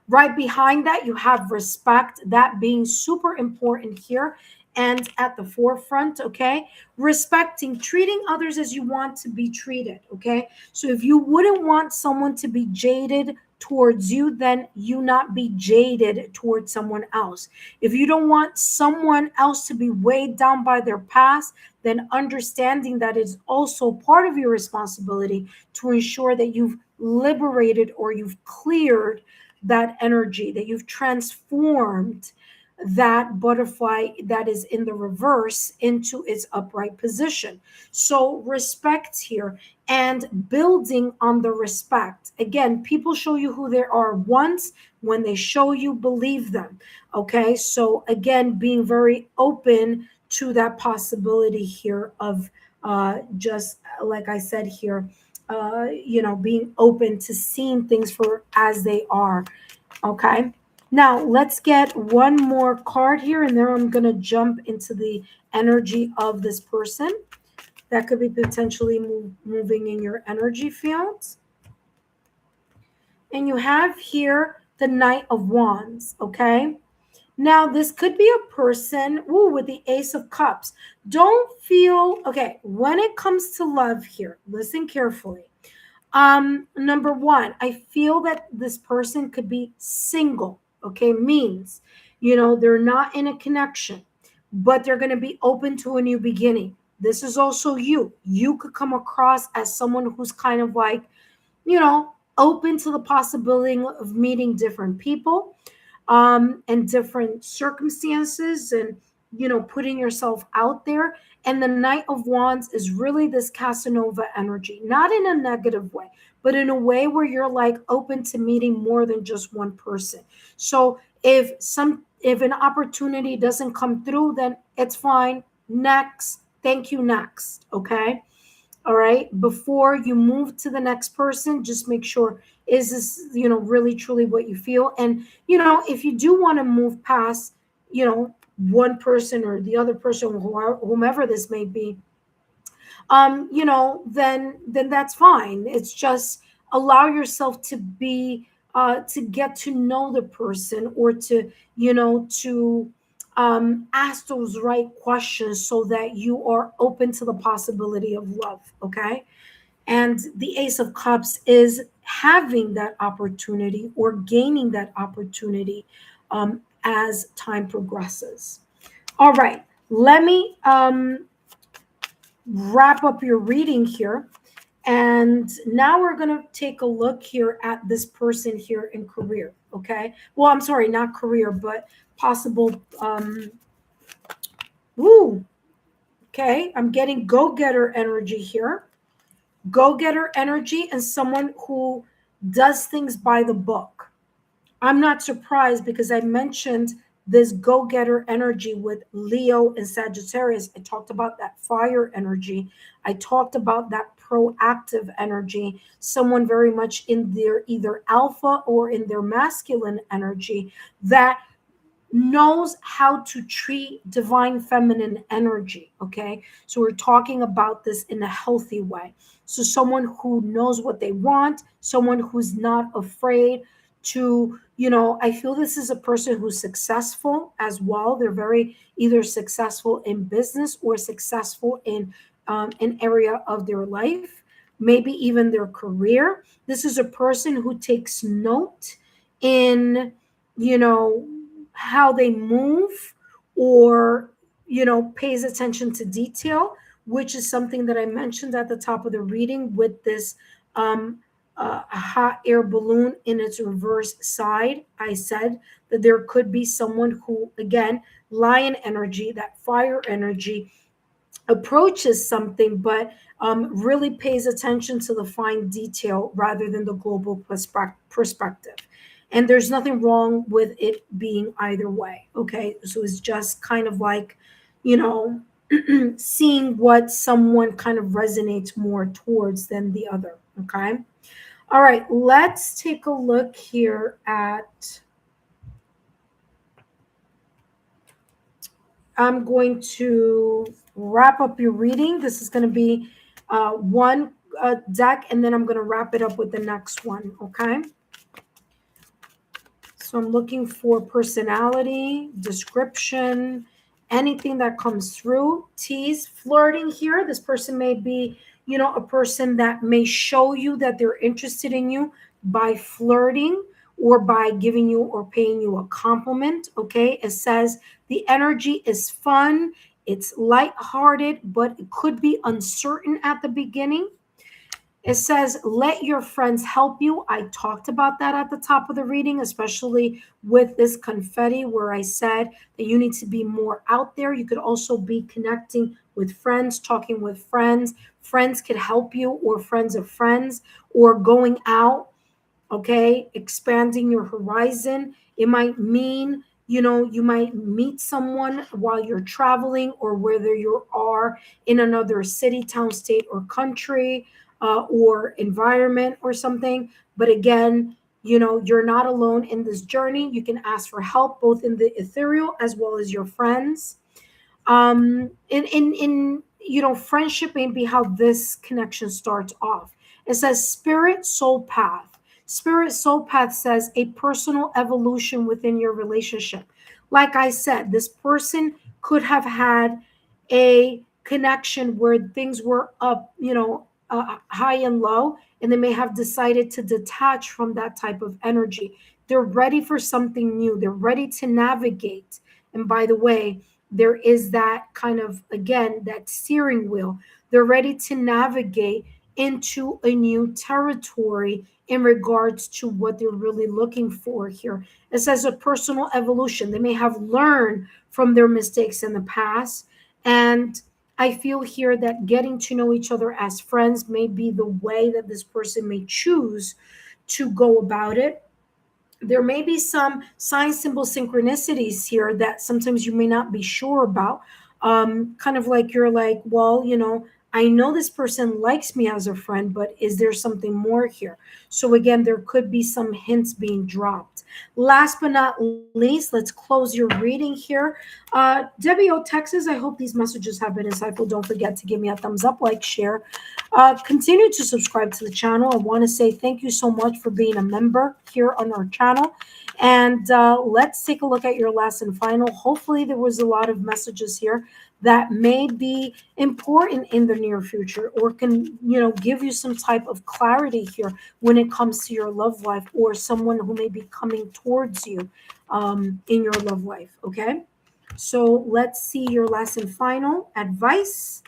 Right behind that, you have respect, that being super important here and at the forefront, okay? Respecting, treating others as you want to be treated, okay? So if you wouldn't want someone to be jaded towards you, then you not be jaded towards someone else. If you don't want someone else to be weighed down by their past, then understanding that it's also part of your responsibility to ensure that you've liberated or you've cleared that energy, that you've transformed that butterfly that is in the reverse into its upright position. So respect here and building on the respect. Again, people show you who they are once. When they show you, believe them. Okay, so again, being very open to that possibility here of just like I said here, being open to seeing things for as they are. Okay. Now, let's get one more card here, and then I'm going to jump into the energy of this person that could be potentially moving in your energy fields. And you have here the Knight of Wands, okay? Now, this could be a person, with the Ace of Cups. Don't feel, okay, when it comes to love here, listen carefully. Number one, I feel that this person could be single, okay? Means, they're not in a connection, but they're going to be open to a new beginning. This is also you. You could come across as someone who's kind of like, open to the possibility of meeting different people and different circumstances, and putting yourself out there. And the Knight of Wands is really this Casanova energy, not in a negative way, but in a way where you're like open to meeting more than just one person. So if an opportunity doesn't come through, then it's fine. Next, thank you, next. Okay. All right, before you move to the next person, just make sure, is this really truly what you feel? And if you do want to move past one person or the other person, whomever this may be, then that's fine. It's just allow yourself to be to get to know the person, or to to ask those right questions so that you are open to the possibility of love. Okay. And the Ace of Cups is having that opportunity or gaining that opportunity as time progresses. All right, let me wrap up your reading here. And now we're going to take a look here at this person here in career. Okay. Well, I'm sorry, not career, but possible. Woo. Okay. I'm getting go getter energy here. Go getter energy and someone who does things by the book. I'm not surprised because I mentioned this go getter energy with Leo and Sagittarius. I talked about that fire energy. I talked about that proactive energy, someone very much in their either alpha or in their masculine energy that knows how to treat divine feminine energy. Okay. So we're talking about this in a healthy way. So someone who knows what they want, someone who's not afraid to, I feel this is a person who's successful as well. They're very either successful in business or successful in an area of their life, maybe even their career. This is a person who takes note in, you know, how they move, or pays attention to detail, which is something that I mentioned at the top of the reading with this hot air balloon in its reverse side. I said that there could be someone who, again, lion energy, that fire energy, approaches something, but really pays attention to the fine detail rather than the global perspective. And there's nothing wrong with it being either way. Okay. So it's just kind of like, you know, seeing what someone kind of resonates more towards than the other. Okay. All right. Let's take a look here at. I'm going to wrap up your reading. This is going to be one deck, and then I'm going to wrap it up with the next one. Okay. So I'm looking for personality, description, anything that comes through. Tease, flirting here. This person may be, a person that may show you that they're interested in you by flirting or by giving you or paying you a compliment. Okay. It says the energy is fun. It's lighthearted, but it could be uncertain at the beginning. It says, let your friends help you. I talked about that at the top of the reading, especially with this confetti, where I said that you need to be more out there. You could also be connecting with friends, talking with friends. Friends could help you, or friends of friends, or going out, okay, expanding your horizon. It might mean, you might meet someone while you're traveling, or whether you are in another city, town, state, or country, or environment or something. But again, you're not alone in this journey. You can ask for help both in the ethereal as well as your friends. In friendship may be how this connection starts off. It says spirit soul path. Spirit soul path says a personal evolution within your relationship. Like I said, this person could have had a connection where things were up, high and low, and they may have decided to detach from that type of energy. They're ready for something new, they're ready to navigate. And by the way, there is that kind of, again, that steering wheel. They're ready to navigate into a new territory in regards to what they're really looking for here. It says a personal evolution. They may have learned from their mistakes in the past. And I feel here that getting to know each other as friends may be the way that this person may choose to go about it. There may be some sign symbol synchronicities here that sometimes you may not be sure about. Kind of like you're like, well, I know this person likes me as a friend, but is there something more here? So again, there could be some hints being dropped. Last but not least, let's close your reading here. Debbie O, Texas, I hope these messages have been insightful. Don't forget to give me a thumbs up, like, share. Continue to subscribe to the channel. I want to say thank you so much for being a member here on our channel. And let's take a look at your last and final. Hopefully, there was a lot of messages here that may be important in the near future, or can give you some type of clarity here when it comes to your love life, or someone who may be coming towards you in your love life. Okay, so let's see your last and final advice.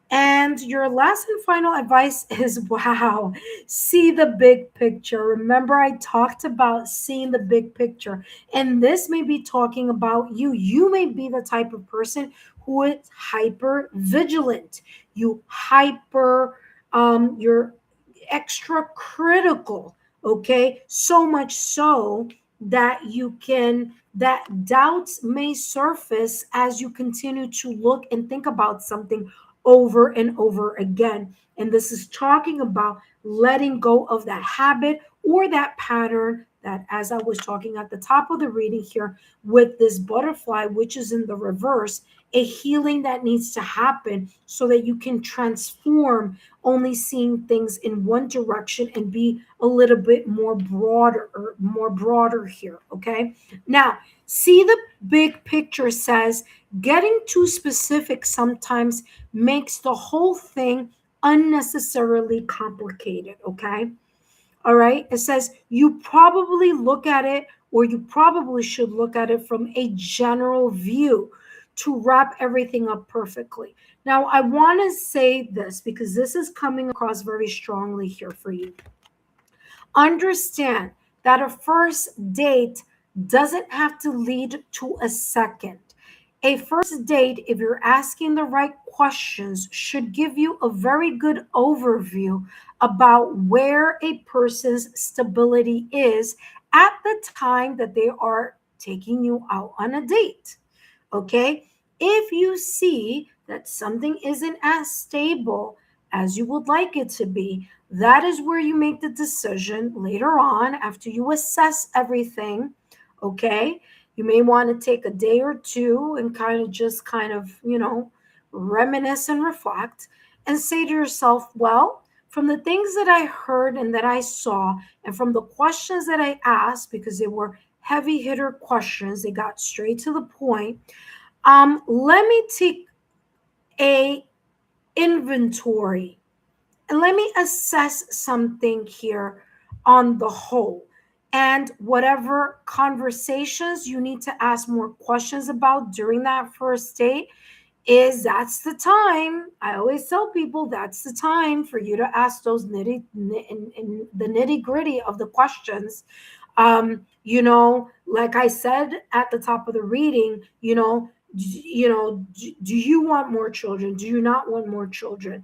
And your last and final advice is, wow, see the big picture. Remember, I talked about seeing the big picture. And this may be talking about you. You may be the type of person who is hyper vigilant. You're extra critical. Okay. So much so that that doubts may surface as you continue to look and think about something over and over again. And this is talking about letting go of that habit or that pattern that, as I was talking at the top of the reading here with this butterfly, which is in the reverse, a healing that needs to happen so that you can transform only seeing things in one direction and be a little bit more broader here. Okay. Now, see the big picture says getting too specific sometimes makes the whole thing unnecessarily complicated. Okay. All right. It says you probably look at it, or you probably should look at it from a general view to wrap everything up perfectly. Now, I want to say this because this is coming across very strongly here for you. Understand that a first date doesn't have to lead to a second. A first date, if you're asking the right questions, should give you a very good overview about where a person's stability is at the time that they are taking you out on a date. Okay? If you see that something isn't as stable as you would like it to be, that is where you make the decision later on after you assess everything. Okay? You may want to take a day or two and kind of reminisce and reflect and say to yourself, well, from the things that I heard and that I saw, and from the questions that I asked, because they were heavy hitter questions, they got straight to the point. Let me take a inventory and let me assess something here on the whole. And whatever conversations you need to ask more questions about during that first date, that's the time. I always tell people that's the time for you to ask those the nitty gritty of the questions. Like I said at the top of the reading, do you want more children? Do you not want more children?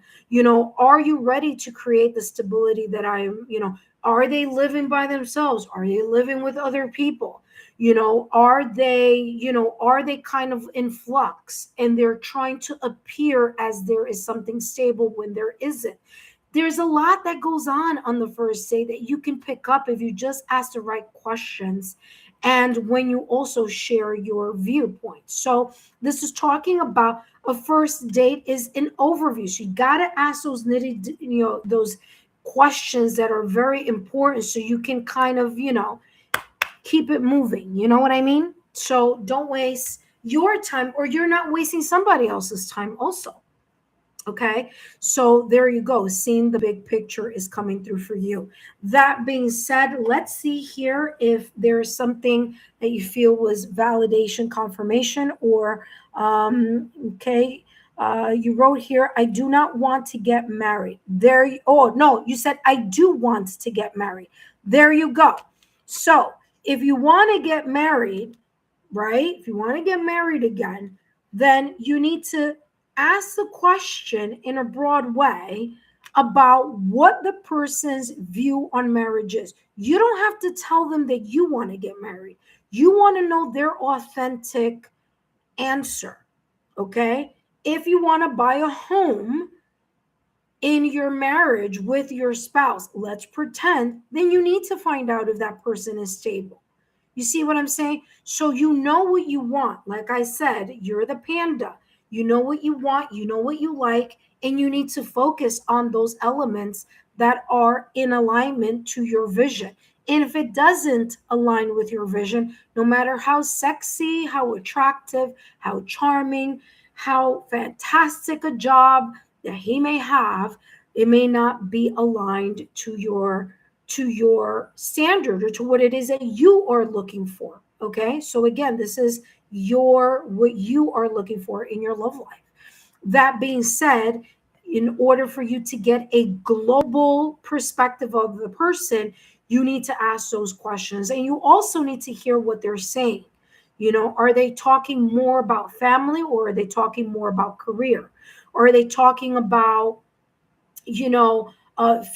Are you ready to create the stability that I am? Are they living by themselves? Are they living with other people? Are they kind of in flux and they're trying to appear as there is something stable when there isn't? There's a lot that goes on the first date that you can pick up if you just ask the right questions and when you also share your viewpoint. So this is talking about a first date is an overview. So you got to ask those those questions that are very important so you can kind of, keep it moving. You know what I mean? So don't waste your time, or you're not wasting somebody else's time also. Okay, so there you go. Seeing the big picture is coming through for you. That being said, let's see here if there's something that you feel was validation, confirmation, or okay. You wrote here, I do not want to get married. Oh no, you said I do want to get married. There you go. So if you want to get married, right? If you want to get married again, then you need to ask the question in a broad way about what the person's view on marriage is. You don't have to tell them that you want to get married. You want to know their authentic answer. Okay? If you want to buy a home in your marriage with your spouse, let's pretend, then you need to find out if that person is stable. You see what I'm saying? So you know what you want. Like I said, you're the panda. You know what you want, you know what you like, and you need to focus on those elements that are in alignment to your vision. And if it doesn't align with your vision, no matter how sexy, how attractive, how charming, how fantastic a job that he may have, it may not be aligned to your standard or to what it is that you are looking for. Okay, so again, this is your what you are looking for in your love life. That being said, in order for you to get a global perspective of the person, you need to ask those questions, and you also need to hear what they're saying. Are they talking more about family, or are they talking more about career? Or are they talking about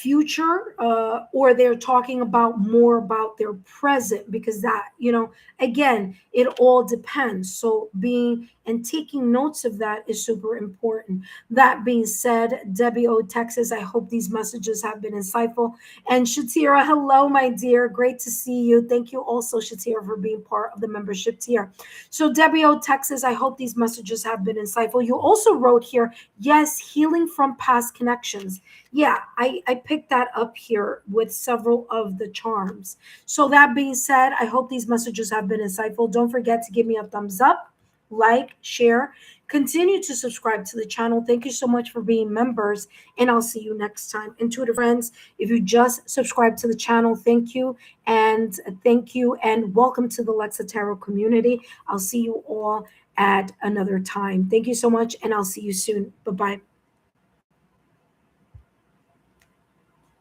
future, or they're talking about more about their present, because that, again, it all depends. So being and taking notes of that is super important. That being said, Debbie O Texas, I hope these messages have been insightful. And Shatira, hello, my dear, great to see you. Thank you also, Shatira, for being part of the membership tier. So Debbie O Texas, I hope these messages have been insightful. You also wrote here, yes, healing from past connections. Yeah, I picked that up here with several of the charms. So that being said, I hope these messages have been insightful. Don't forget to give me a thumbs up, like, share, continue to subscribe to the channel. Thank you so much for being members, and I'll see you next time. Intuitive friends, if you just subscribe to the channel, thank you, and welcome to the Lexa Tarot community. I'll see you all at another time. Thank you so much, and I'll see you soon. Bye-bye.